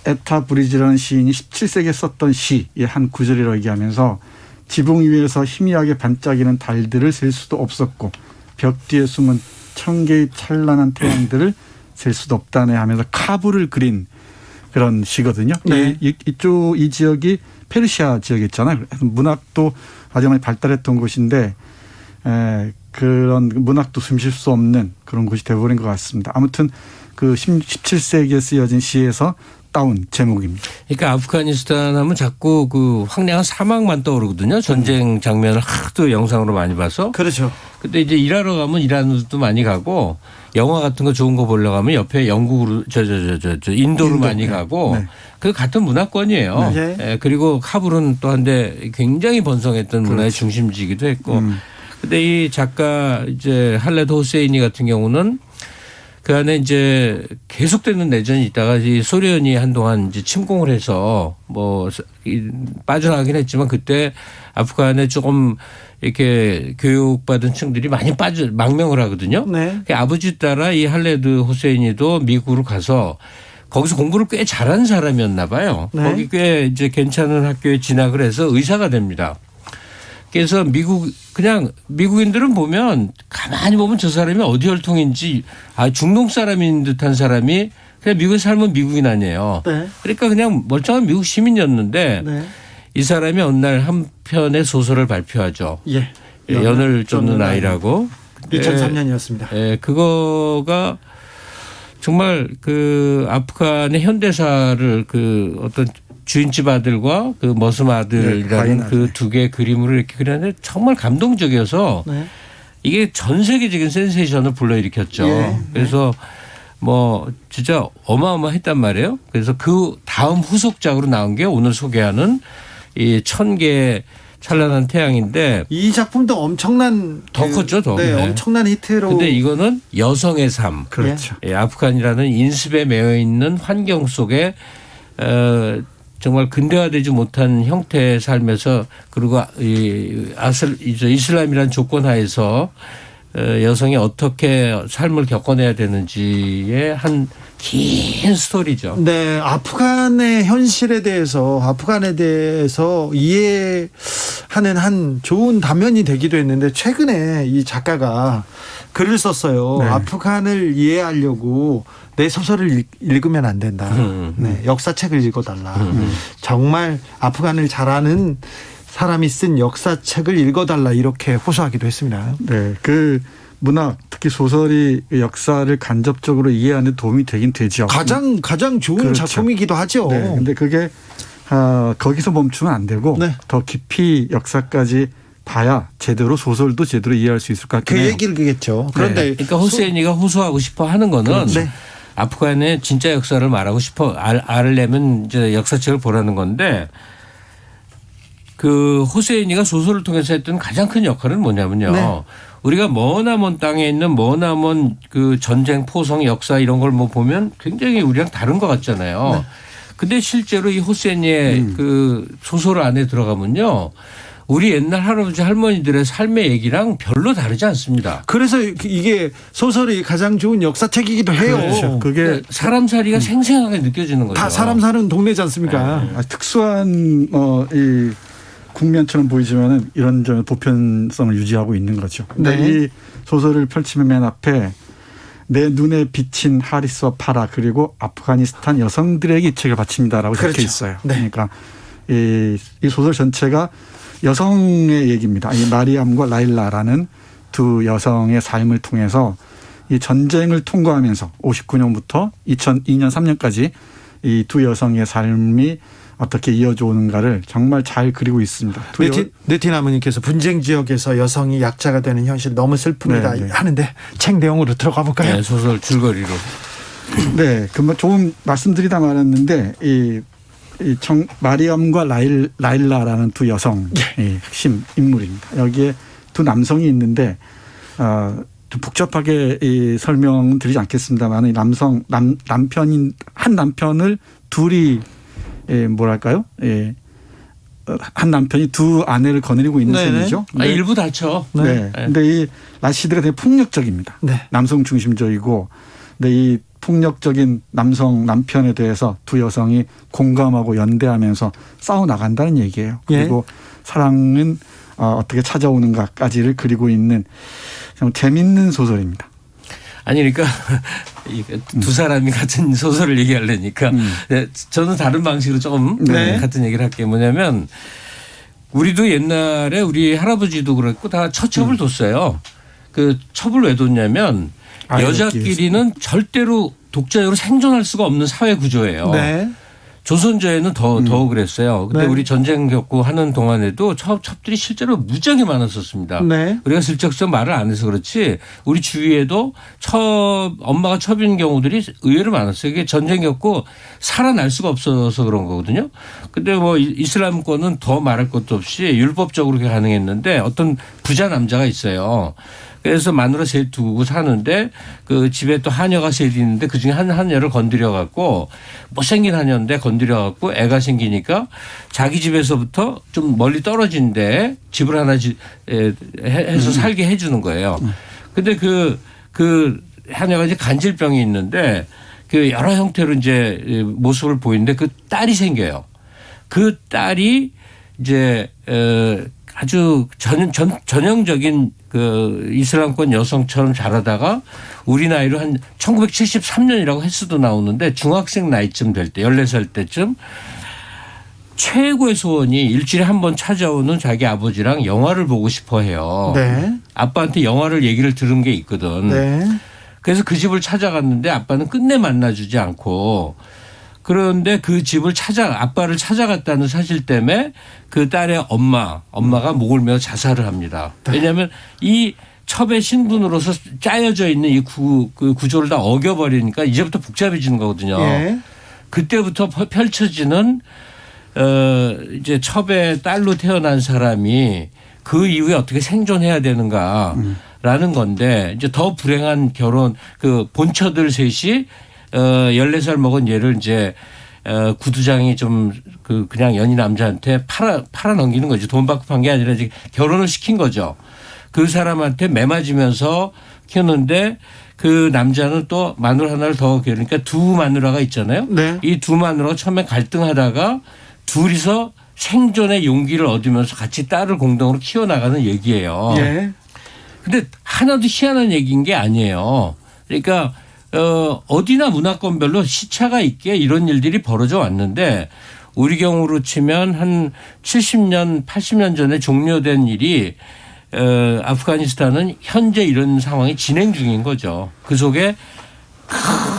에타 브리지라는 시인이 17세기에 썼던 시의 한 구절이라고 얘기하면서 지붕 위에서 희미하게 반짝이는 달들을 셀 수도 없었고 벽 뒤에 숨은 1000개의 찬란한 태양들을 셀 수도 없다네 하면서 카불을 그린 그런 시거든요. 네. 이 지역이 페르시아 지역이었잖아요. 문학도 아주 많이 발달했던 곳인데 그런 문학도 숨쉴 수 없는 그런 곳이 되어버린 것 같습니다. 아무튼 그 17세기에 쓰여진 시에서 따온 제목입니다. 그러니까 아프가니스탄 하면 자꾸 그 황량한 사막만 떠오르거든요. 전쟁 장면을 하도 영상으로 많이 봐서. 그렇죠. 근데 이제 일하러 가면 이란도 많이 가고 영화 같은 거 좋은 거 보려고 하면 옆에 영국으로 인도로 많이 가고 네. 그 같은 문화권이에요. 네. 예, 그리고 카불은 또 한데 굉장히 번성했던 문화의 중심지이기도 했고. 근데 이 작가 이제 할레드 호세이니 같은 경우는 그 안에 이제 계속되는 내전이 있다가 이 소련이 한동안 이제 침공을 해서 뭐 빠져나가긴 했지만 그때 아프간에 조금 이렇게 교육받은 층들이 많이 망명을 하거든요. 네. 아버지 따라 이 할레드 호세이니도 미국으로 가서 거기서 공부를 꽤 잘한 사람이었나 봐요. 네. 거기 꽤 이제 괜찮은 학교에 진학을 해서 의사가 됩니다. 그래서 미국인들은 보면 가만히 보면 저 사람이 어디 혈통인지 중동 사람인 듯한 사람이 그냥 미국에 살면 미국인 아니에요. 네. 그러니까 그냥 멀쩡한 미국 시민이었는데 네. 이 사람이 어느 날 한 편의 소설을 발표하죠. 예. 연을 쫓는 아이라고. 2003년이었습니다. 예, 그거가 정말 그 아프간의 현대사를 그 어떤 주인집 아들과 그 머슴 아들이라는 네, 그 두 개의 그림으로 이렇게 그렸는데 정말 감동적이어서 네. 이게 전 세계적인 센세이션을 불러일으켰죠. 예, 그래서 뭐 진짜 어마어마했단 말이에요. 그래서 그 다음 후속작으로 나온 게 오늘 소개하는 이 1000개의 찬란한 태양인데 이 작품도 엄청난 더 컸죠, 더. 네, 엄청난 히트로. 근데 이거는 여성의 삶. 그렇죠. 예, 아프간이라는 인습에 매여 있는 환경 속에 정말 근대화되지 못한 형태의 삶에서 그리고 이슬람이라는 조건 하에서 여성이 어떻게 삶을 겪어내야 되는지의 한 긴 스토리죠. 네, 아프간의 현실에 대해서 이해하는 한 좋은 단면이 되기도 했는데 최근에 이 작가가 글을 썼어요. 네. 아프간을 이해하려고 내 소설을 읽으면 안 된다. 네, 역사책을 읽어달라. 정말 아프간을 잘 아는 사람이 쓴 역사책을 읽어달라 이렇게 호소하기도 했습니다. 네, 그 문학 특히 소설이 역사를 간접적으로 이해하는 데 도움이 되긴 되죠. 가장 좋은 그렇죠. 작품이기도 하죠. 네, 근데 그게 거기서 멈추면 안 되고 더 깊이 역사까지 봐야 제대로 소설도 제대로 이해할 수 있을 것 같긴 해요. 그 얘기겠죠. 그런데 그러니까 후세인이가 호소하고 싶어 하는 거는 그렇죠. 아프간의 진짜 역사를 말하고 싶어 알려면 이제 역사책을 보라는 건데 그 호세인이가 소설을 통해서 했던 가장 큰 역할은 뭐냐면요. 네. 우리가 머나먼 땅에 있는 머나먼 그 전쟁, 포성, 역사 이런 걸 뭐 보면 굉장히 우리랑 다른 것 같잖아요. 네. 근데 실제로 이 호세인이의 그 소설 안에 들어가면요. 우리 옛날 할아버지 할머니들의 삶의 얘기랑 별로 다르지 않습니다. 그래서 이게 소설이 가장 좋은 역사책이기도 해요. 그렇죠. 그게 사람 살이가 생생하게 느껴지는 거죠. 다 사람 사는 동네지 않습니까? 특수한 이 국면처럼 보이지만은 이런 점 보편성을 유지하고 있는 거죠. 근데 네. 이 소설을 펼치면 맨 앞에 내 눈에 비친 하리스와 파라 그리고 아프가니스탄 여성들에게 이 책을 바칩니다라고 적혀 그렇죠. 있어요. 네. 그러니까 이 소설 전체가 여성의 얘기입니다. 이 마리암과 라일라라는 두 여성의 삶을 통해서 이 전쟁을 통과하면서 59년부터 2002년 3년까지 이 두 여성의 삶이 어떻게 이어져 오는가를 정말 잘 그리고 있습니다. 네티나무님께서 분쟁 지역에서 여성이 약자가 되는 현실 너무 슬픕니다. 네. 하는데 책 내용으로 들어가 볼까요? 네, 소설 줄거리로. 네, 그 좋은 말씀드리다 말았는데 마리암과 라일라라는 두 여성 핵심 인물입니다. 여기에 두 남성이 있는데 좀 복잡하게 설명은 드리지 않겠습니다만 남편인 한 남편을 둘이 뭐랄까요? 한 남편이 두 아내를 거느리고 있는 셈이죠. 일부 다쳐. 네. 근데 이 라시드가 되게 폭력적입니다. 네. 남성 중심적이고, 근데 이 폭력적인 남편에 대해서 두 여성이 공감하고 연대하면서 싸워 나간다는 얘기예요. 그리고 사랑은 어떻게 찾아오는가까지를 그리고 있는 참 재밌는 소설입니다. 아니 그러니까 두 사람이 같은 소설을 얘기하려니까 저는 다른 방식으로 조금 같은 얘기를 할게요. 뭐냐면 우리도 옛날에 우리 할아버지도 그랬고 다 처첩을 뒀어요. 그 첩을 왜 뒀냐면 여자끼리는 절대로 독자적으로 생존할 수가 없는 사회 구조예요. 네. 조선조에는 더 그랬어요. 근데 네. 우리 전쟁 겪고 하는 동안에도 첩들이 실제로 무지하게 많았었습니다. 네. 우리가 슬쩍슬쩍 말을 안 해서 그렇지 우리 주위에도 엄마가 첩인 경우들이 의외로 많았어요. 이게 전쟁 겪고 살아날 수가 없어서 그런 거거든요. 근데 뭐 이슬람권은 더 말할 것도 없이 율법적으로 그게 가능했는데 어떤 부자 남자가 있어요. 그래서 마누라 셋 두고 사는데 그 집에 또 하녀가 셋이 있는데 그중에 한 하녀를 건드려 갖고 못생긴 하녀인데 건드려 갖고 애가 생기니까 자기 집에서부터 좀 멀리 떨어진데 집을 하나 해서 살게 해 주는 거예요. 근데 그 하녀가 이제 간질병이 있는데 그 여러 형태로 이제 모습을 보이는데 그 딸이 생겨요. 그 딸이 이제 아주 전형적인 그 이슬람권 여성처럼 자라다가 우리 나이로 한 1973년이라고 횟수도 나오는데 중학생 나이쯤 될 때 14살 때쯤 최고의 소원이 일주일에 한 번 찾아오는 자기 아버지랑 영화를 보고 싶어 해요. 네. 아빠한테 영화를 얘기를 들은 게 있거든. 네. 그래서 그 집을 찾아갔는데 아빠는 끝내 만나주지 않고 그런데 그 집을 아빠를 찾아갔다는 사실 때문에 그 딸의 엄마가 목을 메어 자살을 합니다. 왜냐하면 이 첩의 신분으로서 짜여져 있는 이 그 구조를 다 어겨버리니까 이제부터 복잡해지는 거거든요. 예. 그때부터 펼쳐지는 이제 첩의 딸로 태어난 사람이 그 이후에 어떻게 생존해야 되는가라는 건데 이제 더 불행한 결혼 그 본처들 셋이 14살 먹은 얘를 이제 구두장이 좀 그냥 연희 남자한테 팔아 넘기는 거죠. 돈 받고 판 게 아니라 이제 결혼을 시킨 거죠. 그 사람한테 매맞으면서 키우는데 그 남자는 또 마누라 하나를 더 그러니까 두 마누라가 있잖아요. 네. 이 두 마누라가 처음에 갈등하다가 둘이서 생존의 용기를 얻으면서 같이 딸을 공동으로 키워나가는 얘기예요. 예. 근데 하나도 희한한 얘기인 게 아니에요. 그러니까 어디나 문화권별로 시차가 있게 이런 일들이 벌어져 왔는데 우리 경우로 치면 한 70년, 80년 전에 종료된 일이 아프가니스탄은 현재 이런 상황이 진행 중인 거죠. 그 속에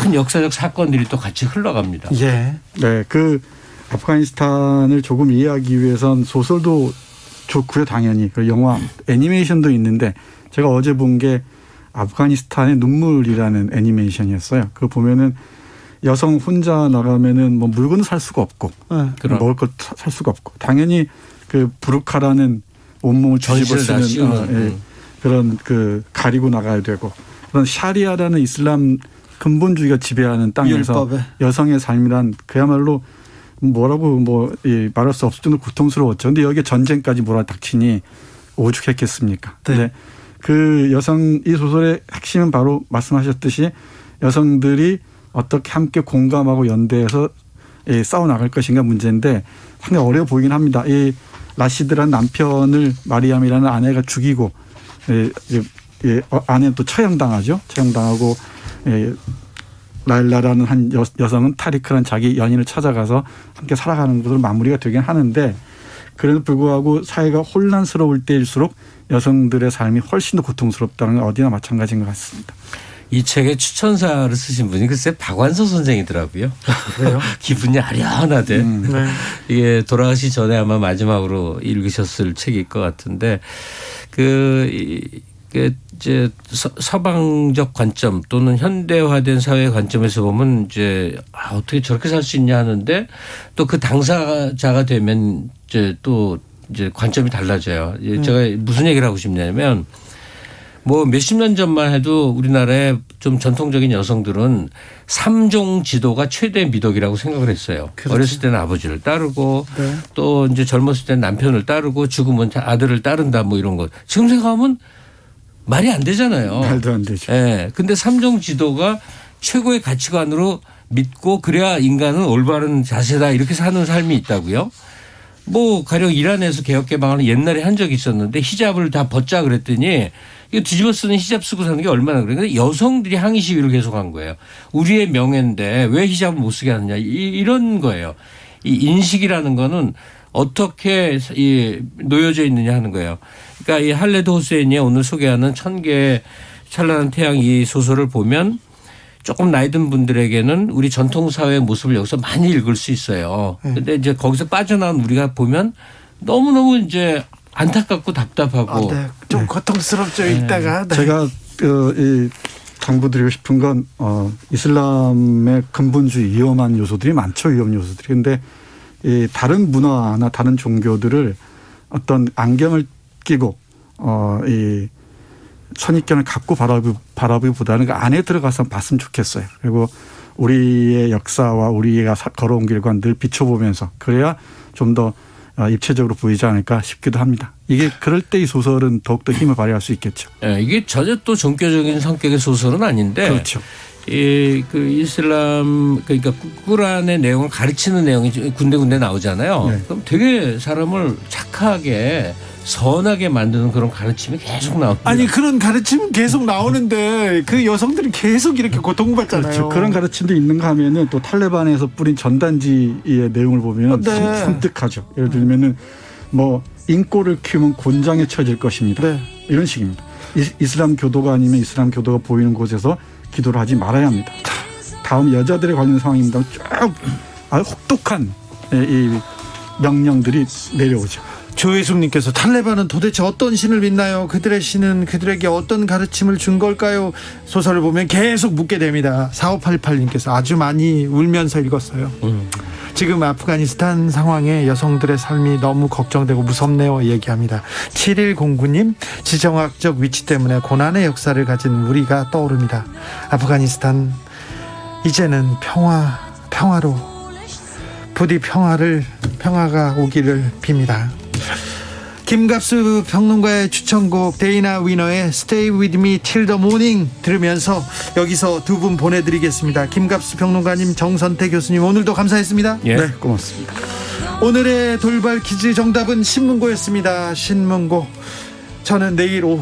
큰 역사적 사건들이 또 같이 흘러갑니다. 예. 네, 그 아프가니스탄을 조금 이해하기 위해선 소설도 좋고요, 당연히. 그리고 영화, 애니메이션도 있는데 제가 어제 본 게 아프가니스탄의 눈물이라는 애니메이션이었어요. 그거 보면은 여성 혼자 나가면은 뭐 물건을 살 수가 없고 먹을 것 살 수가 없고 당연히 그 부르카라는 온몸을 뒤집어 쓰는 그런 그 가리고 나가야 되고 그런 샤리아라는 이슬람 근본주의가 지배하는 땅에서 율법에. 여성의 삶이란 그야말로 뭐라고 말할 수 없을 정도로 고통스러웠죠. 근데 여기에 전쟁까지 몰아닥치니 오죽했겠습니까? 네. 네. 그 이 소설의 핵심은 바로 말씀하셨듯이 여성들이 어떻게 함께 공감하고 연대해서 싸워 나갈 것인가 문제인데 상당히 어려워 보이긴 합니다. 이 라시드라는 남편을 마리암이라는 아내가 죽이고 아내는 또 처형당하죠. 처형당하고 라일라라는 한 여성은 타리크라는 자기 연인을 찾아가서 함께 살아가는 것으로 마무리가 되긴 하는데 그래도 불구하고 사회가 혼란스러울 때일수록 여성들의 삶이 훨씬 더 고통스럽다는 건 어디나 마찬가지인 것 같습니다. 이 책의 추천사를 쓰신 분이 글쎄 박완서 선생이더라고요. 그래요? 기분이 아련하대. 네. 이게 돌아가시 전에 아마 마지막으로 읽으셨을 책일 것 같은데 이제 서방적 관점 또는 현대화된 사회 관점에서 보면 이제 어떻게 저렇게 살 수 있냐 하는데 또 그 당사자가 되면 이제 관점이 달라져요. 제가 무슨 얘기를 하고 싶냐면 뭐 몇십 년 전만 해도 우리나라의 좀 전통적인 여성들은 3종 지도가 최대 미덕이라고 생각을 했어요. 그렇죠. 어렸을 때는 아버지를 따르고 또 이제 젊었을 때는 남편을 따르고 죽으면 아들을 따른다 뭐 이런 거. 지금 생각하면 말이 안 되잖아요. 말도 안 되죠. 예. 근데 3종 지도가 최고의 가치관으로 믿고 그래야 인간은 올바른 자세다 이렇게 사는 삶이 있다고요. 뭐 가령 이란에서 개혁개방하는 옛날에 한 적이 있었는데 히잡을 다 벗자 그랬더니 이거 뒤집어 쓰는 히잡 쓰고 사는 게 얼마나 그래요. 근데 여성들이 항의 시위를 계속한 거예요. 우리의 명예인데 왜 히잡을 못 쓰게 하느냐 이런 거예요. 이 인식이라는 거는 어떻게 놓여져 있느냐 하는 거예요. 그러니까 이 할레드 호세인이 오늘 소개하는 1000개의 찬란한 태양 이 소설을 보면 조금 나이 든 분들에게는 우리 전통사회의 모습을 여기서 많이 읽을 수 있어요. 그런데 이제 거기서 빠져나온 우리가 보면 너무너무 이제 안타깝고 답답하고. 좀 고통스럽죠, 읽다가. 네. 제가 당부드리고 싶은 건 이슬람의 근본주의 위험한 요소들이 많죠. 위험 요소들이. 그런데 다른 문화나 다른 종교들을 어떤 안경을 끼고 이 선입견을 갖고 바라보기보다는 그 안에 들어가서 봤으면 좋겠어요. 그리고 우리의 역사와 우리가 걸어온 길과 늘 비춰보면서 그래야 좀 더 입체적으로 보이지 않을까 싶기도 합니다. 이게 그럴 때 이 소설은 더욱더 힘을 발휘할 수 있겠죠. 네, 이게 전혀 또 종교적인 성격의 소설은 아닌데 그렇죠. 그 이슬람 그러니까 꾸란의 내용을 가르치는 내용이 군데군데 나오잖아요. 네. 그럼 되게 사람을 착하게 선하게 만드는 그런 가르침이 계속 나옵니다. 아니 그런 가르침은 계속 나오는데 그 여성들이 계속 이렇게 고통받잖아요. 그렇죠. 그런 가르침도 있는가 하면은 또 탈레반에서 뿌린 전단지의 내용을 보면 네. 섬뜩하죠. 예를 들면은 뭐 인꼬를 키우면 곤장에 처질 것입니다. 네. 이런 식입니다. 이슬람 교도가 아니면 이슬람 교도가 보이는 곳에서 기도를 하지 말아야 합니다. 다음 여자들에 관련 상황입니다. 쭉 아주 혹독한 이 명령들이 내려오죠. 조혜숙님께서 탈레반은 도대체 어떤 신을 믿나요? 그들의 신은 그들에게 어떤 가르침을 준 걸까요? 소설을 보면 계속 묻게 됩니다. 4588님께서 아주 많이 울면서 읽었어요. 지금 아프가니스탄 상황에 여성들의 삶이 너무 걱정되고 무섭네요 얘기합니다. 7109님 지정학적 위치 때문에 고난의 역사를 가진 우리가 떠오릅니다. 아프가니스탄 이제는 평화로 부디 평화가 오기를 빕니다. 김갑수 평론가의 추천곡 데이나 위너의 Stay With Me Till the Morning 들으면서 여기서 두 분 보내드리겠습니다. 김갑수 평론가님, 정선태 교수님 오늘도 감사했습니다. 네, 고맙습니다. 오늘의 돌발 퀴즈 정답은 신문고였습니다. 신문고. 저는 내일 오후